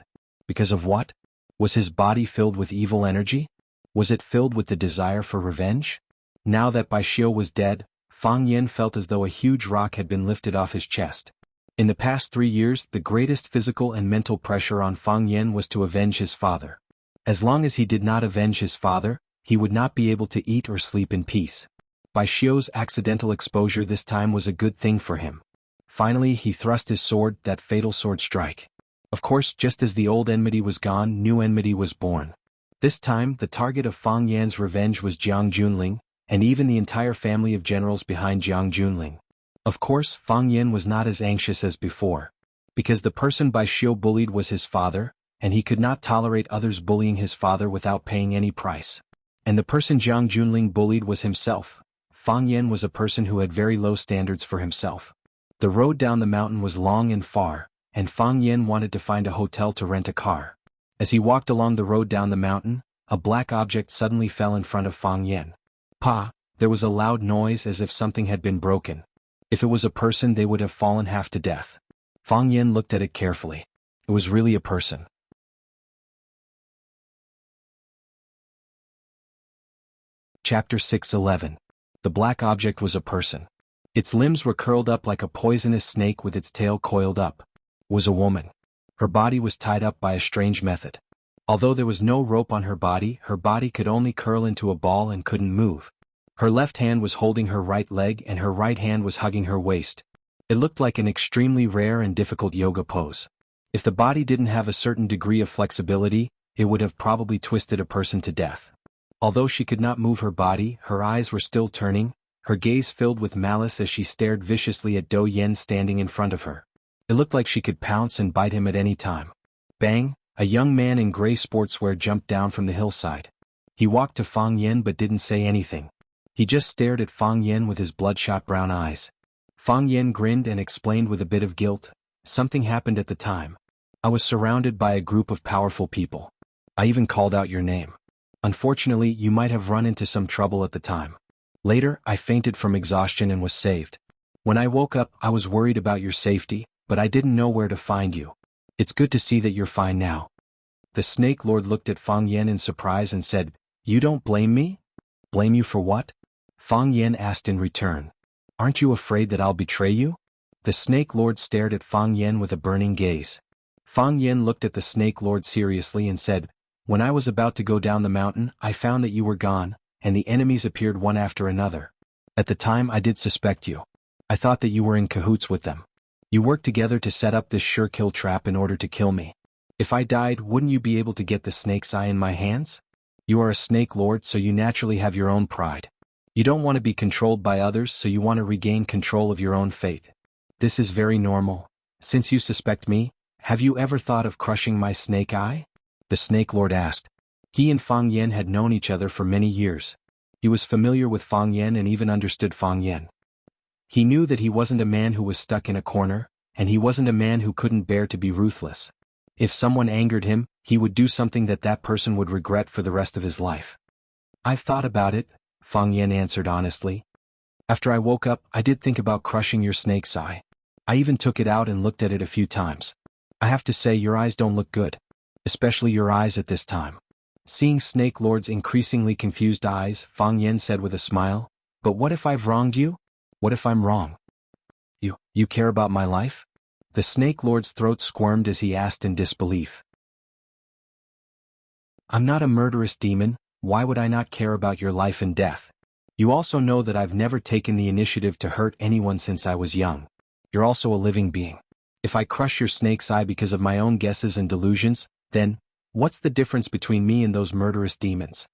Because of what? Was his body filled with evil energy? Was it filled with the desire for revenge? Now that Bai Xiu was dead, Fang Yin felt as though a huge rock had been lifted off his chest. In the past 3 years, the greatest physical and mental pressure on Fang Yin was to avenge his father. As long as he did not avenge his father, he would not be able to eat or sleep in peace. Bai Xiu's accidental exposure this time was a good thing for him. Finally, he thrust his sword, that fatal sword strike. Of course, just as the old enmity was gone, new enmity was born. This time, the target of Fang Yan's revenge was Jiang Junling, and even the entire family of generals behind Jiang Junling. Of course, Fang Yan was not as anxious as before. Because the person Bai Xiu bullied was his father, and he could not tolerate others bullying his father without paying any price. And the person Jiang Junling bullied was himself. Fang Yan was a person who had very low standards for himself. The road down the mountain was long and far, and Fang Yan wanted to find a hotel to rent a car. As he walked along the road down the mountain, a black object suddenly fell in front of Fang Yan. Pa! There was a loud noise as if something had been broken. If it was a person, they would have fallen half to death. Fang Yan looked at it carefully. It was really a person. Chapter 6:11. The black object was a person. Its limbs were curled up like a poisonous snake with its tail coiled up. It was a woman. Her body was tied up by a strange method. Although there was no rope on her body could only curl into a ball and couldn't move. Her left hand was holding her right leg and her right hand was hugging her waist. It looked like an extremely rare and difficult yoga pose. If the body didn't have a certain degree of flexibility, it would have probably twisted a person to death. Although she could not move her body, her eyes were still turning, her gaze filled with malice as she stared viciously at Do Yen standing in front of her. It looked like she could pounce and bite him at any time. Bang! A young man in gray sportswear jumped down from the hillside. He walked to Fang Yen but didn't say anything. He just stared at Fang Yen with his bloodshot brown eyes. Fang Yen grinned and explained with a bit of guilt, "Something happened at the time. I was surrounded by a group of powerful people. I even called out your name. Unfortunately, you might have run into some trouble at the time. Later, I fainted from exhaustion and was saved. When I woke up, I was worried about your safety, but I didn't know where to find you. It's good to see that you're fine now." The Snake Lord looked at Fang Yen in surprise and said, "You don't blame me? Blame you for what?" Fang Yen asked in return. "Aren't you afraid that I'll betray you?" The Snake Lord stared at Fang Yen with a burning gaze. Fang Yen looked at the Snake Lord seriously and said, "When I was about to go down the mountain, I found that you were gone, and the enemies appeared one after another. At the time I did suspect you. I thought that you were in cahoots with them. You worked together to set up this sure kill trap in order to kill me. If I died, wouldn't you be able to get the snake's eye in my hands? You are a Snake Lord, so you naturally have your own pride. You don't want to be controlled by others, so you want to regain control of your own fate. This is very normal. Since you suspect me, have you ever thought of crushing my snake eye?" The Snake Lord asked. He and Fang Yen had known each other for many years. He was familiar with Fang Yen and even understood Fang Yen. He knew that he wasn't a man who was stuck in a corner, and he wasn't a man who couldn't bear to be ruthless. If someone angered him, he would do something that person would regret for the rest of his life. "I've thought about it," Fang Yen answered honestly. "After I woke up, I did think about crushing your snake's eye. I even took it out and looked at it a few times. I have to say your eyes don't look good. Especially your eyes at this time." Seeing Snake Lord's increasingly confused eyes, Fang Yen said with a smile, "But what if I've wronged you? What if I'm wrong? You care about my life?" The Snake Lord's throat squirmed as he asked in disbelief. "I'm not a murderous demon, why would I not care about your life and death? You also know that I've never taken the initiative to hurt anyone since I was young. You're also a living being. If I crush your snake's eye because of my own guesses and delusions, then, what's the difference between me and those murderous demons?"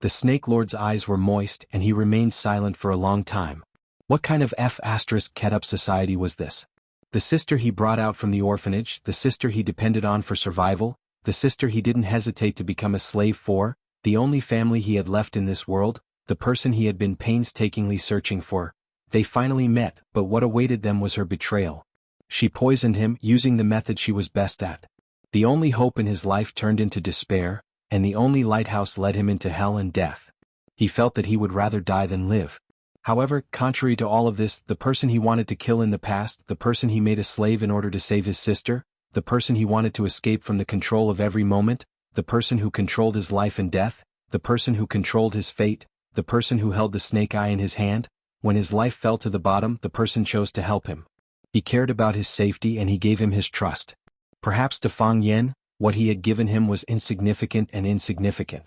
The Snake Lord's eyes were moist and he remained silent for a long time. What kind of F***ed-up society was this? The sister he brought out from the orphanage, the sister he depended on for survival, the sister he didn't hesitate to become a slave for, the only family he had left in this world, the person he had been painstakingly searching for. They finally met, but what awaited them was her betrayal. She poisoned him using the method she was best at. The only hope in his life turned into despair, and the only lighthouse led him into hell and death. He felt that he would rather die than live. However, contrary to all of this, the person he wanted to kill in the past, the person he made a slave in order to save his sister, the person he wanted to escape from the control of every moment, the person who controlled his life and death, the person who controlled his fate, the person who held the snake eye in his hand, when his life fell to the bottom, the person chose to help him. He cared about his safety and he gave him his trust. Perhaps to Fang Yen, what he had given him was insignificant and insignificant.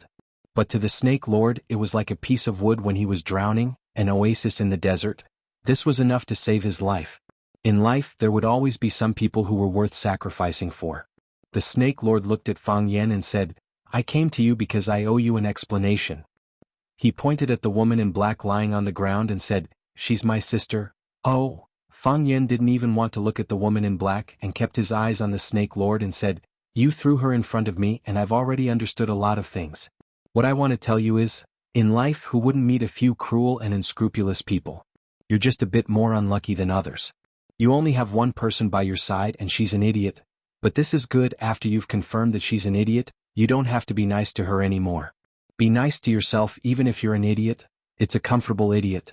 But to the Snake Lord, it was like a piece of wood when he was drowning, an oasis in the desert. This was enough to save his life. In life, there would always be some people who were worth sacrificing for. The Snake Lord looked at Fang Yen and said, "I came to you because I owe you an explanation." He pointed at the woman in black lying on the ground and said, "She's my sister." "Oh." Fang Yen didn't even want to look at the woman in black and kept his eyes on the Snake Lord and said, "You threw her in front of me and I've already understood a lot of things. What I want to tell you is, in life who wouldn't meet a few cruel and unscrupulous people? You're just a bit more unlucky than others. You only have one person by your side and she's an idiot. But this is good, after you've confirmed that she's an idiot, you don't have to be nice to her anymore. Be nice to yourself even if you're an idiot. It's a comfortable idiot."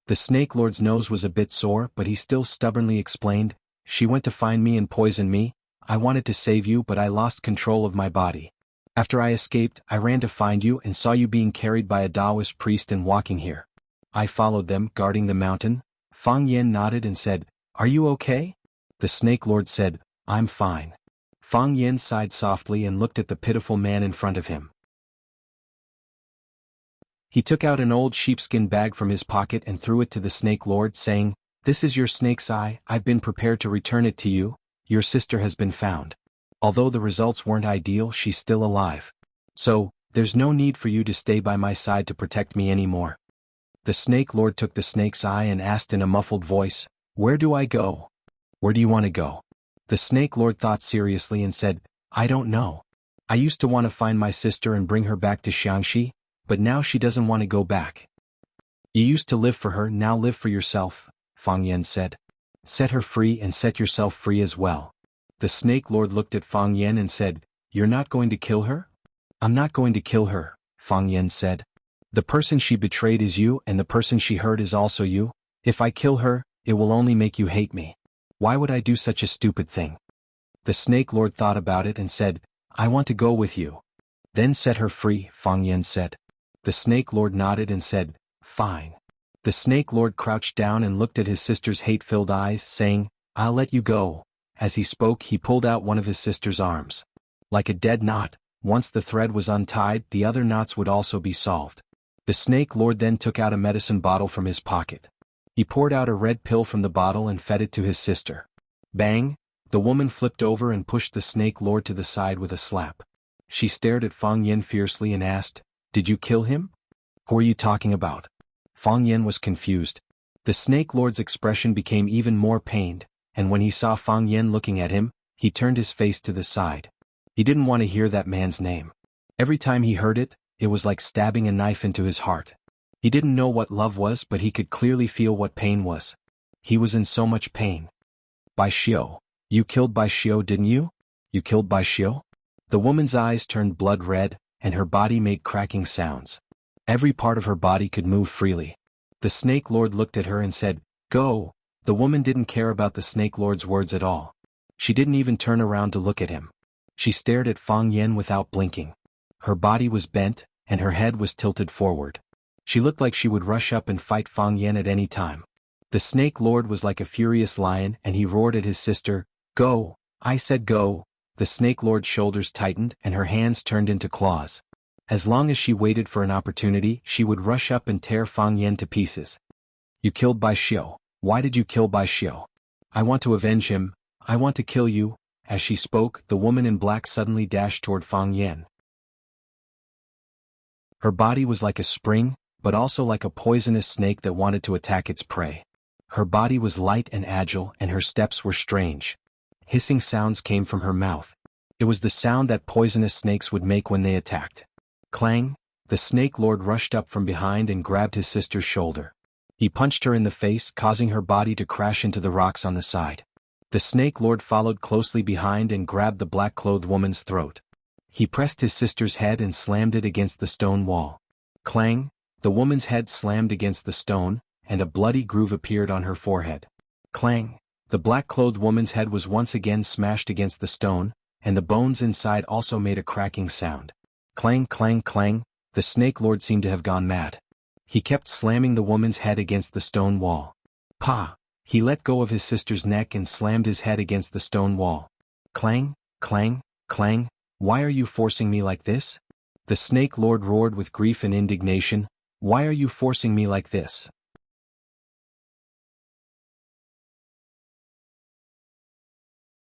The Snake Lord's nose was a bit sore, but he still stubbornly explained, "She went to find me and poison me. I wanted to save you, but I lost control of my body. After I escaped, I ran to find you and saw you being carried by a Taoist priest and walking here. I followed them, guarding the mountain." Fang Yen nodded and said, "Are you okay?" The Snake Lord said, "I'm fine." Fang Yen sighed softly and looked at the pitiful man in front of him. He took out an old sheepskin bag from his pocket and threw it to the Snake Lord, saying, "This is your snake's eye. I've been prepared to return it to you. Your sister has been found. Although the results weren't ideal, she's still alive. So, there's no need for you to stay by my side to protect me anymore." The Snake Lord took the snake's eye and asked in a muffled voice, "Where do I go? Where do you want to go?" The Snake Lord thought seriously and said, "I don't know. I used to want to find my sister and bring her back to Xiangxi, but now she doesn't want to go back." "You used to live for her, now live for yourself," Fang Yan said. "Set her free and set yourself free as well." The Snake Lord looked at Fang Yan and said, "You're not going to kill her?" "I'm not going to kill her," Fang Yan said. "The person she betrayed is you and the person she hurt is also you. If I kill her, it will only make you hate me. Why would I do such a stupid thing?" The Snake Lord thought about it and said, "I want to go with you." "Then set her free," Fang Yan said. The Snake Lord nodded and said, "Fine." The Snake Lord crouched down and looked at his sister's hate-filled eyes, saying, "I'll let you go." As he spoke, he pulled out one of his sister's arms. Like a dead knot, once the thread was untied, the other knots would also be solved. The Snake Lord then took out a medicine bottle from his pocket. He poured out a red pill from the bottle and fed it to his sister. Bang! The woman flipped over and pushed the Snake Lord to the side with a slap. She stared at Fang Yan fiercely and asked, "Did you kill him? Who are you talking about?" Fang Yan was confused. The Snake Lord's expression became even more pained, and when he saw Fang Yan looking at him, he turned his face to the side. He didn't want to hear that man's name. Every time he heard it, it was like stabbing a knife into his heart. He didn't know what love was, but he could clearly feel what pain was. He was in so much pain. "Bai Xiu, you killed Bai Xiu, didn't you? You killed Bai Xiu?" The woman's eyes turned blood red, and her body made cracking sounds. Every part of her body could move freely. The Snake Lord looked at her and said, "Go." The woman didn't care about the Snake Lord's words at all. She didn't even turn around to look at him. She stared at Fang Yan without blinking. Her body was bent, and her head was tilted forward. She looked like she would rush up and fight Fang Yan at any time. The Snake Lord was like a furious lion and he roared at his sister, "Go! I said go!" The Snake Lord's shoulders tightened and her hands turned into claws. As long as she waited for an opportunity, she would rush up and tear Fang Yan to pieces. "You killed Bai Xiu. Why did you kill Bai Xiu? I want to avenge him. I want to kill you." As she spoke, the woman in black suddenly dashed toward Fang Yan. Her body was like a spring, but also like a poisonous snake that wanted to attack its prey. Her body was light and agile and her steps were strange. Hissing sounds came from her mouth. It was the sound that poisonous snakes would make when they attacked. Clang! The Snake Lord rushed up from behind and grabbed his sister's shoulder. He punched her in the face, causing her body to crash into the rocks on the side. The Snake Lord followed closely behind and grabbed the black-clothed woman's throat. He pressed his sister's head and slammed it against the stone wall. Clang! The woman's head slammed against the stone, and a bloody groove appeared on her forehead. Clang! The black-clothed woman's head was once again smashed against the stone, and the bones inside also made a cracking sound. Clang, clang, clang! The Snake Lord seemed to have gone mad. He kept slamming the woman's head against the stone wall. Pa! He let go of his sister's neck and slammed his head against the stone wall. Clang, clang, clang! Why are you forcing me like this? The Snake Lord roared with grief and indignation. Why are you forcing me like this?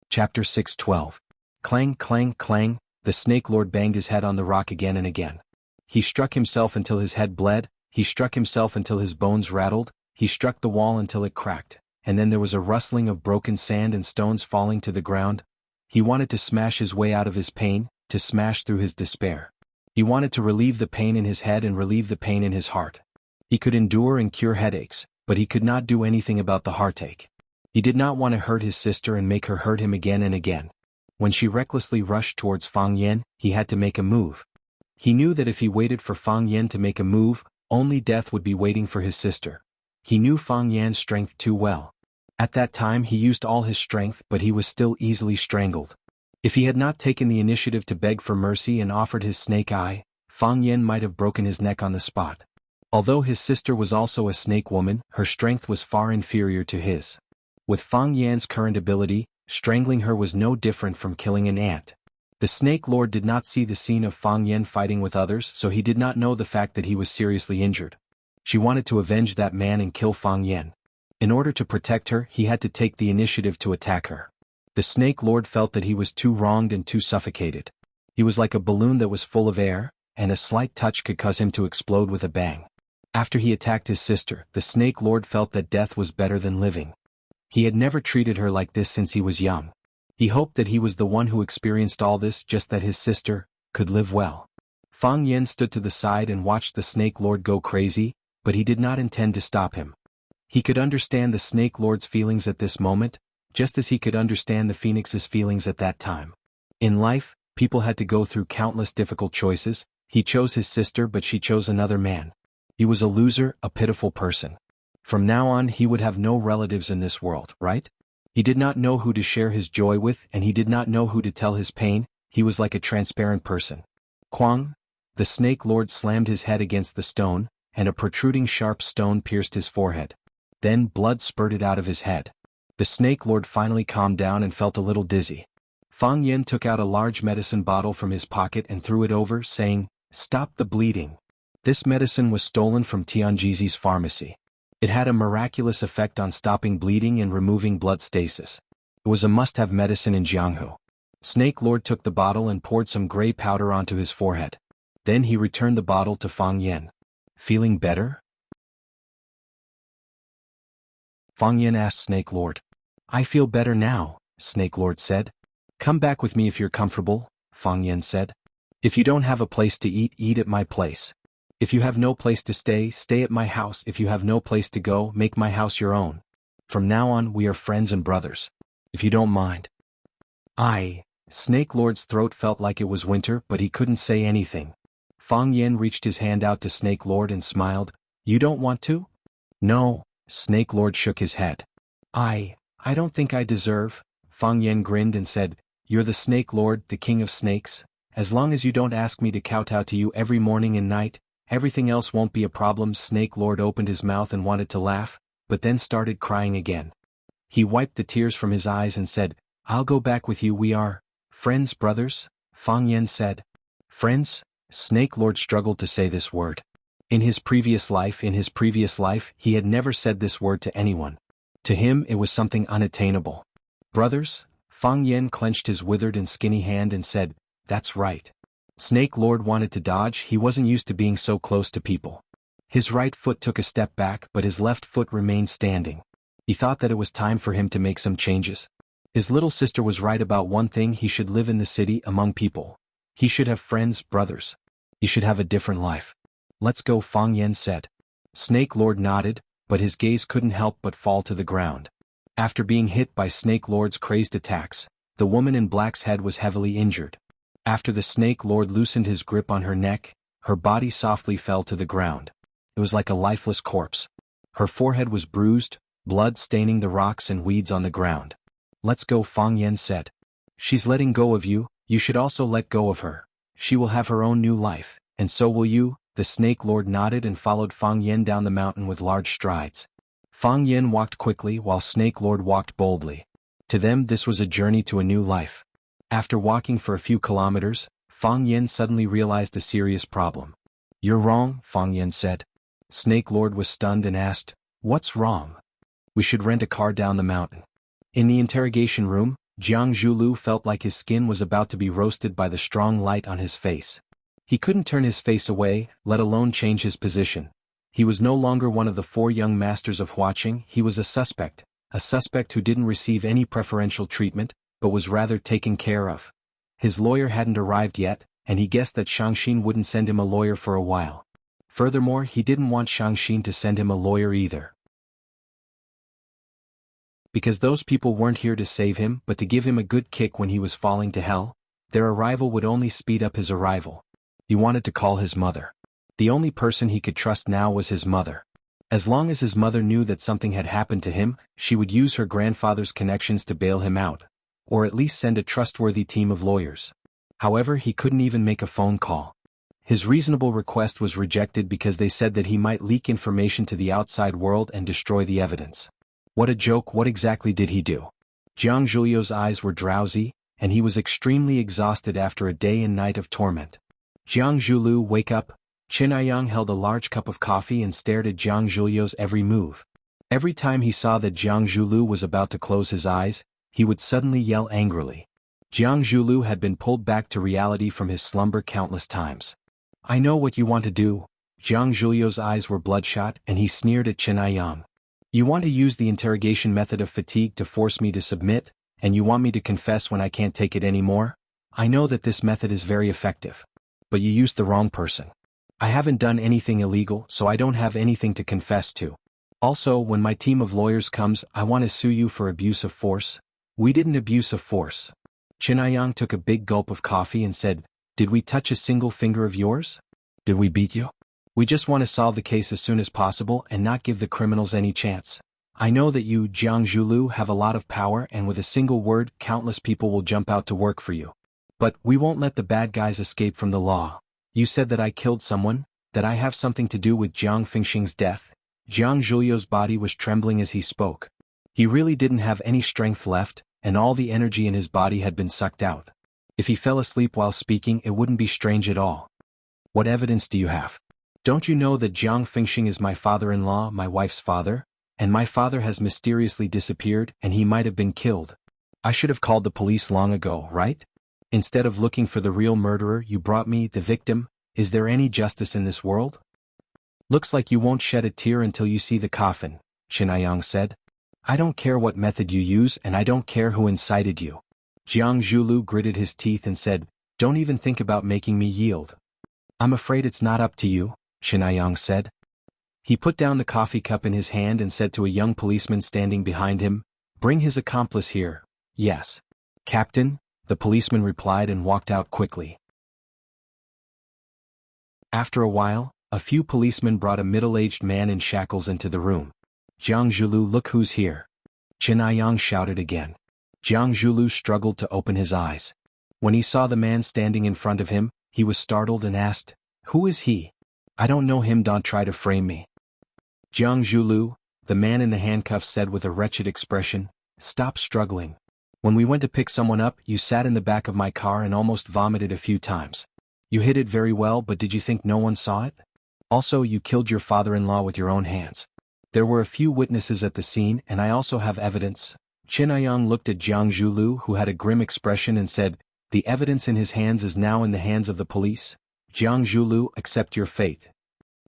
Chapter 6:12. Clang, clang, clang! The Snake Lord banged his head on the rock again and again. He struck himself until his head bled, he struck himself until his bones rattled, he struck the wall until it cracked, and then there was a rustling of broken sand and stones falling to the ground. He wanted to smash his way out of his pain, to smash through his despair. He wanted to relieve the pain in his head and relieve the pain in his heart. He could endure and cure headaches, but he could not do anything about the heartache. He did not want to hurt his sister and make her hurt him again and again. When she recklessly rushed towards Fang Yan, he had to make a move. He knew that if he waited for Fang Yan to make a move, only death would be waiting for his sister. He knew Fang Yan's strength too well. At that time he used all his strength, but he was still easily strangled. If he had not taken the initiative to beg for mercy and offered his snake eye, Fang Yan might have broken his neck on the spot. Although his sister was also a snake woman, her strength was far inferior to his. With Fang Yan's current ability, strangling her was no different from killing an ant. The Snake Lord did not see the scene of Fang Yan fighting with others, so he did not know the fact that he was seriously injured. She wanted to avenge that man and kill Fang Yan. In order to protect her, he had to take the initiative to attack her. The Snake Lord felt that he was too wronged and too suffocated. He was like a balloon that was full of air, and a slight touch could cause him to explode with a bang. After he attacked his sister, the Snake Lord felt that death was better than living. He had never treated her like this since he was young. He hoped that he was the one who experienced all this, just that his sister could live well. Fang Yen stood to the side and watched the Snake Lord go crazy, but he did not intend to stop him. He could understand the Snake Lord's feelings at this moment, just as he could understand the Phoenix's feelings at that time. In life, people had to go through countless difficult choices. He chose his sister, but she chose another man. He was a loser, a pitiful person. From now on he would have no relatives in this world, right? He did not know who to share his joy with, and he did not know who to tell his pain. He was like a transparent person. Kwang! The Snake Lord slammed his head against the stone, and a protruding sharp stone pierced his forehead. Then blood spurted out of his head. The Snake Lord finally calmed down and felt a little dizzy. Fang Yen took out a large medicine bottle from his pocket and threw it over, saying, "Stop the bleeding." This medicine was stolen from Tianjizi's pharmacy. It had a miraculous effect on stopping bleeding and removing blood stasis. It was a must-have medicine in Jianghu. Snake Lord took the bottle and poured some gray powder onto his forehead. Then he returned the bottle to Fang Yen. "Feeling better?" Fang Yen asked Snake Lord. "I feel better now," Snake Lord said. "Come back with me if you're comfortable," Fang Yen said. "If you don't have a place to eat, eat at my place. If you have no place to stay, stay at my house. If you have no place to go, make my house your own. From now on we are friends and brothers. If you don't mind." Snake Lord's throat felt like it was winter, but he couldn't say anything. Fang Yen reached his hand out to Snake Lord and smiled. "You don't want to?" "No," Snake Lord shook his head. I don't think I deserve." Fang Yen grinned and said, "You're the Snake Lord, the king of snakes. As long as you don't ask me to kowtow to you every morning and night, everything else won't be a problem." Snake Lord opened his mouth and wanted to laugh, but then started crying again. He wiped the tears from his eyes and said, "I'll go back with you. We are friends, brothers," Fang Yen said. "Friends?" Snake Lord struggled to say this word. In his previous life, he had never said this word to anyone. To him it was something unattainable. "Brothers?" Fang Yen clenched his withered and skinny hand and said, "That's right." Snake Lord wanted to dodge. He wasn't used to being so close to people. His right foot took a step back, but his left foot remained standing. He thought that it was time for him to make some changes. His little sister was right about one thing: he should live in the city, among people. He should have friends, brothers. He should have a different life. "Let's go," Fang Yen said. Snake Lord nodded, but his gaze couldn't help but fall to the ground. After being hit by Snake Lord's crazed attacks, the woman in black's head was heavily injured. After the Snake Lord loosened his grip on her neck, her body softly fell to the ground. It was like a lifeless corpse. Her forehead was bruised, blood staining the rocks and weeds on the ground. "Let's go," Fang Yen said. "She's letting go of you, you should also let go of her. She will have her own new life, and so will you." The Snake Lord nodded and followed Fang Yen down the mountain with large strides. Fang Yen walked quickly while Snake Lord walked boldly. To them this was a journey to a new life. After walking for a few kilometers, Fang Yen suddenly realized a serious problem. "You're wrong," Fang Yen said. Snake Lord was stunned and asked, "What's wrong?" "We should rent a car down the mountain." In the interrogation room, Jiang Zhulu felt like his skin was about to be roasted by the strong light on his face. He couldn't turn his face away, let alone change his position. He was no longer one of the 4 young masters of Huaqing. He was a suspect who didn't receive any preferential treatment, but was rather taken care of. His lawyer hadn't arrived yet, and he guessed that Shangxin wouldn't send him a lawyer for a while. Furthermore, he didn't want Shangxin to send him a lawyer either. Because those people weren't here to save him, but to give him a good kick when he was falling to hell. Their arrival would only speed up his arrival. He wanted to call his mother. The only person he could trust now was his mother. As long as his mother knew that something had happened to him, she would use her grandfather's connections to bail him out, or at least send a trustworthy team of lawyers. However, he couldn't even make a phone call. His reasonable request was rejected because they said that he might leak information to the outside world and destroy the evidence. What a joke! What exactly did he do? Jiang Zhulio's eyes were drowsy, and he was extremely exhausted after a day and night of torment. "Jiang Zhulu, wake up!" Chen Aiyang held a large cup of coffee and stared at Jiang Zhulio's every move. Every time he saw that Jiang Zhulu was about to close his eyes, he would suddenly yell angrily. Jiang Zhulu had been pulled back to reality from his slumber countless times. "I know what you want to do," Jiang Zhuliu's eyes were bloodshot and he sneered at Chen Aiyang. You want to use the interrogation method of fatigue to force me to submit, and you want me to confess when I can't take it anymore? I know that this method is very effective. But you used the wrong person. I haven't done anything illegal, so I don't have anything to confess to. Also, when my team of lawyers comes, I want to sue you for abuse of force. We didn't abuse of force. Chen Aiyang took a big gulp of coffee and said, Did we touch a single finger of yours? Did we beat you? We just want to solve the case as soon as possible and not give the criminals any chance. I know that you, Jiang Zhulu, have a lot of power and with a single word, countless people will jump out to work for you. But we won't let the bad guys escape from the law. You said that I killed someone, that I have something to do with Jiang Fengxing's death. Jiang Zhuliu's body was trembling as he spoke. He really didn't have any strength left, and all the energy in his body had been sucked out. If he fell asleep while speaking, it wouldn't be strange at all. What evidence do you have? Don't you know that Jiang Fengxing is my father-in-law, my wife's father? And my father has mysteriously disappeared and he might have been killed. I should have called the police long ago, right? Instead of looking for the real murderer, you brought me, the victim. Is there any justice in this world? Looks like you won't shed a tear until you see the coffin, Chen Aiyang said. I don't care what method you use and I don't care who incited you. Jiang Zhulu gritted his teeth and said, Don't even think about making me yield. I'm afraid it's not up to you, Chen Aiyang said. He put down the coffee cup in his hand and said to a young policeman standing behind him, Bring his accomplice here. Yes. Captain, the policeman replied and walked out quickly. After a while, a few policemen brought a middle-aged man in shackles into the room. Jiang Zhulu, look who's here. Chen Aiyang shouted again. Jiang Zhulu struggled to open his eyes. When he saw the man standing in front of him, he was startled and asked, Who is he? I don't know him, don't try to frame me. Jiang Zhulu, the man in the handcuffs said with a wretched expression, Stop struggling. When we went to pick someone up, you sat in the back of my car and almost vomited a few times. You hid it very well, but did you think no one saw it? Also, you killed your father-in-law with your own hands. There were a few witnesses at the scene and I also have evidence. Chen Aiyang looked at Jiang Zhulu, who had a grim expression, and said, The evidence in his hands is now in the hands of the police. Jiang Zhulu, accept your fate.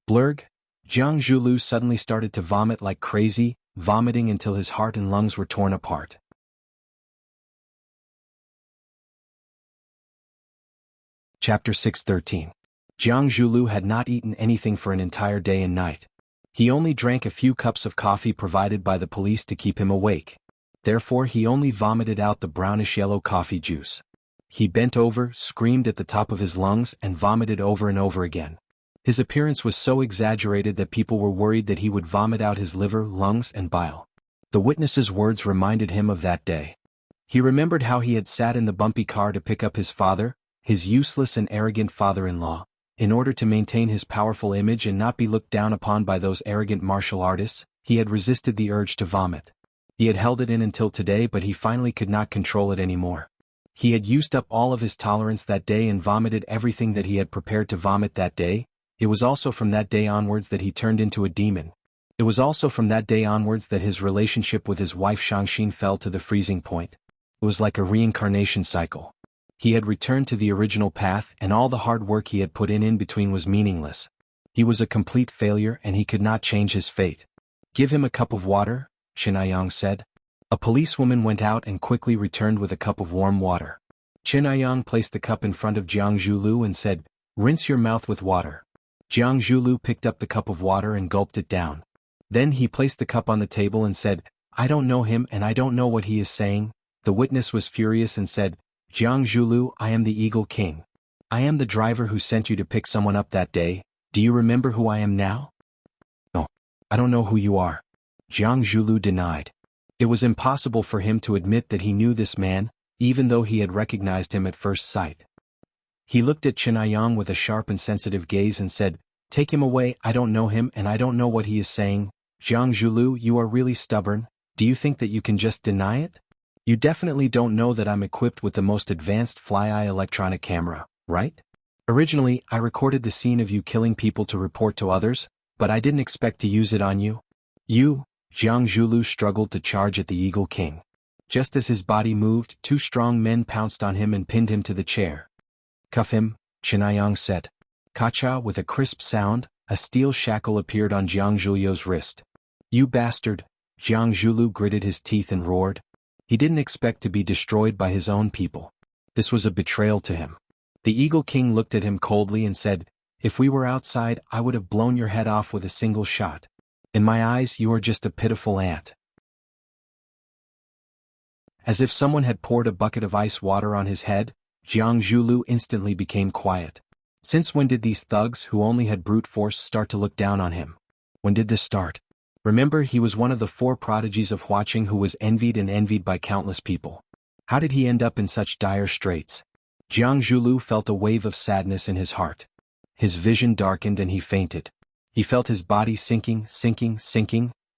Blurg. Jiang Zhulu suddenly started to vomit like crazy, vomiting until his heart and lungs were torn apart. Chapter 6:13. Jiang Zhulu had not eaten anything for an entire day and night. He only drank a few cups of coffee provided by the police to keep him awake. Therefore he only vomited out the brownish-yellow coffee juice. He bent over, screamed at the top of his lungs, and vomited over and over again. His appearance was so exaggerated that people were worried that he would vomit out his liver, lungs, and bile. The witness's words reminded him of that day. He remembered how he had sat in the bumpy car to pick up his father, his useless and arrogant father-in-law, in order to maintain his powerful image and not be looked down upon by those arrogant martial artists. He had resisted the urge to vomit. He had held it in until today, but he finally could not control it anymore. He had used up all of his tolerance that day and vomited everything that he had prepared to vomit that day. It was also from that day onwards that he turned into a demon. It was also from that day onwards that his relationship with his wife Shangxin fell to the freezing point. It was like a reincarnation cycle. He had returned to the original path and all the hard work he had put in between was meaningless. He was a complete failure and he could not change his fate. Give him a cup of water, Chen Aiyang said. A policewoman went out and quickly returned with a cup of warm water. Chen Aiyang placed the cup in front of Jiang Zhulu and said, Rinse your mouth with water. Jiang Zhulu picked up the cup of water and gulped it down. Then he placed the cup on the table and said, I don't know him and I don't know what he is saying. The witness was furious and said, Jiang Zhulu, I am the Eagle King. I am the driver who sent you to pick someone up that day. Do you remember who I am now? No, I don't know who you are. Jiang Zhulu denied. It was impossible for him to admit that he knew this man, even though he had recognized him at first sight. He looked at Chen Aiyang with a sharp and sensitive gaze and said, Take him away, I don't know him and I don't know what he is saying. Jiang Zhulu, you are really stubborn. Do you think that you can just deny it? You definitely don't know that I'm equipped with the most advanced fly-eye electronic camera, right? Originally, I recorded the scene of you killing people to report to others, but I didn't expect to use it on you. You, Jiang Zhulu struggled to charge at the Eagle King. Just as his body moved, two strong men pounced on him and pinned him to the chair. Cuff him, Chen Aiyang said. Kacha, with a crisp sound, A steel shackle appeared on Jiang Zhulio's wrist. "You bastard!" Jiang Zhulu gritted his teeth and roared. He didn't expect to be destroyed by his own people. This was a betrayal to him. The Eagle King looked at him coldly and said, "If we were outside, I would have blown your head off with a single shot. In my eyes, you are just a pitiful ant." As if someone had poured a bucket of ice water on his head, Jiang Zhulu instantly became quiet. Since when did these thugs who only had brute force start to look down on him? When did this start? Remember, he was one of the 4 prodigies of Huaqing who was envied by countless people. How did he end up in such dire straits? Jiang Zhulu felt a wave of sadness in his heart. His vision darkened and he fainted. He felt his body sinking.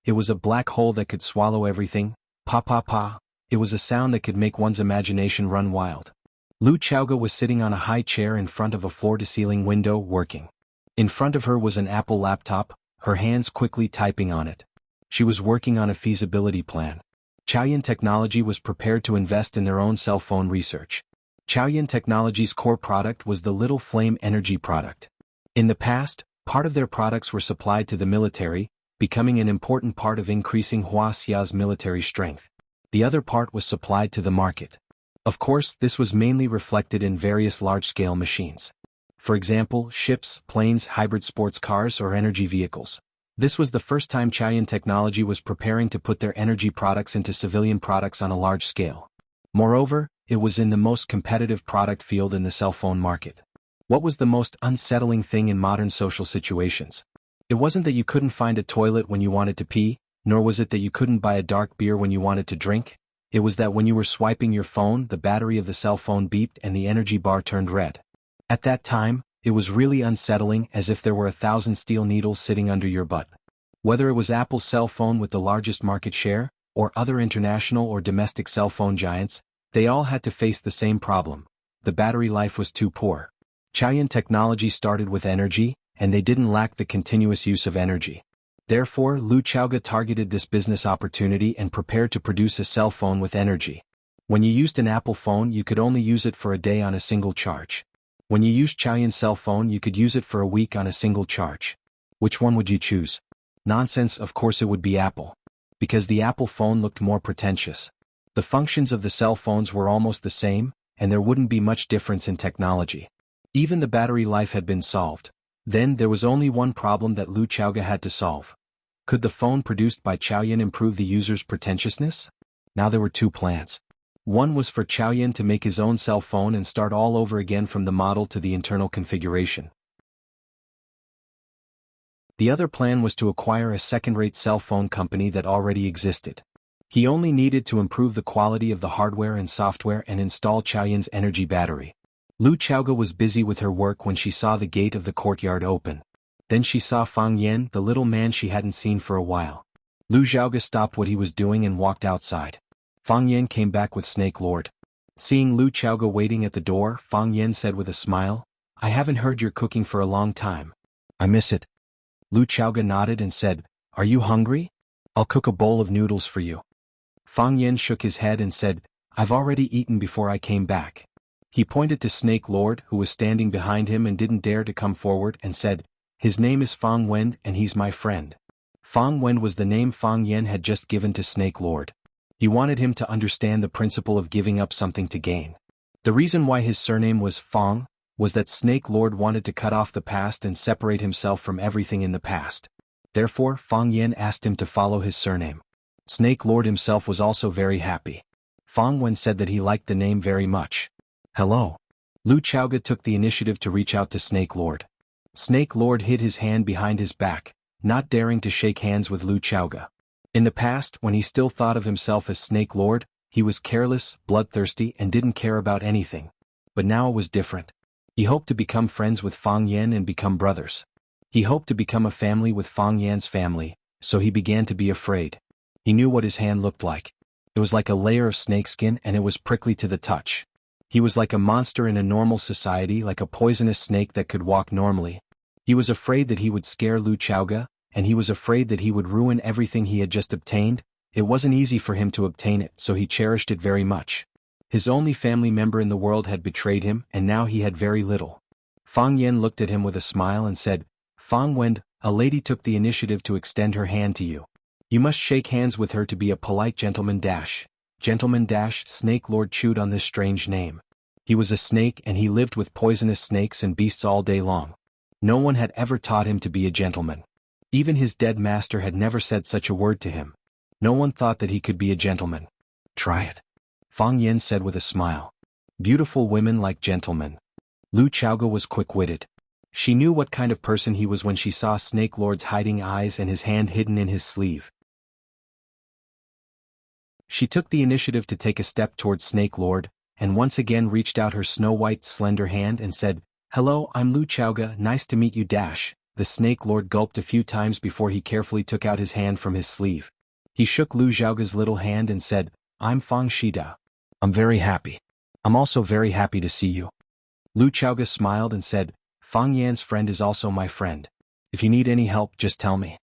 It was a black hole that could swallow everything. Pa pa pa. It was a sound that could make one's imagination run wild. Lu Chaoga was sitting on a high chair in front of a floor-to-ceiling window, working. In front of her was an Apple laptop, her hands quickly typing on it. She was working on a feasibility plan. Chaoyan Technology was prepared to invest in their own cell phone research. Chaoyan Technology's core product was the Little Flame Energy product. In the past, part of their products were supplied to the military, becoming an important part of increasing Huaxia's military strength. The other part was supplied to the market. Of course, this was mainly reflected in various large-scale machines. For example, ships, planes, hybrid sports cars, or energy vehicles. This was the first time Chaoyan Technology was preparing to put their energy products into civilian products on a large scale. Moreover, it was in the most competitive product field in the cell phone market. What was the most unsettling thing in modern social situations? It wasn't that you couldn't find a toilet when you wanted to pee, nor was it that you couldn't buy a dark beer when you wanted to drink. It was that when you were swiping your phone, the battery of the cell phone beeped and the energy bar turned red. At that time, it was really unsettling, as if there were 1,000 steel needles sitting under your butt. Whether it was Apple's cell phone with the largest market share, or other international or domestic cell phone giants, they all had to face the same problem. The battery life was too poor. Chaoyan Technology started with energy, and they didn't lack the continuous use of energy. Therefore, Lu Chaoga targeted this business opportunity and prepared to produce a cell phone with energy. When you used an Apple phone, you could only use it for a day on a single charge. When you used Chaoyan's cell phone, you could use it for a week on a single charge. Which one would you choose? Nonsense, of course it would be Apple. Because the Apple phone looked more pretentious. The functions of the cell phones were almost the same, and there wouldn't be much difference in technology. Even the battery life had been solved. Then there was only one problem that Lu Chaoga had to solve. Could the phone produced by Chaoyan improve the user's pretentiousness? Now there were 2 plans. One was for Chaoyan to make his own cell phone and start all over again from the model to the internal configuration. The other plan was to acquire a second-rate cell phone company that already existed. He only needed to improve the quality of the hardware and software and install Chaoyan's energy battery. Lu Chaoga was busy with her work when she saw the gate of the courtyard open. Then she saw Fang Yan, the little man she hadn't seen for a while. Lu Chaoga stopped what he was doing and walked outside. Fang Yan came back with Snake Lord. Seeing Lu Chaoga waiting at the door, Fang Yan said with a smile, "I haven't heard you're cooking for a long time. I miss it." Lu Chaoga nodded and said, "Are you hungry? I'll cook a bowl of noodles for you." Fang Yan shook his head and said, "I've already eaten before I came back." He pointed to Snake Lord, who was standing behind him and didn't dare to come forward, and said, "His name is Fang Wen and he's my friend." Fang Wen was the name Fang Yan had just given to Snake Lord. He wanted him to understand the principle of giving up something to gain. The reason why his surname was Fang was that Snake Lord wanted to cut off the past and separate himself from everything in the past. Therefore, Fang Yan asked him to follow his surname. Snake Lord himself was also very happy. Fang Wen said that he liked the name very much. "Hello." Lu Chaoga took the initiative to reach out to Snake Lord. Snake Lord hid his hand behind his back, not daring to shake hands with Lu Chaoga. In the past, when he still thought of himself as Snake Lord, he was careless, bloodthirsty, and didn't care about anything. But now it was different. He hoped to become friends with Fang Yan and become brothers. He hoped to become a family with Fang Yan's family, so he began to be afraid. He knew what his hand looked like. It was like a layer of snakeskin and it was prickly to the touch. He was like a monster in a normal society, like a poisonous snake that could walk normally. He was afraid that he would scare Lu Chaoga, and he was afraid that he would ruin everything he had just obtained. It wasn't easy for him to obtain it, so he cherished it very much. His only family member in the world had betrayed him, and now he had very little. Fang Yan looked at him with a smile and said, Fang Wen, a lady took the initiative to extend her hand to you. You must shake hands with her to be a polite gentleman dash. Gentleman dash Snake Lord chewed on this strange name. He was a snake and he lived with poisonous snakes and beasts all day long. No one had ever taught him to be a gentleman. Even his dead master had never said such a word to him. No one thought that he could be a gentleman. Try it. Fang Yen said with a smile. Beautiful women like gentlemen. Lu Chaoge was quick-witted. She knew what kind of person he was when she saw Snake Lord's hiding eyes and his hand hidden in his sleeve. She took the initiative to take a step towards Snake Lord, and once again reached out her snow-white, slender hand and said, "Hello, I'm Lu Chaoge, nice to meet you dash." The Snake Lord gulped a few times before he carefully took out his hand from his sleeve. He shook Lu Xiaoge's little hand and said, "I'm Fang Shida. I'm very happy. I'm also very happy to see you." Lu Chaoge smiled and said, "Fang Yan's friend is also my friend. If you need any help, just tell me."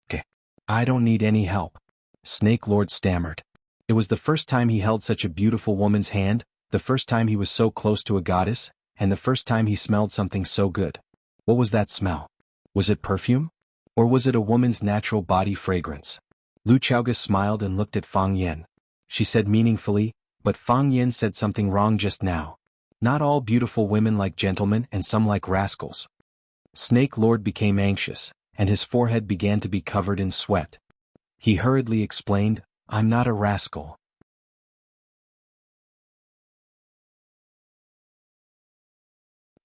"Okay. I don't need any help." Snake Lord stammered. It was the first time he held such a beautiful woman's hand, the first time he was so close to a goddess, and the first time he smelled something so good. What was that smell? Was it perfume? Or was it a woman's natural body fragrance? Lu Chaoge smiled and looked at Fang Yan. She said meaningfully, "But Fang Yan said something wrong just now. Not all beautiful women like gentlemen and some like rascals." Snake Lord became anxious, and his forehead began to be covered in sweat. He hurriedly explained, "I'm not a rascal."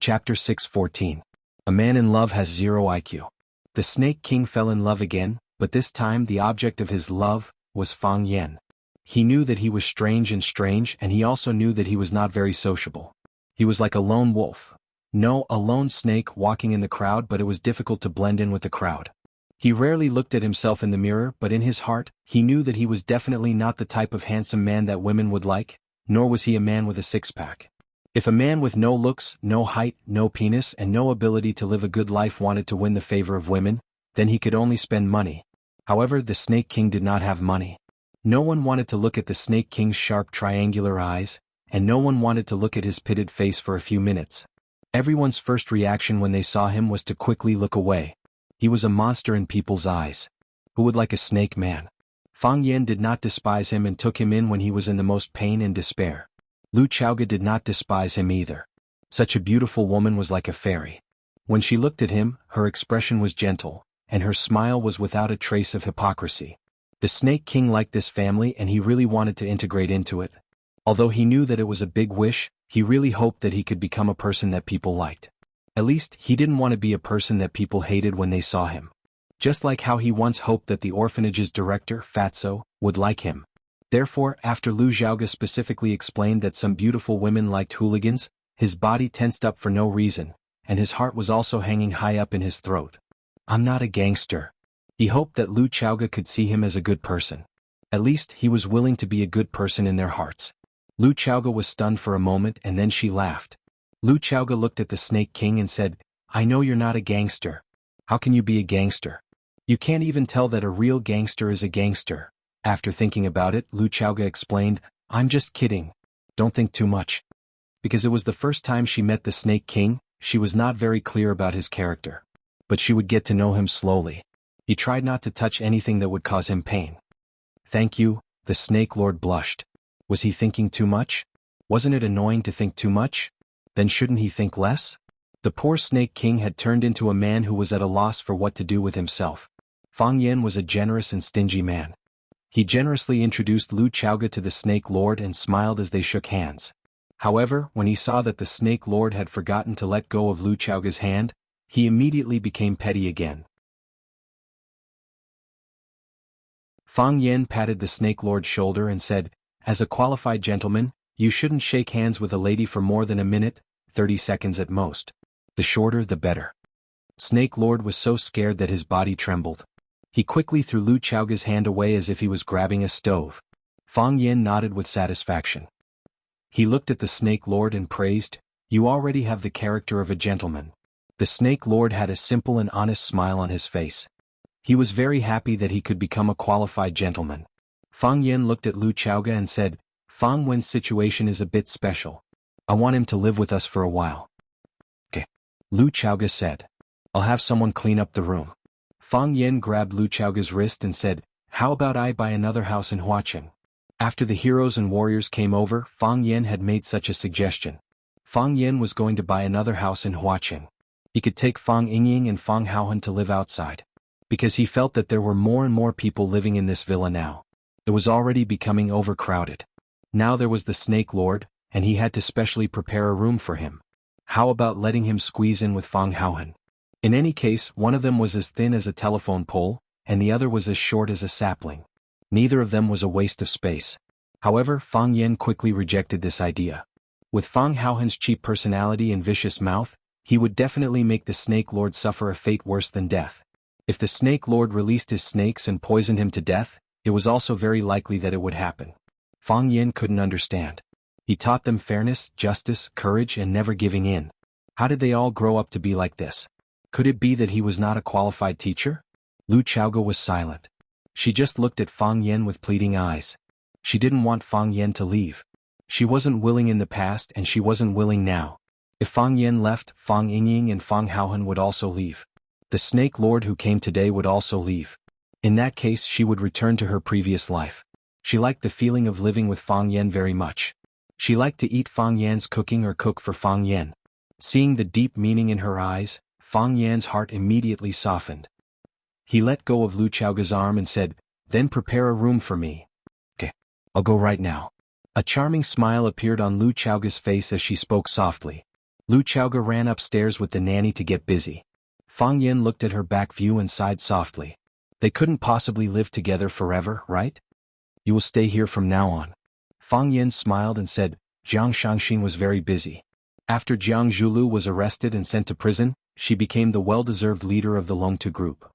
Chapter 6:14. A man in love has zero IQ. The Snake King fell in love again, but this time the object of his love was Fang Yan. He knew that he was strange, and he also knew that he was not very sociable. He was like a lone wolf. No, a lone snake walking in the crowd, but it was difficult to blend in with the crowd. He rarely looked at himself in the mirror, but in his heart, he knew that he was definitely not the type of handsome man that women would like, nor was he a man with a six-pack. If a man with no looks, no height, no penis, and no ability to live a good life wanted to win the favor of women, then he could only spend money. However, the Snake King did not have money. No one wanted to look at the Snake King's sharp triangular eyes, and no one wanted to look at his pitted face for a few minutes. Everyone's first reaction when they saw him was to quickly look away. He was a monster in people's eyes. Who would like a snake man? Fang Yan did not despise him and took him in when he was in the most pain and despair. Lu Chaoge did not despise him either. Such a beautiful woman was like a fairy. When she looked at him, her expression was gentle, and her smile was without a trace of hypocrisy. The Snake King liked this family and he really wanted to integrate into it. Although he knew that it was a big wish, he really hoped that he could become a person that people liked. At least, he didn't want to be a person that people hated when they saw him. Just like how he once hoped that the orphanage's director, Fatso, would like him. Therefore, after Lu Xiaoge specifically explained that some beautiful women liked hooligans, his body tensed up for no reason, and his heart was also hanging high up in his throat. "I'm not a gangster." He hoped that Lu Xiaoge could see him as a good person. At least, he was willing to be a good person in their hearts. Lu Xiaoge was stunned for a moment and then she laughed. Lu Xiaoge looked at the Snake King and said, "I know you're not a gangster. How can you be a gangster? You can't even tell that a real gangster is a gangster." After thinking about it, Lu Xiaoge explained, "I'm just kidding. Don't think too much." Because it was the first time she met the Snake King, she was not very clear about his character. But she would get to know him slowly. He tried not to touch anything that would cause him pain. "Thank you," the Snake Lord blushed. Was he thinking too much? Wasn't it annoying to think too much? Then shouldn't he think less? The poor Snake King had turned into a man who was at a loss for what to do with himself. Fang Yan was a generous and stingy man. He generously introduced Lu Xiaoge to the Snake Lord and smiled as they shook hands. However, when he saw that the Snake Lord had forgotten to let go of Lu Xiaoge's hand, he immediately became petty again. Fang Yan patted the Snake Lord's shoulder and said, "As a qualified gentleman, you shouldn't shake hands with a lady for more than a minute, 30 seconds at most. The shorter the better." Snake Lord was so scared that his body trembled. He quickly threw Lu Xiaoge's hand away as if he was grabbing a stove. Fang Yan nodded with satisfaction. He looked at the Snake Lord and praised, "You already have the character of a gentleman." The Snake Lord had a simple and honest smile on his face. He was very happy that he could become a qualified gentleman. Fang Yan looked at Lu Xiaoge and said, "Fang Wen's situation is a bit special. I want him to live with us for a while." "Okay," Lu Xiaoge said. I'll have someone clean up the room. Fang Yen grabbed Lu Chaoga's wrist and said, how about I buy another house in Huacheng? After the heroes and warriors came over, Fang Yen had made such a suggestion. Fang Yen was going to buy another house in Huacheng. He could take Fang Yingying and Fang Haohan to live outside. Because he felt that there were more and more people living in this villa now. It was already becoming overcrowded. Now there was the Snake Lord, and he had to specially prepare a room for him. How about letting him squeeze in with Fang Haohan? In any case, one of them was as thin as a telephone pole, and the other was as short as a sapling. Neither of them was a waste of space. However, Fang Yen quickly rejected this idea. With Fang Haohan's cheap personality and vicious mouth, he would definitely make the Snake Lord suffer a fate worse than death. If the Snake Lord released his snakes and poisoned him to death, it was also very likely that it would happen. Fang Yen couldn't understand. He taught them fairness, justice, courage, and never giving in. How did they all grow up to be like this? Could it be that he was not a qualified teacher? Lu Chaoga was silent. She just looked at Fang Yen with pleading eyes. She didn't want Fang Yen to leave. She wasn't willing in the past and she wasn't willing now. If Fang Yen left, Fang Yingying and Fang Haohan would also leave. The Snake Lord who came today would also leave. In that case she would return to her previous life. She liked the feeling of living with Fang Yen very much. She liked to eat Fang Yan's cooking or cook for Fang Yen. Seeing the deep meaning in her eyes, Fang Yan's heart immediately softened. He let go of Lu Chaoga's arm and said, then prepare a room for me. Okay, I'll go right now. A charming smile appeared on Lu Chaoga's face as she spoke softly. Lu Chaoga ran upstairs with the nanny to get busy. Fang Yen looked at her back view and sighed softly. They couldn't possibly live together forever, right? You will stay here from now on. Fang Yen smiled and said, Jiang Shangxin was very busy. After Jiang Zhulu was arrested and sent to prison, she became the well-deserved leader of the Longtu group.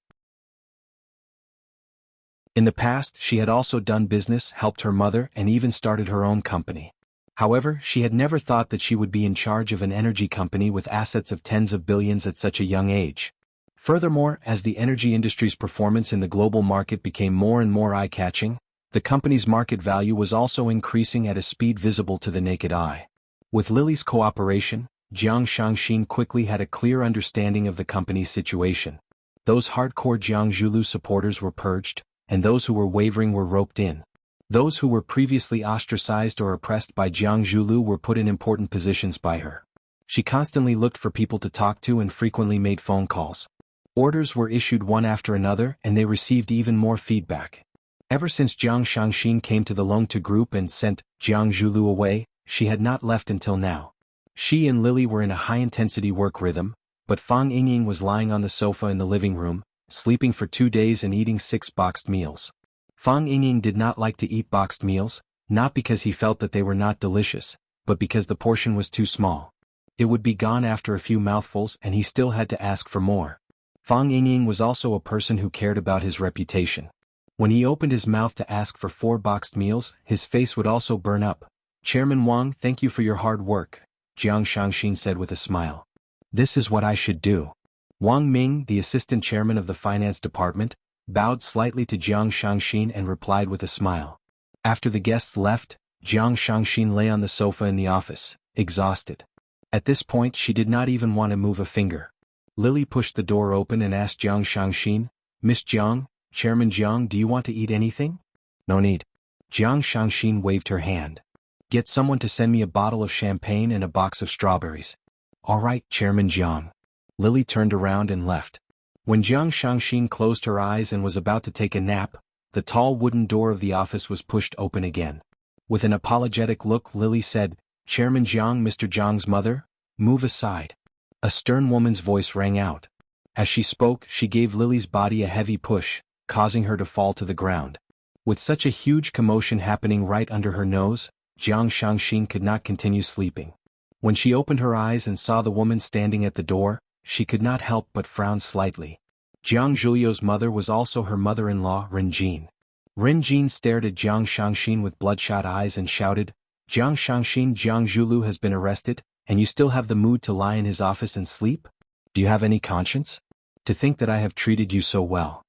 In the past, she had also done business, helped her mother, and even started her own company. However, she had never thought that she would be in charge of an energy company with assets of tens of billions at such a young age. Furthermore, as the energy industry's performance in the global market became more and more eye-catching, the company's market value was also increasing at a speed visible to the naked eye. With Lily's cooperation, Jiang Shangxin quickly had a clear understanding of the company's situation. Those hardcore Jiang Zhulu supporters were purged, and those who were wavering were roped in. Those who were previously ostracized or oppressed by Jiang Zhulu were put in important positions by her. She constantly looked for people to talk to and frequently made phone calls. Orders were issued one after another and they received even more feedback. Ever since Jiang Shangxin came to the Longtu group and sent Jiang Zhulu away, she had not left until now. She and Lily were in a high-intensity work rhythm, but Fang Yingying was lying on the sofa in the living room, sleeping for 2 days and eating 6 boxed meals. Fang Yingying did not like to eat boxed meals, not because he felt that they were not delicious, but because the portion was too small. It would be gone after a few mouthfuls and he still had to ask for more. Fang Yingying was also a person who cared about his reputation. When he opened his mouth to ask for 4 boxed meals, his face would also burn up. Chairman Wang, thank you for your hard work, Jiang Shangxin said with a smile. This is what I should do. Wang Ming, the assistant chairman of the finance department, bowed slightly to Jiang Shangxin and replied with a smile. After the guests left, Jiang Shangxin lay on the sofa in the office, exhausted. At this point she did not even want to move a finger. Lily pushed the door open and asked Jiang Shangxin, Miss Jiang, Chairman Jiang, do you want to eat anything? No need. Jiang Shangxin waved her hand. Get someone to send me a bottle of champagne and a box of strawberries. All right, Chairman Jiang. Lily turned around and left. When Jiang Shangxin closed her eyes and was about to take a nap, the tall wooden door of the office was pushed open again. With an apologetic look, Lily said, Chairman Jiang, Mr. Jiang's mother, move aside. A stern woman's voice rang out. As she spoke, she gave Lily's body a heavy push, causing her to fall to the ground. With such a huge commotion happening right under her nose, Jiang Shangxin could not continue sleeping. When she opened her eyes and saw the woman standing at the door, she could not help but frown slightly. Jiang Zhulio's mother was also her mother-in-law, Ren Jin. Ren Jin stared at Jiang Shangxin with bloodshot eyes and shouted, Jiang Shangxin, Jiang Zhulu has been arrested, and you still have the mood to lie in his office and sleep? Do you have any conscience? To think that I have treated you so well.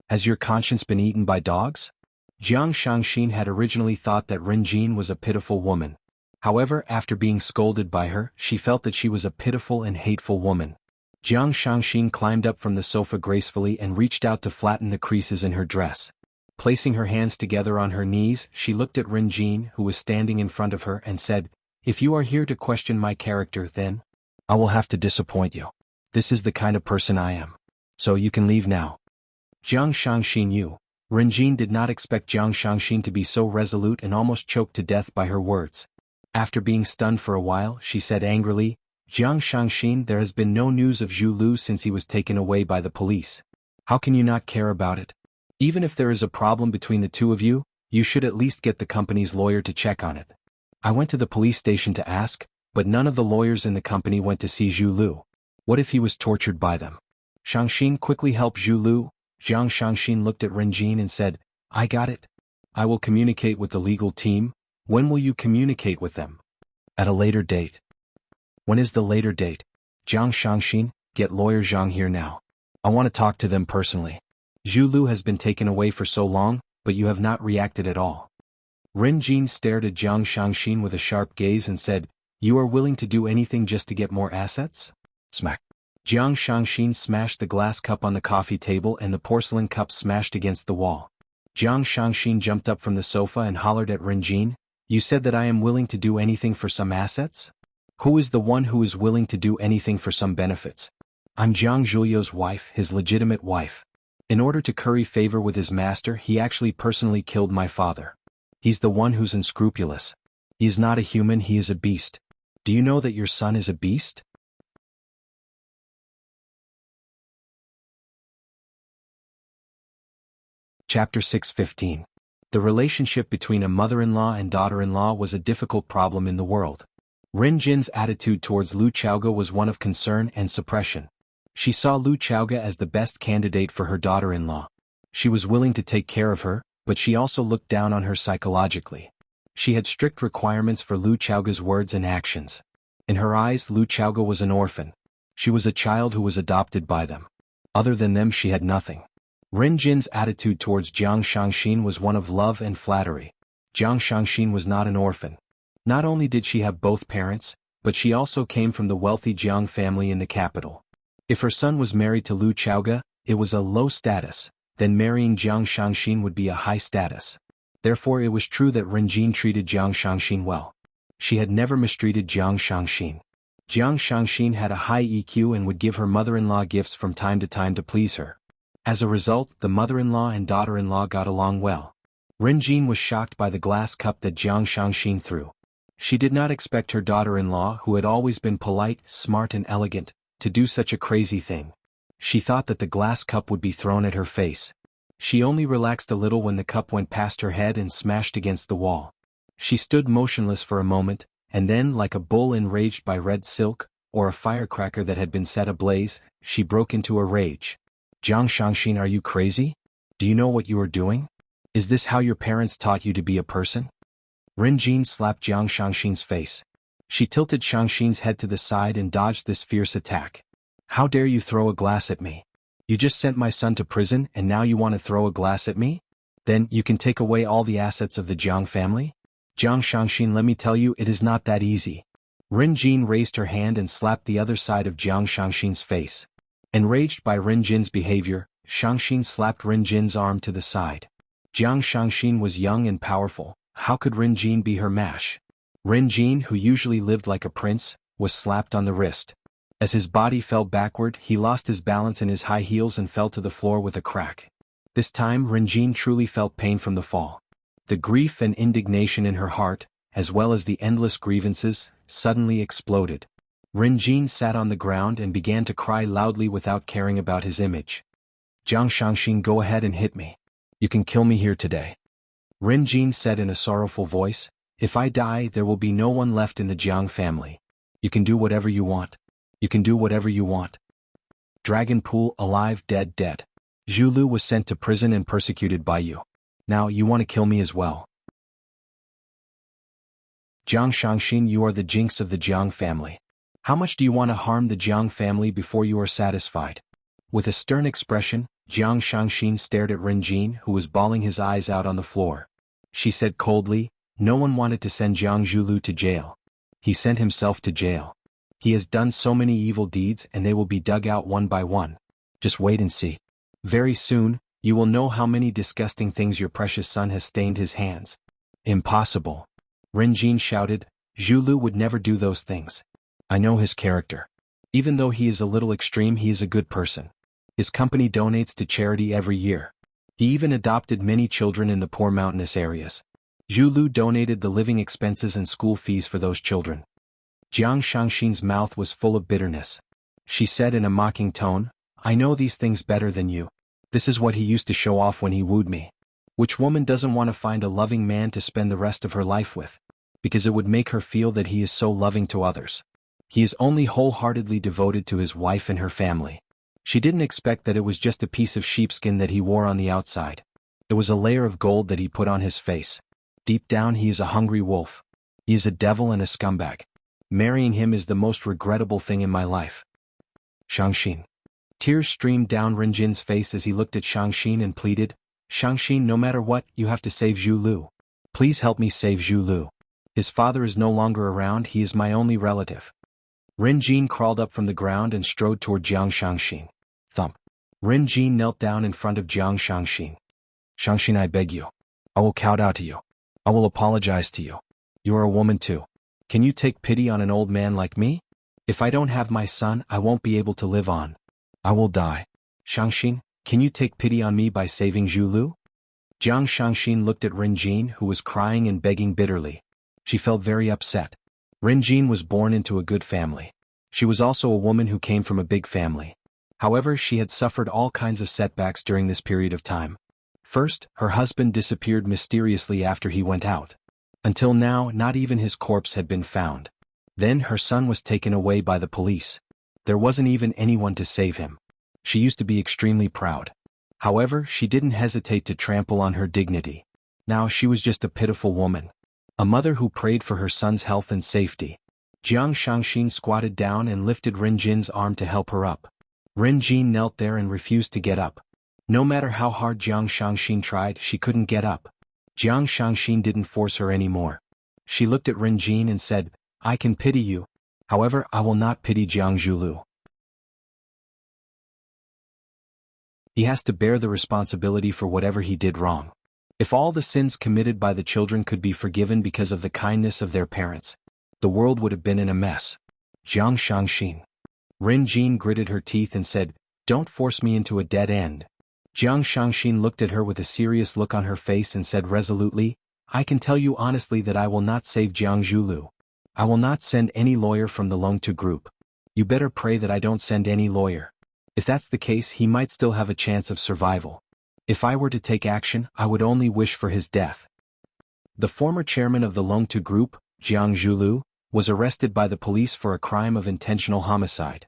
Has your conscience been eaten by dogs? Jiang Shangxin had originally thought that Ren Jin was a pitiful woman. However, after being scolded by her, she felt that she was a pitiful and hateful woman. Jiang Shangxin climbed up from the sofa gracefully and reached out to flatten the creases in her dress. Placing her hands together on her knees, she looked at Ren Jin, who was standing in front of her, and said, "If you are here to question my character, then I will have to disappoint you. This is the kind of person I am. So you can leave now." Jiang Shangxin Yu. Ren Jin did not expect Jiang Shangxin to be so resolute and almost choked to death by her words. After being stunned for a while, she said angrily, "Jiang Shangxin, there has been no news of Zhu Lu since he was taken away by the police. How can you not care about it? Even if there is a problem between the two of you, you should at least get the company's lawyer to check on it. I went to the police station to ask, but none of the lawyers in the company went to see Zhu Lu. What if he was tortured by them? Shangxin quickly helped Zhu Lu." Jiang Shangxin looked at Ren Jin and said, "I got it. I will communicate with the legal team." "When will you communicate with them?" "At a later date." "When is the later date?" "Jiang Shangxin, get lawyer Zhang here now. I want to talk to them personally. Zhu Lu has been taken away for so long, but you have not reacted at all." Ren Jin stared at Jiang Shangxin with a sharp gaze and said, "You are willing to do anything just to get more assets?" Smack. Jiang Shangxin smashed the glass cup on the coffee table and the porcelain cup smashed against the wall. Jiang Shangxin jumped up from the sofa and hollered at Ren Jin, "You said that I am willing to do anything for some assets? Who is the one who is willing to do anything for some benefits? I'm Jiang Zhuliu's wife, his legitimate wife. In order to curry favor with his master, he actually personally killed my father. He's the one who's unscrupulous. He is not a human, he is a beast. Do you know that your son is a beast?" Chapter 6:15. The relationship between a mother-in-law and daughter-in-law was a difficult problem in the world. Ren Jin's attitude towards Lu Chaoga was one of concern and suppression. She saw Lu Chaoga as the best candidate for her daughter-in-law. She was willing to take care of her, but she also looked down on her psychologically. She had strict requirements for Lu Chaoga's words and actions. In her eyes, Lu Chaoga was an orphan. She was a child who was adopted by them. Other than them, she had nothing. Ren Jin's attitude towards Jiang Shangxin was one of love and flattery. Jiang Shangxin was not an orphan. Not only did she have both parents, but she also came from the wealthy Jiang family in the capital. If her son was married to Lu Chaoga, it was a low status, then marrying Jiang Shangxin would be a high status. Therefore it was true that Ren Jin treated Jiang Shangxin well. She had never mistreated Jiang Shangxin. Jiang Shangxin had a high EQ and would give her mother-in-law gifts from time to please her. As a result, the mother-in-law and daughter-in-law got along well. Ren Jin was shocked by the glass cup that Jiang Shangxin threw. She did not expect her daughter-in-law, who had always been polite, smart and elegant, to do such a crazy thing. She thought that the glass cup would be thrown at her face. She only relaxed a little when the cup went past her head and smashed against the wall. She stood motionless for a moment, and then, like a bull enraged by red silk, or a firecracker that had been set ablaze, she broke into a rage. "Jiang Shangxin, are you crazy? Do you know what you are doing? Is this how your parents taught you to be a person?" Ren Jin slapped Jiang Shangxin's face. She tilted Shangxin's head to the side and dodged this fierce attack. "How dare you throw a glass at me? You just sent my son to prison and now you want to throw a glass at me? Then you can take away all the assets of the Jiang family? Jiang Shangxin, let me tell you, it is not that easy." Ren Jin raised her hand and slapped the other side of Jiang Shangxin's face. Enraged by Ren Jin's behavior, Shangxin slapped Ren Jin's arm to the side. Jiang Shangxin was young and powerful. How could Ren Jin be her match? Ren Jin, who usually lived like a prince, was slapped on the wrist. As his body fell backward, he lost his balance in his high heels and fell to the floor with a crack. This time Ren Jin truly felt pain from the fall. The grief and indignation in her heart, as well as the endless grievances, suddenly exploded. Ren Jin sat on the ground and began to cry loudly without caring about his image. "Jiang Shangxin, go ahead and hit me. You can kill me here today." Ren Jin said in a sorrowful voice, "If I die, there will be no one left in the Jiang family. You can do whatever you want. You can do whatever you want." Dragon Pool, alive, dead, dead. Zhu Lu was sent to prison and persecuted by you. Now you want to kill me as well. Jiang Shangxin, you are the jinx of the Jiang family. How much do you want to harm the Jiang family before you are satisfied? With a stern expression, Jiang Shangxin stared at Ren Jin, who was bawling his eyes out on the floor. She said coldly, No one wanted to send Jiang Zhulu to jail. He sent himself to jail. He has done so many evil deeds and they will be dug out one by one. Just wait and see. Very soon, you will know how many disgusting things your precious son has stained his hands. Impossible. Ren Jin shouted, Zhulu would never do those things. I know his character. Even though he is a little extreme, he is a good person. His company donates to charity every year. He even adopted many children in the poor mountainous areas. Zhulu donated the living expenses and school fees for those children. Jiang Shangxin's mouth was full of bitterness. She said in a mocking tone, I know these things better than you. This is what he used to show off when he wooed me. Which woman doesn't want to find a loving man to spend the rest of her life with? Because it would make her feel that he is so loving to others. He is only wholeheartedly devoted to his wife and her family. She didn't expect that it was just a piece of sheepskin that he wore on the outside. It was a layer of gold that he put on his face. Deep down he is a hungry wolf. He is a devil and a scumbag. Marrying him is the most regrettable thing in my life. Shangxin. Tears streamed down Ren Jin's face as he looked at Shangxin and pleaded, Shangxin, no matter what, you have to save Zhulu. Please help me save Zhulu. His father is no longer around, he is my only relative. Ren Jin crawled up from the ground and strode toward Jiang Shangxin. Thump. Ren Jin knelt down in front of Jiang Shangxin. Shangxin, I beg you. I will kowtow to you. I will apologize to you. You are a woman too. Can you take pity on an old man like me? If I don't have my son, I won't be able to live on. I will die. Shangxin, can you take pity on me by saving Zhulu? Jiang Shangxin looked at Ren Jin, who was crying and begging bitterly. She felt very upset. Ren Jin was born into a good family. She was also a woman who came from a big family. However, she had suffered all kinds of setbacks during this period of time. First, her husband disappeared mysteriously after he went out. Until now, not even his corpse had been found. Then her son was taken away by the police. There wasn't even anyone to save him. She used to be extremely proud. However, she didn't hesitate to trample on her dignity. Now she was just a pitiful woman. A mother who prayed for her son's health and safety. Jiang Shangxin squatted down and lifted Ren Jin's arm to help her up. Ren Jin knelt there and refused to get up. No matter how hard Jiang Shangxin tried, she couldn't get up. Jiang Shangxin didn't force her anymore. She looked at Ren Jin and said, I can pity you. However, I will not pity Jiang Zhulu. He has to bear the responsibility for whatever he did wrong. If all the sins committed by the children could be forgiven because of the kindness of their parents, the world would have been in a mess. Jiang Shangxin. Ren Jin gritted her teeth and said, Don't force me into a dead end. Jiang Shangxin looked at her with a serious look on her face and said resolutely, I can tell you honestly that I will not save Jiang Zhulu. I will not send any lawyer from the Longtu group. You better pray that I don't send any lawyer. If that's the case, he might still have a chance of survival. If I were to take action, I would only wish for his death. The former chairman of the Longtu group, Jiang Zhulu, was arrested by the police for a crime of intentional homicide.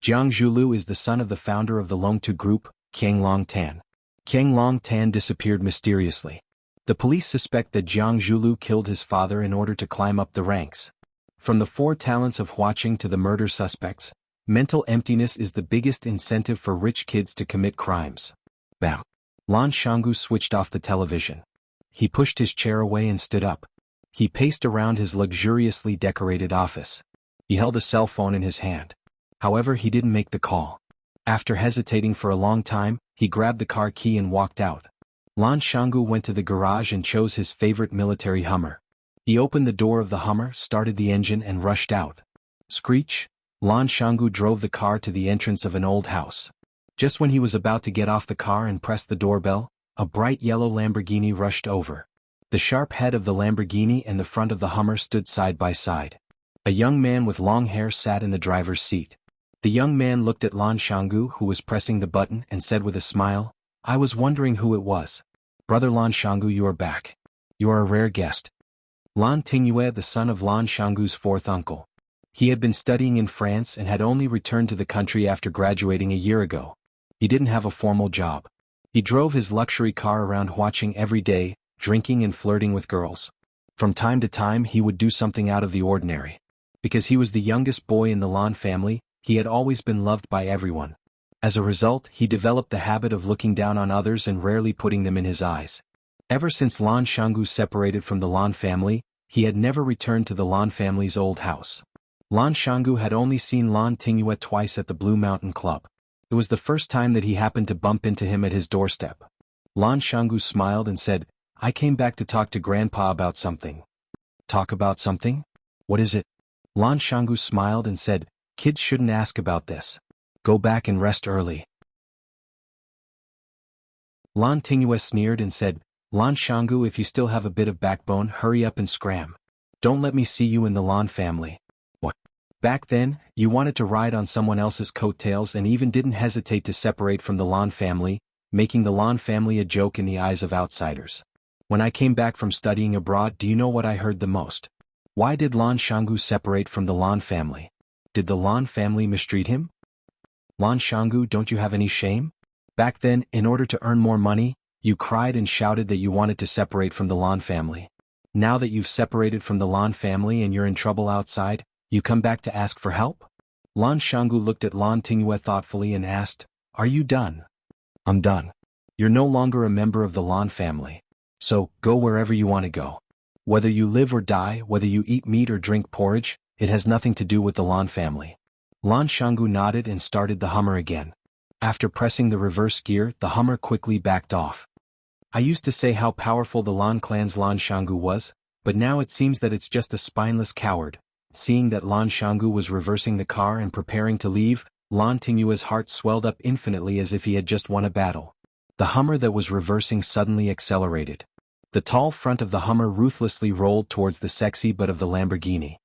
Jiang Zhulu is the son of the founder of the Longtu group, Qiang Long Tan. Qiang Long Tan disappeared mysteriously. The police suspect that Jiang Zhulu killed his father in order to climb up the ranks. From the 4 talents of watching to the murder suspects, mental emptiness is the biggest incentive for rich kids to commit crimes. Bam. Lan Shanggu switched off the television. He pushed his chair away and stood up. He paced around his luxuriously decorated office. He held a cell phone in his hand. However, he didn't make the call. After hesitating for a long time, he grabbed the car key and walked out. Lan Shanggu went to the garage and chose his favorite military Hummer. He opened the door of the Hummer, started the engine and rushed out. Screech! Lan Shanggu drove the car to the entrance of an old house. Just when he was about to get off the car and press the doorbell, a bright yellow Lamborghini rushed over. The sharp head of the Lamborghini and the front of the Hummer stood side by side. A young man with long hair sat in the driver's seat. The young man looked at Lan Shanggu, who was pressing the button, and said with a smile, I was wondering who it was. Brother Lan Shanggu, you are back. You are a rare guest. Lan Tingyue, the son of Lan Shanggu's 4th uncle. He had been studying in France and had only returned to the country after graduating a year ago. He didn't have a formal job. He drove his luxury car around Huaqing every day, drinking and flirting with girls. From time to time he would do something out of the ordinary. Because he was the youngest boy in the Lan family, he had always been loved by everyone. As a result, he developed the habit of looking down on others and rarely putting them in his eyes. Ever since Lan Shanggu separated from the Lan family, he had never returned to the Lan family's old house. Lan Shanggu had only seen Lan Tingyue twice at the Blue Mountain Club. It was the first time that he happened to bump into him at his doorstep. Lan Shanggu smiled and said, "I came back to talk to Grandpa about something." "Talk about something? What is it?" Lan Shanggu smiled and said, "Kids shouldn't ask about this. Go back and rest early." Lan Tingyue sneered and said, "Lan Shanggu, if you still have a bit of backbone, hurry up and scram. Don't let me see you in the Lan family." "What? Back then, you wanted to ride on someone else's coattails and even didn't hesitate to separate from the Lan family, making the Lan family a joke in the eyes of outsiders. When I came back from studying abroad, do you know what I heard the most? Why did Lan Shanggu separate from the Lan family? Did the Lan family mistreat him? Lan Shanggu, don't you have any shame? Back then, in order to earn more money, you cried and shouted that you wanted to separate from the Lan family. Now that you've separated from the Lan family and you're in trouble outside, you come back to ask for help?" Lan Shanggu looked at Lan Tingyue thoughtfully and asked, "Are you done?" "I'm done. You're no longer a member of the Lan family. So, go wherever you want to go. Whether you live or die, whether you eat meat or drink porridge, it has nothing to do with the Lan family." Lan Shanggu nodded and started the Hummer again. After pressing the reverse gear, the Hummer quickly backed off. I used to say how powerful the Lan clan's Lan Shanggu was, but now it seems that it's just a spineless coward. Seeing that Lan Shanggu was reversing the car and preparing to leave, Lan Tingyue's heart swelled up infinitely as if he had just won a battle. The Hummer that was reversing suddenly accelerated. The tall front of the Hummer ruthlessly rolled towards the sexy butt of the Lamborghini.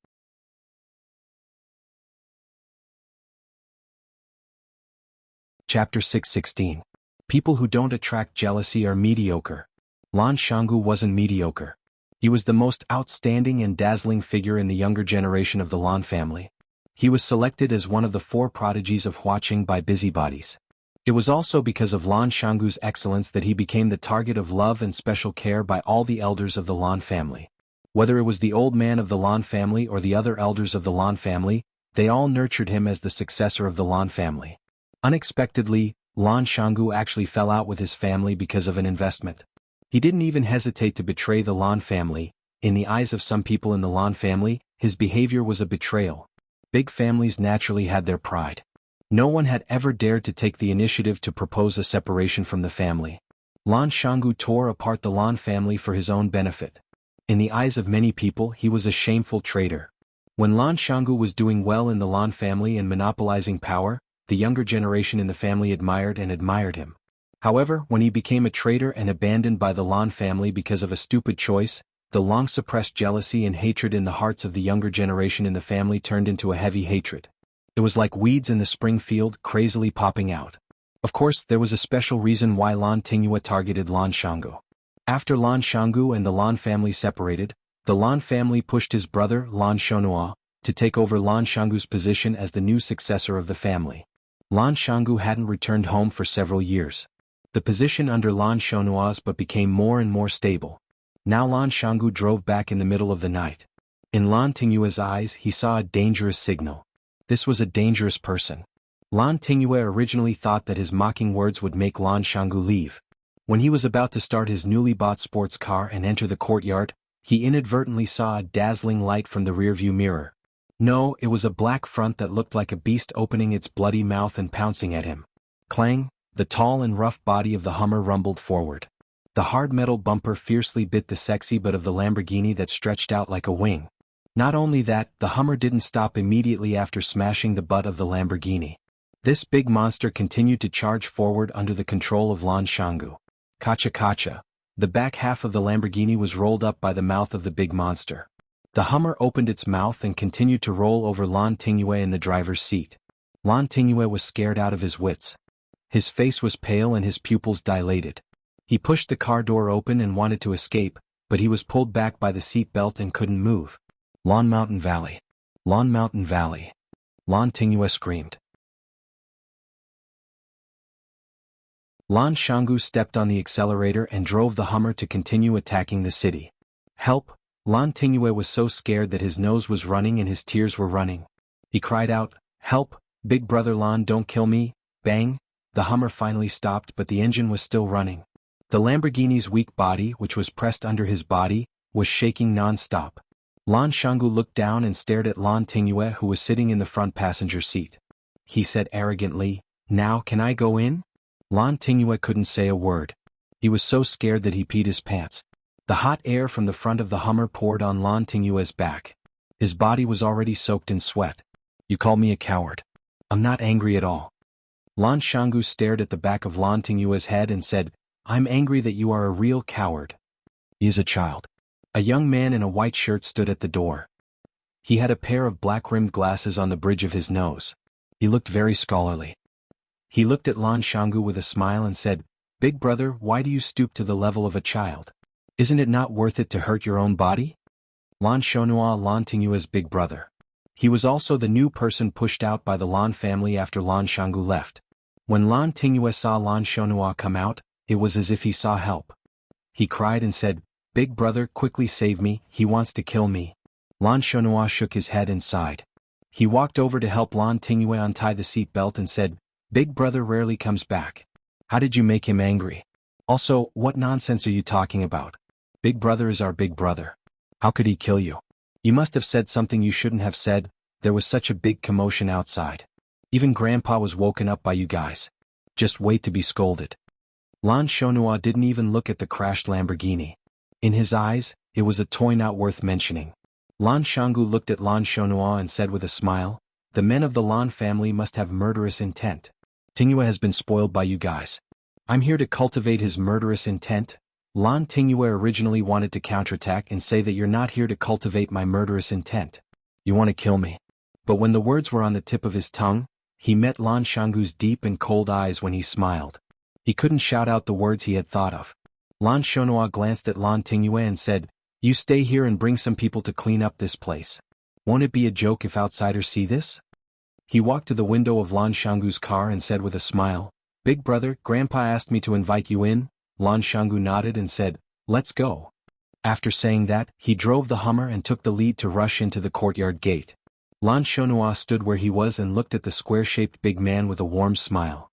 Chapter 616. People who don't attract jealousy are mediocre. Lan Shanggu wasn't mediocre. He was the most outstanding and dazzling figure in the younger generation of the Lan family. He was selected as one of the 4 prodigies of Huaqing by busybodies. It was also because of Lan Shanggu's excellence that he became the target of love and special care by all the elders of the Lan family. Whether it was the old man of the Lan family or the other elders of the Lan family, they all nurtured him as the successor of the Lan family. Unexpectedly, Lan Shanggu actually fell out with his family because of an investment. He didn't even hesitate to betray the Lan family. In the eyes of some people in the Lan family, his behavior was a betrayal. Big families naturally had their pride. No one had ever dared to take the initiative to propose a separation from the family. Lan Shanggu tore apart the Lan family for his own benefit. In the eyes of many people, he was a shameful traitor. When Lan Shanggu was doing well in the Lan family and monopolizing power, the younger generation in the family admired him. However, when he became a traitor and abandoned by the Lan family because of a stupid choice, the long-suppressed jealousy and hatred in the hearts of the younger generation in the family turned into a heavy hatred. It was like weeds in the spring field, crazily popping out. Of course, there was a special reason why Lan Tingyue targeted Lan Shanggu. After Lan Shanggu and the Lan family separated, the Lan family pushed his brother, Lan Shonhua, to take over Lan Shanggu's position as the new successor of the family. Lan Shanggu hadn't returned home for several years. The position under Lan Shonhua's but became more and more stable. Now Lan Shanggu drove back in the middle of the night. In Lan Tingyue's eyes, he saw a dangerous signal. This was a dangerous person. Lan Tingyue originally thought that his mocking words would make Lan Shanggu leave. When he was about to start his newly bought sports car and enter the courtyard, he inadvertently saw a dazzling light from the rearview mirror. No, it was a black front that looked like a beast opening its bloody mouth and pouncing at him. Clang, the tall and rough body of the Hummer rumbled forward. The hard metal bumper fiercely bit the sexy butt of the Lamborghini that stretched out like a wing. Not only that, the Hummer didn't stop immediately after smashing the butt of the Lamborghini. This big monster continued to charge forward under the control of Lan Shanggu. Kacha kacha. The back half of the Lamborghini was rolled up by the mouth of the big monster. The Hummer opened its mouth and continued to roll over Lan Tingyue in the driver's seat. Lan Tingyue was scared out of his wits. His face was pale and his pupils dilated. He pushed the car door open and wanted to escape, but he was pulled back by the seat belt and couldn't move. Lan Mountain Valley. Lan Mountain Valley. Lan Tingyue screamed. Lan Shanggu stepped on the accelerator and drove the Hummer to continue attacking the city. Help! Lan Tingyue was so scared that his nose was running and his tears were running. He cried out, "Help! Big brother Lan, don't kill me!" Bang! The Hummer finally stopped, but the engine was still running. The Lamborghini's weak body, which was pressed under his body, was shaking non-stop. Lan Xianggu looked down and stared at Lan Tingyue, who was sitting in the front passenger seat. He said arrogantly, "Now can I go in?" Lan Tingyue couldn't say a word. He was so scared that he peed his pants. The hot air from the front of the Hummer poured on Lan Tingyue's back. His body was already soaked in sweat. "You call me a coward. I'm not angry at all." Lan Xianggu stared at the back of Lan Tingyue's head and said, "I'm angry that you are a real coward." He is a child. A young man in a white shirt stood at the door. He had a pair of black-rimmed glasses on the bridge of his nose. He looked very scholarly. He looked at Lan Xianggu with a smile and said, "Big brother, why do you stoop to the level of a child? Isn't it not worth it to hurt your own body?" Lan Shonhua, Lan Tingyue's big brother. He was also the new person pushed out by the Lan family after Lan Xianggu left. When Lan Tingyue saw Lan Shonhua come out, it was as if he saw help. He cried and said, "Big brother, quickly save me, he wants to kill me." Lan Shonhua shook his head and sighed. He walked over to help Lan Tingyue untie the seat belt and said, "Big brother rarely comes back. How did you make him angry? Also, what nonsense are you talking about? Big brother is our big brother. How could he kill you? You must have said something you shouldn't have said, there was such a big commotion outside. Even Grandpa was woken up by you guys. Just wait to be scolded." Lan Shonhua didn't even look at the crashed Lamborghini. In his eyes, it was a toy not worth mentioning. Lan Xianggu looked at Lan Shonhua and said with a smile, "The men of the Lan family must have murderous intent. Tingyue has been spoiled by you guys. I'm here to cultivate his murderous intent." Lan Tingyue originally wanted to counterattack and say that you're not here to cultivate my murderous intent. You want to kill me. But when the words were on the tip of his tongue, he met Lan Xianggu's deep and cold eyes when he smiled. He couldn't shout out the words he had thought of. Lan Shonhua glanced at Lan Tingyue and said, "You stay here and bring some people to clean up this place. Won't it be a joke if outsiders see this?" He walked to the window of Lan Xianggu's car and said with a smile, "Big brother, Grandpa asked me to invite you in." Lan Xianggu nodded and said, "Let's go." After saying that, he drove the Hummer and took the lead to rush into the courtyard gate. Lan Shonhua stood where he was and looked at the square-shaped big man with a warm smile.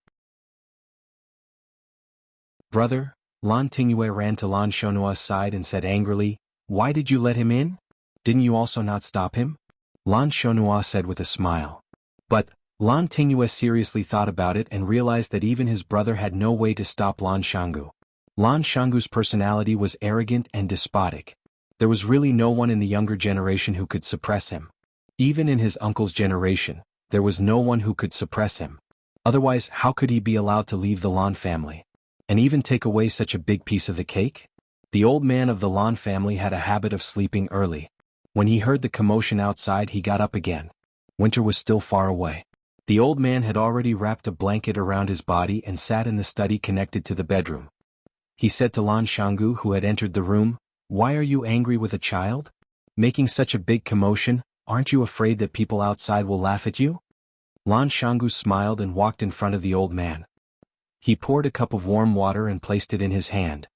"Brother," Lan Tingyue ran to Lan Shonhua's side and said angrily, "Why did you let him in? Didn't you also not stop him?" Lan Shonhua said with a smile. But Lan Tingyue seriously thought about it and realized that even his brother had no way to stop Lan Xianggu. Lan Xianggu's personality was arrogant and despotic. There was really no one in the younger generation who could suppress him. Even in his uncle's generation, there was no one who could suppress him. Otherwise, how could he be allowed to leave the Lan family? And even take away such a big piece of the cake? The old man of the Lan family had a habit of sleeping early. When he heard the commotion outside, he got up again. Winter was still far away. The old man had already wrapped a blanket around his body and sat in the study connected to the bedroom. He said to Lan Xianggu, who had entered the room, "Why are you angry with a child? Making such a big commotion, aren't you afraid that people outside will laugh at you?" Lan Xianggu smiled and walked in front of the old man. He poured a cup of warm water and placed it in his hand.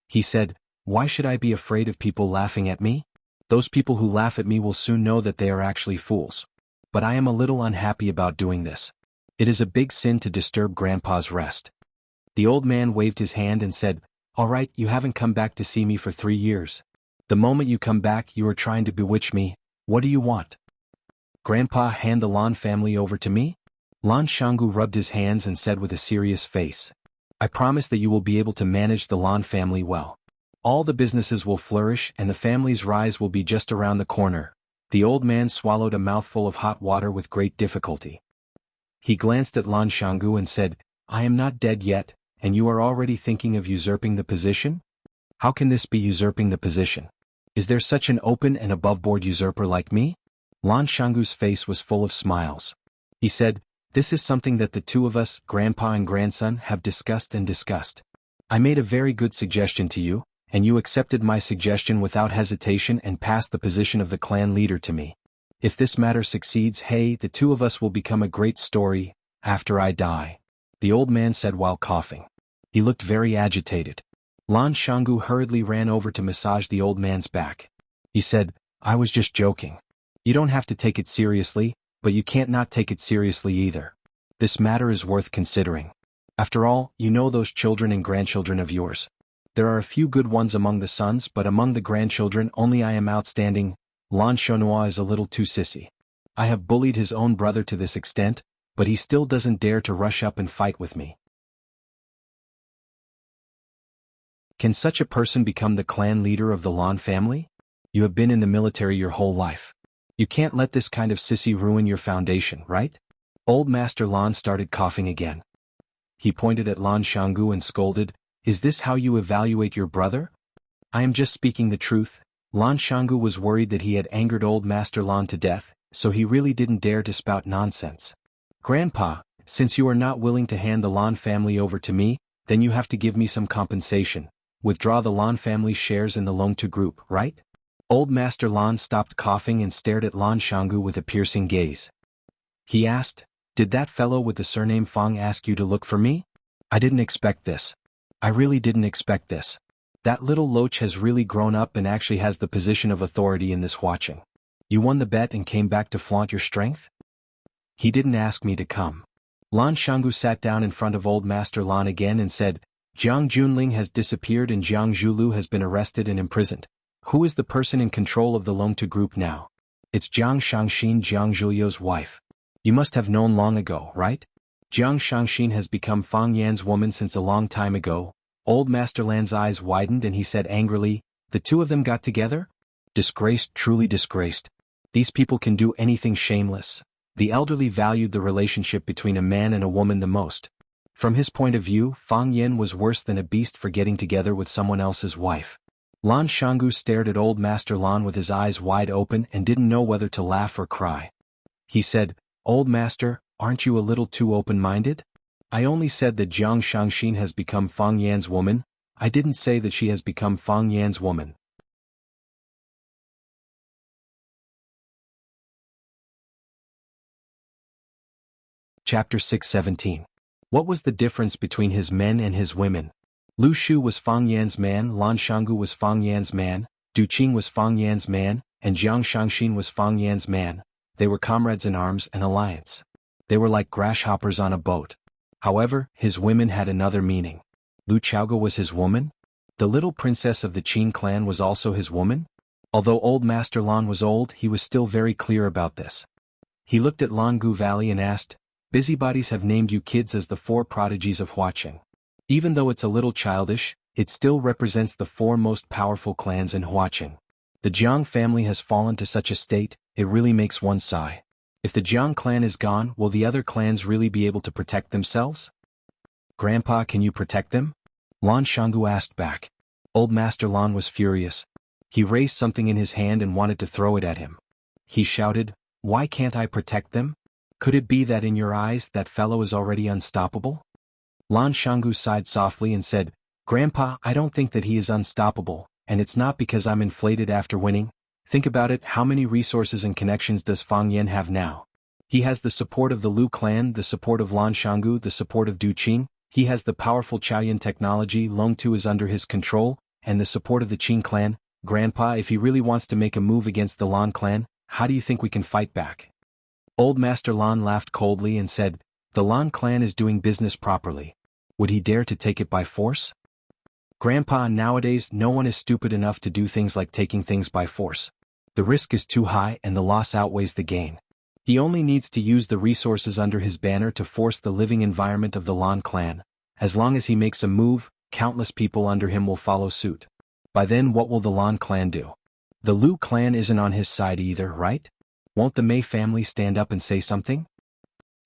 He said, "Why should I be afraid of people laughing at me? Those people who laugh at me will soon know that they are actually fools. But I am a little unhappy about doing this. It is a big sin to disturb Grandpa's rest." The old man waved his hand and said, "All right, you haven't come back to see me for 3 years. The moment you come back, you are trying to bewitch me. What do you want? Grandpa, hand the Lan family over to me?" Lan Xianggu rubbed his hands and said with a serious face, "I promise that you will be able to manage the Lan family well. All the businesses will flourish and the family's rise will be just around the corner." The old man swallowed a mouthful of hot water with great difficulty. He glanced at Lan Xianggu and said, "I am not dead yet, and you are already thinking of usurping the position? How can this be usurping the position? Is there such an open and above-board usurper like me?" Lan Xianggu's face was full of smiles. He said, "This is something that the two of us, grandpa and grandson, have discussed and discussed. I made a very good suggestion to you, and you accepted my suggestion without hesitation and passed the position of the clan leader to me. If this matter succeeds, hey, the two of us will become a great story, after I die," the old man said while coughing. He looked very agitated. Lan Xianggu hurriedly ran over to massage the old man's back. He said, "I was just joking. You don't have to take it seriously, but you can't not take it seriously either. This matter is worth considering. After all, you know those children and grandchildren of yours. There are a few good ones among the sons, but among the grandchildren only I am outstanding. Lan Shonhua is a little too sissy. I have bullied his own brother to this extent, but he still doesn't dare to rush up and fight with me. Can such a person become the clan leader of the Lan family? You have been in the military your whole life. You can't let this kind of sissy ruin your foundation, right? Old Master Lan started coughing again. He pointed at Lan Shanggu and scolded, "Is this how you evaluate your brother?" "I am just speaking the truth." Lan Shanggu was worried that he had angered Old Master Lan to death, so he really didn't dare to spout nonsense. "Grandpa, since you are not willing to hand the Lan family over to me, then you have to give me some compensation. Withdraw the Lan family's shares in the Longtu group, right?" Old Master Lan stopped coughing and stared at Lan Shanggu with a piercing gaze. He asked, "Did that fellow with the surname Fang ask you to look for me? I didn't expect this. I really didn't expect this. That little loach has really grown up and actually has the position of authority in this watching. You won the bet and came back to flaunt your strength?" "He didn't ask me to come." Lan Shanggu sat down in front of Old Master Lan again and said, "Jiang Junling has disappeared and Jiang Zhulu has been arrested and imprisoned. Who is the person in control of the Longtu group now? It's Jiang Shangxin, Jiang Zhulyo's wife. You must have known long ago, right? Jiang Shangxin has become Fang Yan's woman since a long time ago." Old Master Lan's eyes widened and he said angrily, "The two of them got together? Disgraced, truly disgraced. These people can do anything shameless." The elderly valued the relationship between a man and a woman the most. From his point of view, Fang Yan was worse than a beast for getting together with someone else's wife. Lan Shanggu stared at Old Master Lan with his eyes wide open and didn't know whether to laugh or cry. He said, "Old Master, aren't you a little too open-minded? I only said that Jiang Shangxin has become Fang Yan's woman. I didn't say that she has become Fang Yan's woman." Chapter 617. What was the difference between his men and his women? Lu Shu was Fang Yan's man, Lan Shanggu was Fang Yan's man, Du Qing was Fang Yan's man, and Jiang Shangxin was Fang Yan's man. They were comrades in arms and alliance. They were like grasshoppers on a boat. However, his women had another meaning. Lu Chaoga was his woman? The little princess of the Qin clan was also his woman? Although Old Master Lan was old, he was still very clear about this. He looked at Langu Valley and asked, "Busybodies have named you kids as the four prodigies of Huaqing. Even though it's a little childish, it still represents the four most powerful clans in Huaqing. The Jiang family has fallen to such a state, it really makes one sigh. If the Jiang clan is gone, will the other clans really be able to protect themselves?" "Grandpa, can you protect them?" Lan Shanggu asked back. Old Master Lan was furious. He raised something in his hand and wanted to throw it at him. He shouted, "Why can't I protect them? Could it be that in your eyes that fellow is already unstoppable?" Lan Shanggu sighed softly and said, "Grandpa, I don't think that he is unstoppable, and it's not because I'm inflated after winning. Think about it, how many resources and connections does Fang Yan have now? He has the support of the Lu clan, the support of Lan Shanggu, the support of Du Qing, he has the powerful Chaoyan technology, Longtu is under his control, and the support of the Qin clan. Grandpa, if he really wants to make a move against the Lan clan, how do you think we can fight back?" Old Master Lan laughed coldly and said, "The Lan clan is doing business properly. Would he dare to take it by force?" "Grandpa, nowadays no one is stupid enough to do things like taking things by force. The risk is too high and the loss outweighs the gain. He only needs to use the resources under his banner to force the living environment of the Lan clan. As long as he makes a move, countless people under him will follow suit. By then what will the Lan clan do? The Lu clan isn't on his side either, right? Won't the Mei family stand up and say something?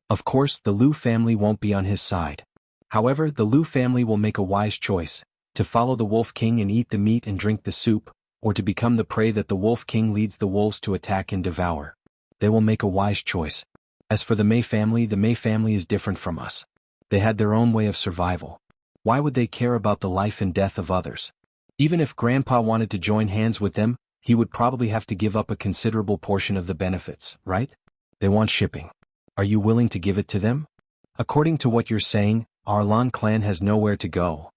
Of course, the Lu family won't be on his side. However, the Lu family will make a wise choice, to follow the Wolf King and eat the meat and drink the soup, or to become the prey that the Wolf King leads the wolves to attack and devour. They will make a wise choice. As for the Mei family is different from us. They had their own way of survival. Why would they care about the life and death of others? Even if Grandpa wanted to join hands with them, he would probably have to give up a considerable portion of the benefits, right? They want shipping. Are you willing to give it to them? According to what you're saying, our Lan clan has nowhere to go."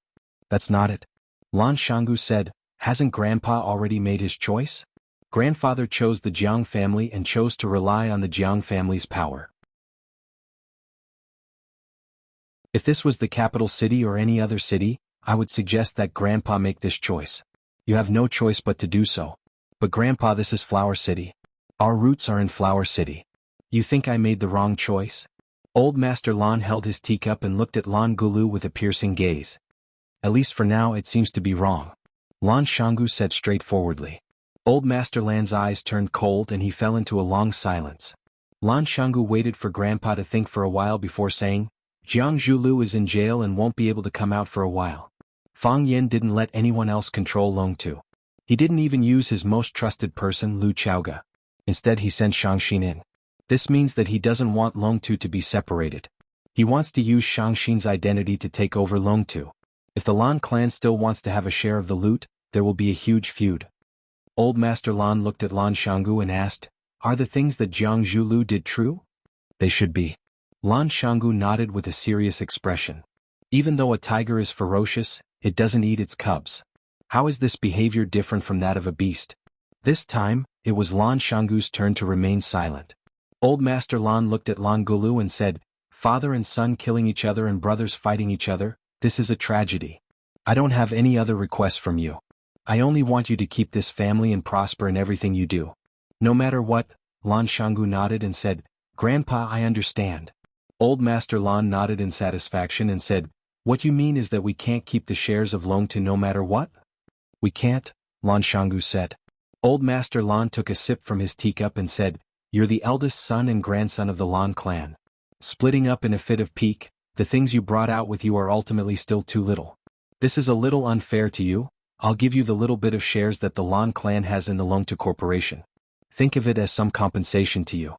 "That's not it." Lan Shanggu said, "Hasn't Grandpa already made his choice? Grandfather chose the Jiang family and chose to rely on the Jiang family's power. If this was the capital city or any other city, I would suggest that Grandpa make this choice. You have no choice but to do so. But Grandpa, this is Flower City. Our roots are in Flower City. You think I made the wrong choice? Old Master Lan held his teacup and looked at Lan Gulu with a piercing gaze. At least for now it seems to be wrong, Lan Shangu said straightforwardly. Old Master Lan's eyes turned cold and he fell into a long silence. Lan Shangu waited for Grandpa to think for a while before saying, Jiang Zhulu is in jail and won't be able to come out for a while. Fang Yen didn't let anyone else control Longtu. He didn't even use his most trusted person Lu Chaoga. Instead he sent Shangxin in. This means that he doesn't want Longtu to be separated. He wants to use Shangxin's identity to take over Longtu. If the Lan clan still wants to have a share of the loot, there will be a huge feud. Old Master Lan looked at Lan Shangu and asked, Are the things that Jiang Zhulu did true? They should be. Lan Shangu nodded with a serious expression. Even though a tiger is ferocious, it doesn't eat its cubs. How is this behavior different from that of a beast? This time, it was Lan Shangu's turn to remain silent. Old Master Lan looked at Lan Gulu and said, Father and son killing each other and brothers fighting each other, this is a tragedy. I don't have any other requests from you. I only want you to keep this family and prosper in everything you do. No matter what, Lan Shangu nodded and said, Grandpa, I understand. Old Master Lan nodded in satisfaction and said, What you mean is that we can't keep the shares of Longtu no matter what? We can't, Lan Shangu said. Old Master Lan took a sip from his teacup and said, You're the eldest son and grandson of the Lan clan. Splitting up in a fit of pique, the things you brought out with you are ultimately still too little. This is a little unfair to you. I'll give you the little bit of shares that the Lan clan has in the Longtu Corporation. Think of it as some compensation to you.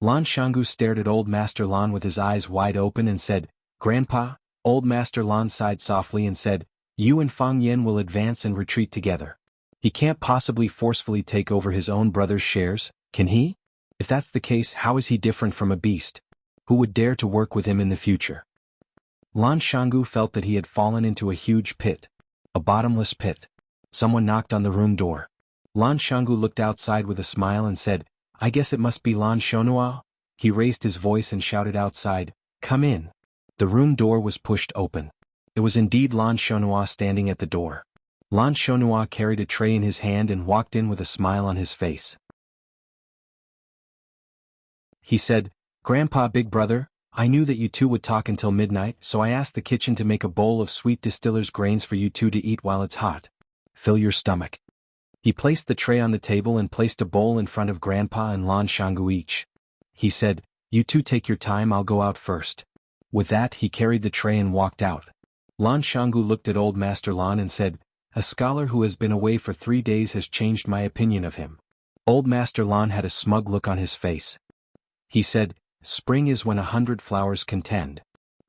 Lan Shangu stared at Old Master Lan with his eyes wide open and said, Grandpa. Old Master Lan sighed softly and said, You and Fang Yen will advance and retreat together. He can't possibly forcefully take over his own brother's shares, can he? If that's the case, how is he different from a beast? Who would dare to work with him in the future? Lan Shangu felt that he had fallen into a huge pit. A bottomless pit. Someone knocked on the room door. Lan Shangu looked outside with a smile and said, I guess it must be Lan Shonua. He raised his voice and shouted outside, Come in. The room door was pushed open. It was indeed Lan Shonua standing at the door. Lan Shonua carried a tray in his hand and walked in with a smile on his face. He said, Grandpa, big brother, I knew that you two would talk until midnight, so I asked the kitchen to make a bowl of sweet distiller's grains for you two to eat while it's hot. Fill your stomach. He placed the tray on the table and placed a bowl in front of Grandpa and Lan Shangu each. He said, You two take your time, I'll go out first. With that, he carried the tray and walked out. Lan Shangu looked at Old Master Lan and said, A scholar who has been away for 3 days has changed my opinion of him. Old Master Lan had a smug look on his face. He said, Spring is when 100 flowers contend.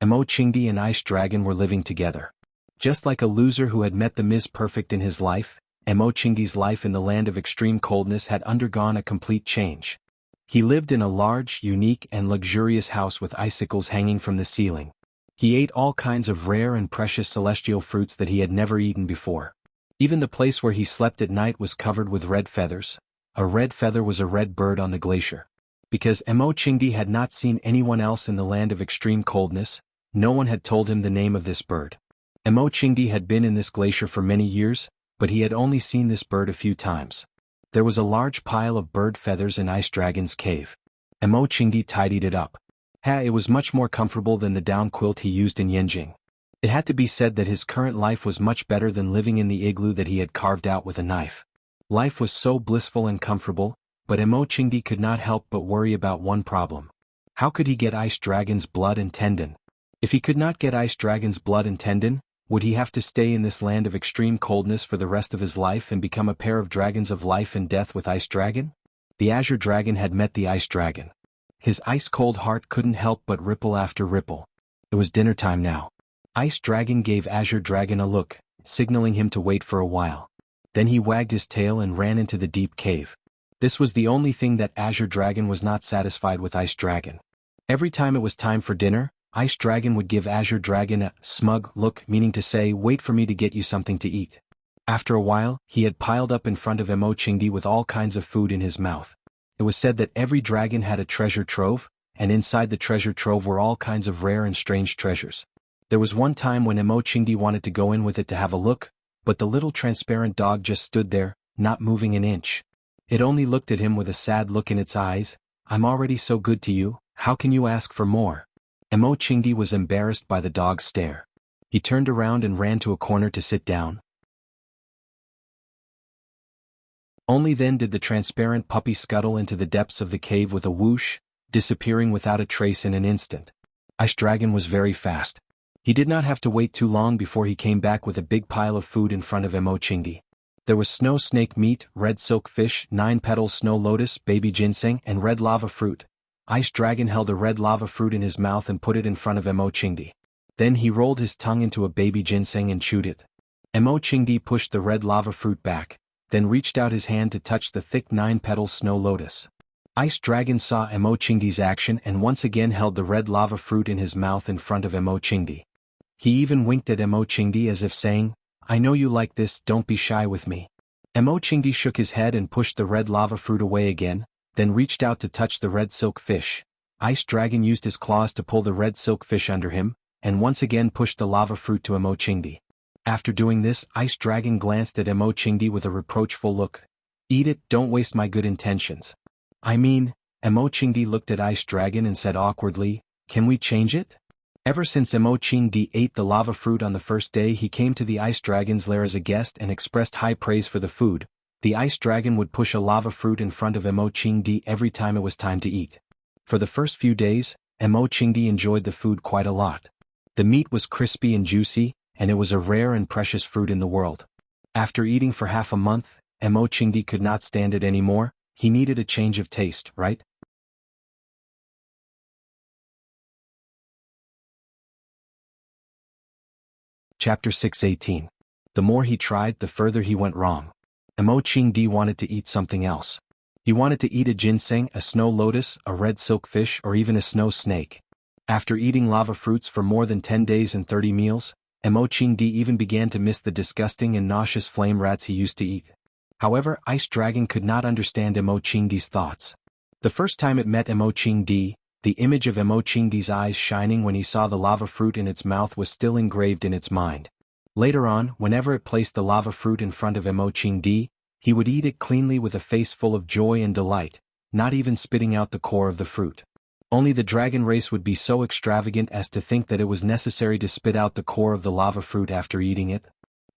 Mo Qingdi and Ice Dragon were living together. Just like a loser who had met the Ms. Perfect in his life, Mo Qingdi's life in the land of extreme coldness had undergone a complete change. He lived in a large, unique and luxurious house with icicles hanging from the ceiling. He ate all kinds of rare and precious celestial fruits that he had never eaten before. Even the place where he slept at night was covered with red feathers. A red feather was a red bird on the glacier. Because Mo Qingdi had not seen anyone else in the land of extreme coldness, no one had told him the name of this bird. Mo Qingdi had been in this glacier for many years, but he had only seen this bird a few times. There was a large pile of bird feathers in Ice Dragon's cave. Mo Qingdi tidied it up. It was much more comfortable than the down quilt he used in Yanjing. It had to be said that his current life was much better than living in the igloo that he had carved out with a knife. Life was so blissful and comfortable, but Mo Qingdi could not help but worry about one problem. How could he get Ice Dragon's blood and tendon? If he could not get Ice Dragon's blood and tendon, would he have to stay in this land of extreme coldness for the rest of his life and become a pair of dragons of life and death with Ice Dragon? The Azure Dragon had met the Ice Dragon. His ice-cold heart couldn't help but ripple after ripple. It was dinner time now. Ice Dragon gave Azure Dragon a look, signaling him to wait for a while. Then he wagged his tail and ran into the deep cave. This was the only thing that Azure Dragon was not satisfied with Ice Dragon. Every time it was time for dinner, Ice Dragon would give Azure Dragon a smug look, meaning to say, Wait for me to get you something to eat. After a while, he had piled up in front of Mo Qingdi with all kinds of food in his mouth. It was said that every dragon had a treasure trove, and inside the treasure trove were all kinds of rare and strange treasures. There was one time when Emochingdi wanted to go in with it to have a look, but the little transparent dog just stood there, not moving an inch. It only looked at him with a sad look in its eyes. I'm already so good to you, how can you ask for more? Emochingdi was embarrassed by the dog's stare. He turned around and ran to a corner to sit down. Only then did the transparent puppy scuttle into the depths of the cave with a whoosh, disappearing without a trace in an instant. Ice Dragon was very fast. He did not have to wait too long before he came back with a big pile of food in front of Emochingdi. There was snow snake meat, red silk fish, 9-petal snow lotus, baby ginseng, and red lava fruit. Ice Dragon held a red lava fruit in his mouth and put it in front of Emochingdi. Then he rolled his tongue into a baby ginseng and chewed it. Emochingdi pushed the red lava fruit back, then reached out his hand to touch the thick 9-petal snow lotus. Ice Dragon saw Emochingdi's action and once again held the red lava fruit in his mouth in front of Emochingdi. He even winked at Emochingdi as if saying, I know you like this, don't be shy with me. Emochingdi shook his head and pushed the red lava fruit away again, then reached out to touch the red silk fish. Ice Dragon used his claws to pull the red silk fish under him, and once again pushed the lava fruit to Emochingdi. After doing this, Ice Dragon glanced at Emochingdi with a reproachful look. Eat it, don't waste my good intentions. I mean, Emochingdi looked at Ice Dragon and said awkwardly, can we change it? Ever since Emochingdi ate the lava fruit on the first day he came to the Ice Dragon's lair as a guest and expressed high praise for the food, the Ice Dragon would push a lava fruit in front of Emochingdi every time it was time to eat. For the first few days, Emochingdi enjoyed the food quite a lot. The meat was crispy and juicy, and it was a rare and precious fruit in the world. After eating for half a month, Emochingdi could not stand it anymore. He needed a change of taste, right? Chapter 6:18. The more he tried, the further he went wrong. Emochingdi wanted to eat something else. He wanted to eat a ginseng, a snow lotus, a red silk fish, or even a snow snake. After eating lava fruits for more than 10 days and 30 meals, Emochingdi even began to miss the disgusting and nauseous flame rats he used to eat. However, Ice Dragon could not understand Emochingdi's thoughts. The first time it met Emochingdi, the image of Emochingdi's eyes shining when he saw the lava fruit in its mouth was still engraved in its mind. Later on, whenever it placed the lava fruit in front of Emochingdi, he would eat it cleanly with a face full of joy and delight, not even spitting out the core of the fruit. Only the dragon race would be so extravagant as to think that it was necessary to spit out the core of the lava fruit after eating it.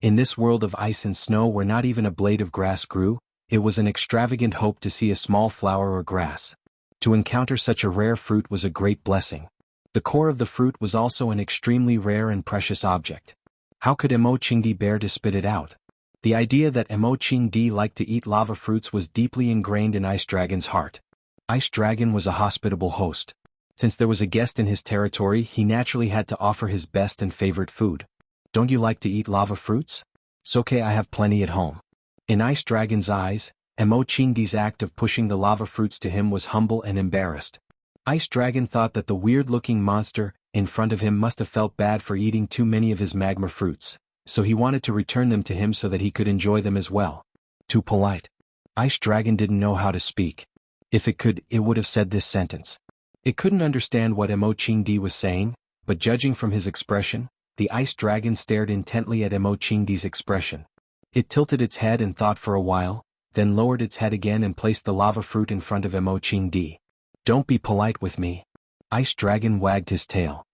In this world of ice and snow where not even a blade of grass grew, it was an extravagant hope to see a small flower or grass. To encounter such a rare fruit was a great blessing. The core of the fruit was also an extremely rare and precious object. How could Emochingdi bear to spit it out? The idea that Emochingdi liked to eat lava fruits was deeply ingrained in Ice Dragon's heart. Ice Dragon was a hospitable host. Since there was a guest in his territory, he naturally had to offer his best and favorite food. Don't you like to eat lava fruits? It's okay, I have plenty at home. In Ice Dragon's eyes, Emochingdi's act of pushing the lava fruits to him was humble and embarrassed. Ice Dragon thought that the weird-looking monster in front of him must have felt bad for eating too many of his magma fruits, so he wanted to return them to him so that he could enjoy them as well. Too polite. Ice Dragon didn't know how to speak. If it could, it would have said this sentence. It couldn't understand what Emochingdi was saying, but judging from his expression, the Ice Dragon stared intently at Emochingdi's expression. It tilted its head and thought for a while, then lowered its head again and placed the lava fruit in front of Emochingdi. Don't be polite with me. Ice Dragon wagged his tail.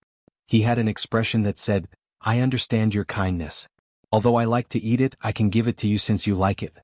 He had an expression that said, I understand your kindness. Although I like to eat it, I can give it to you since you like it.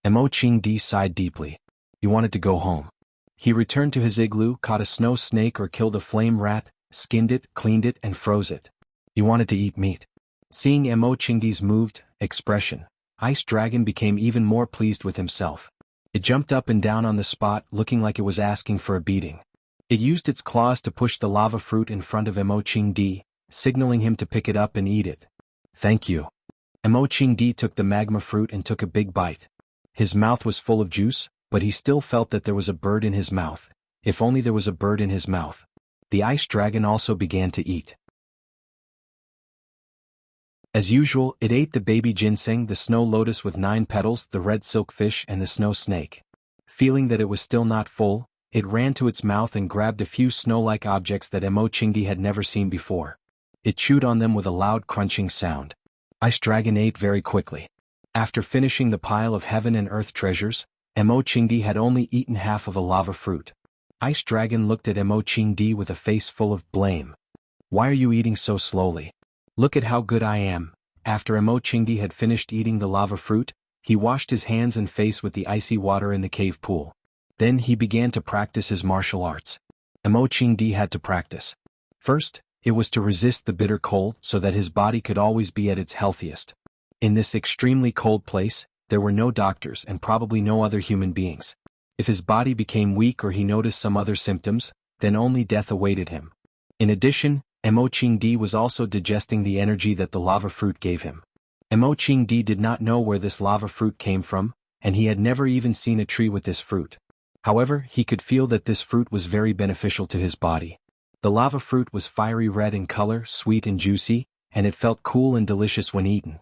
Emochingdi sighed deeply. He wanted to go home. He returned to his igloo, caught a snow snake or killed a flame rat, skinned it, cleaned it, and froze it. He wanted to eat meat. Seeing Emochingdi's moved expression, Ice Dragon became even more pleased with himself. It jumped up and down on the spot, looking like it was asking for a beating. It used its claws to push the lava fruit in front of Emochingdi, signaling him to pick it up and eat it. Thank you. Emochingdi took the magma fruit and took a big bite. His mouth was full of juice, but he still felt that there was a bird in his mouth. If only there was a bird in his mouth. The Ice Dragon also began to eat. As usual, it ate the baby ginseng, the snow lotus with 9 petals, the red silk fish, and the snow snake. Feeling that it was still not full, it ran to its mouth and grabbed a few snow-like objects that Emochingdi had never seen before. It chewed on them with a loud crunching sound. Ice Dragon ate very quickly. After finishing the pile of heaven and earth treasures, Mo Qingdi had only eaten half of a lava fruit. Ice Dragon looked at Mo Qingdi with a face full of blame. Why are you eating so slowly? Look at how good I am. After Mo Qingdi had finished eating the lava fruit, he washed his hands and face with the icy water in the cave pool. Then he began to practice his martial arts. Mo Qingdi had to practice. First, it was to resist the bitter cold so that his body could always be at its healthiest. In this extremely cold place, there were no doctors and probably no other human beings. If his body became weak or he noticed some other symptoms, then only death awaited him. In addition, Mo Qingdi was also digesting the energy that the lava fruit gave him. Mo Qingdi did not know where this lava fruit came from, and he had never even seen a tree with this fruit. However, he could feel that this fruit was very beneficial to his body. The lava fruit was fiery red in color, sweet and juicy, and it felt cool and delicious when eaten.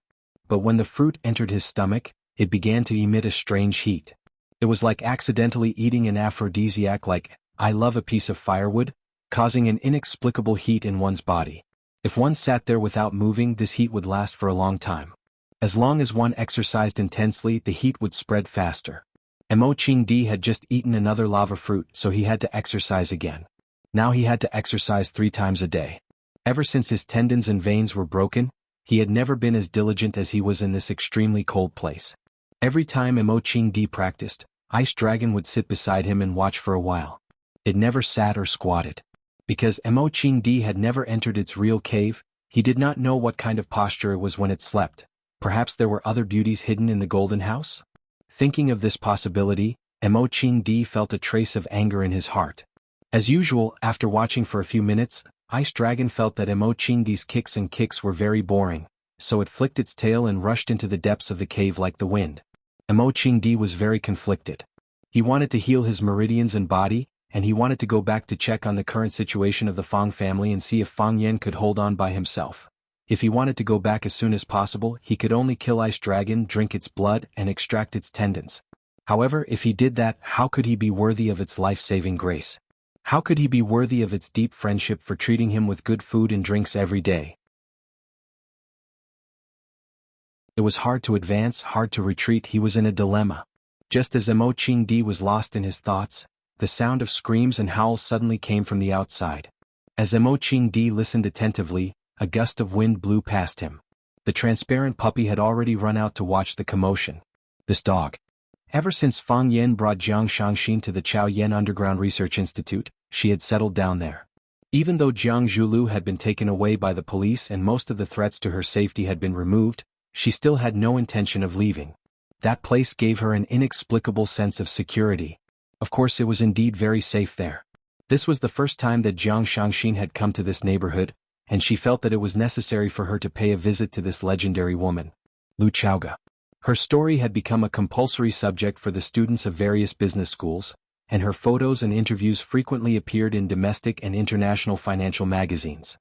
But when the fruit entered his stomach, it began to emit a strange heat. It was like accidentally eating an aphrodisiac, like, I love a piece of firewood, causing an inexplicable heat in one's body. If one sat there without moving, this heat would last for a long time. As long as one exercised intensely, the heat would spread faster. Mo Qingdi had just eaten another lava fruit, so he had to exercise again. Now he had to exercise 3 times a day. Ever since his tendons and veins were broken, he had never been as diligent as he was in this extremely cold place. Every time Mo Qingdi practiced, Ice Dragon would sit beside him and watch for a while. It never sat or squatted. Because Mo Qingdi had never entered its real cave, he did not know what kind of posture it was when it slept. Perhaps there were other beauties hidden in the golden house? Thinking of this possibility, Mo Qingdi felt a trace of anger in his heart. As usual, after watching for a few minutes, Ice Dragon felt that Mo Qingdi's kicks were very boring, so it flicked its tail and rushed into the depths of the cave like the wind. Mo Qingdi was very conflicted. He wanted to heal his meridians and body, and he wanted to go back to check on the current situation of the Fang family and see if Fang Yan could hold on by himself. If he wanted to go back as soon as possible, he could only kill Ice Dragon, drink its blood, and extract its tendons. However, if he did that, how could he be worthy of its life-saving grace? How could he be worthy of its deep friendship for treating him with good food and drinks every day? It was hard to advance, hard to retreat. He was in a dilemma. Just as Mo Qingdi was lost in his thoughts, the sound of screams and howls suddenly came from the outside. As Mo Qingdi listened attentively, a gust of wind blew past him. The transparent puppy had already run out to watch the commotion. This dog. Ever since Fang Yan brought Jiang Shangxin to the Chaoyan Underground Research Institute, she had settled down there. Even though Jiang Zhulu had been taken away by the police and most of the threats to her safety had been removed, she still had no intention of leaving. That place gave her an inexplicable sense of security. Of course, it was indeed very safe there. This was the first time that Jiang Shangxin had come to this neighborhood, and she felt that it was necessary for her to pay a visit to this legendary woman, Lu Chaoga. Her story had become a compulsory subject for the students of various business schools, and her photos and interviews frequently appeared in domestic and international financial magazines.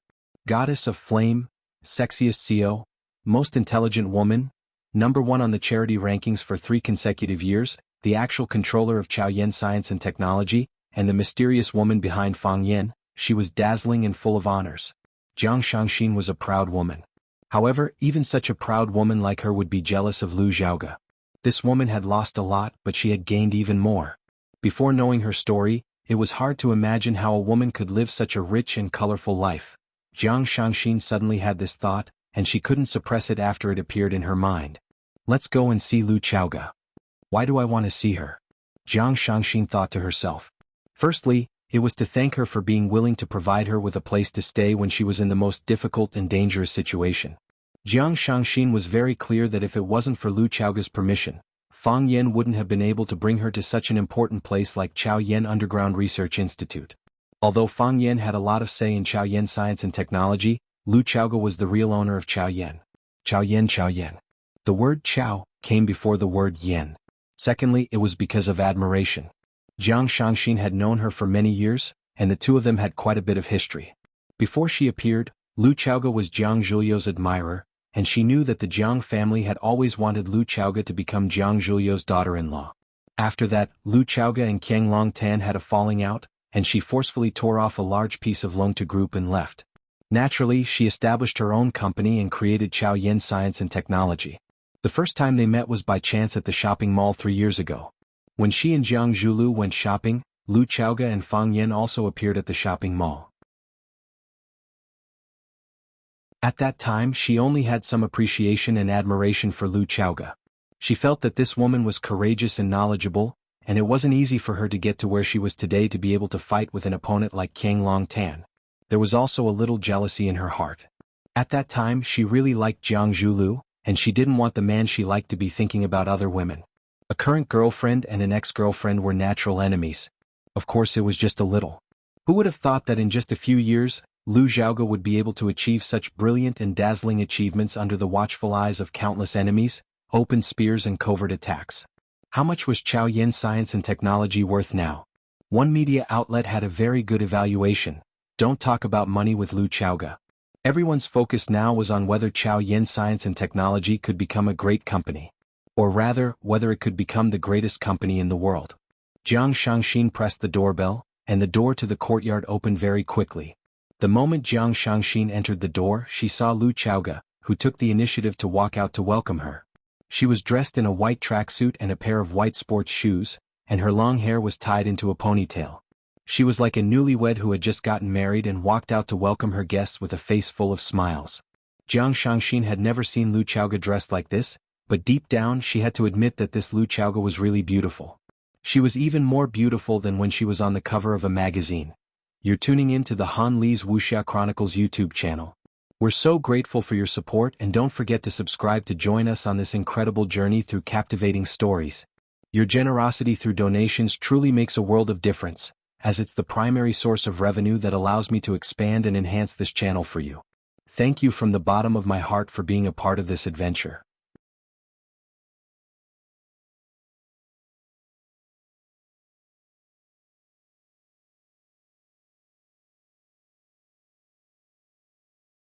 Goddess of Flame, Sexiest CEO, Most Intelligent Woman, #1 on the charity rankings for 3 consecutive years, the actual controller of Chaoyan Science and Technology, and the mysterious woman behind Fang Yan, she was dazzling and full of honors. Jiang Shangxin was a proud woman. However, even such a proud woman like her would be jealous of Lu Xiaoga. This woman had lost a lot, but she had gained even more. Before knowing her story, it was hard to imagine how a woman could live such a rich and colorful life. Jiang Shangxin suddenly had this thought, and she couldn't suppress it after it appeared in her mind. Let's go and see Lu Xiaoga. Why do I want to see her? Jiang Shangxin thought to herself. Firstly, it was to thank her for being willing to provide her with a place to stay when she was in the most difficult and dangerous situation. Jiang Shangxin was very clear that if it wasn't for Lu Xiaoga's permission, Fang Yan wouldn't have been able to bring her to such an important place like Chaoyan Underground Research Institute. Although Fang Yan had a lot of say in Chaoyan Science and Technology, Lu Xiaoga was the real owner of Chaoyan. Chaoyan. The word Chao came before the word Yan. Secondly, it was because of admiration. Jiang Shangxin had known her for many years, and the two of them had quite a bit of history. Before she appeared, Lu Xiaoga was Jiang Zhulio's admirer, and she knew that the Jiang family had always wanted Lu Xiaoga to become Jiang Zhulio's daughter-in-law. After that, Lu Xiaoga and Qiang Longtan had a falling out, and she forcefully tore off a large piece of Longtu group and left. Naturally, she established her own company and created Chao Yin Science and Technology. The first time they met was by chance at the shopping mall 3 years ago. When she and Jiang Zhulu went shopping, Lu Chaoga and Fang Yin also appeared at the shopping mall. At that time, she only had some appreciation and admiration for Lu Chaoga. She felt that this woman was courageous and knowledgeable, and it wasn't easy for her to get to where she was today to be able to fight with an opponent like Qiang Long Tan. There was also a little jealousy in her heart. At that time, she really liked Jiang Zhulu, and she didn't want the man she liked to be thinking about other women. A current girlfriend and an ex-girlfriend were natural enemies. Of course, it was just a little. Who would have thought that in just a few years, Lu Xiaoga would be able to achieve such brilliant and dazzling achievements under the watchful eyes of countless enemies, open spears and covert attacks? How much was Chao Yin Science and Technology worth now? One media outlet had a very good evaluation. Don't talk about money with Lu Xiaoga. Everyone's focus now was on whether Chao Yin Science and Technology could become a great company. Or rather, whether it could become the greatest company in the world. Jiang Shangxin pressed the doorbell, and the door to the courtyard opened very quickly. The moment Jiang Shangxin entered the door, she saw Lu Xiaoga, who took the initiative to walk out to welcome her. She was dressed in a white tracksuit and a pair of white sports shoes, and her long hair was tied into a ponytail. She was like a newlywed who had just gotten married and walked out to welcome her guests with a face full of smiles. Jiang Shangxin had never seen Lu Xiaoga dressed like this, but deep down she had to admit that this Lu Xiaoga was really beautiful. She was even more beautiful than when she was on the cover of a magazine. You're tuning in to the Han Li's Wuxia Chronicles YouTube channel. We're so grateful for your support, and don't forget to subscribe to join us on this incredible journey through captivating stories. Your generosity through donations truly makes a world of difference, as it's the primary source of revenue that allows me to expand and enhance this channel for you. Thank you from the bottom of my heart for being a part of this adventure.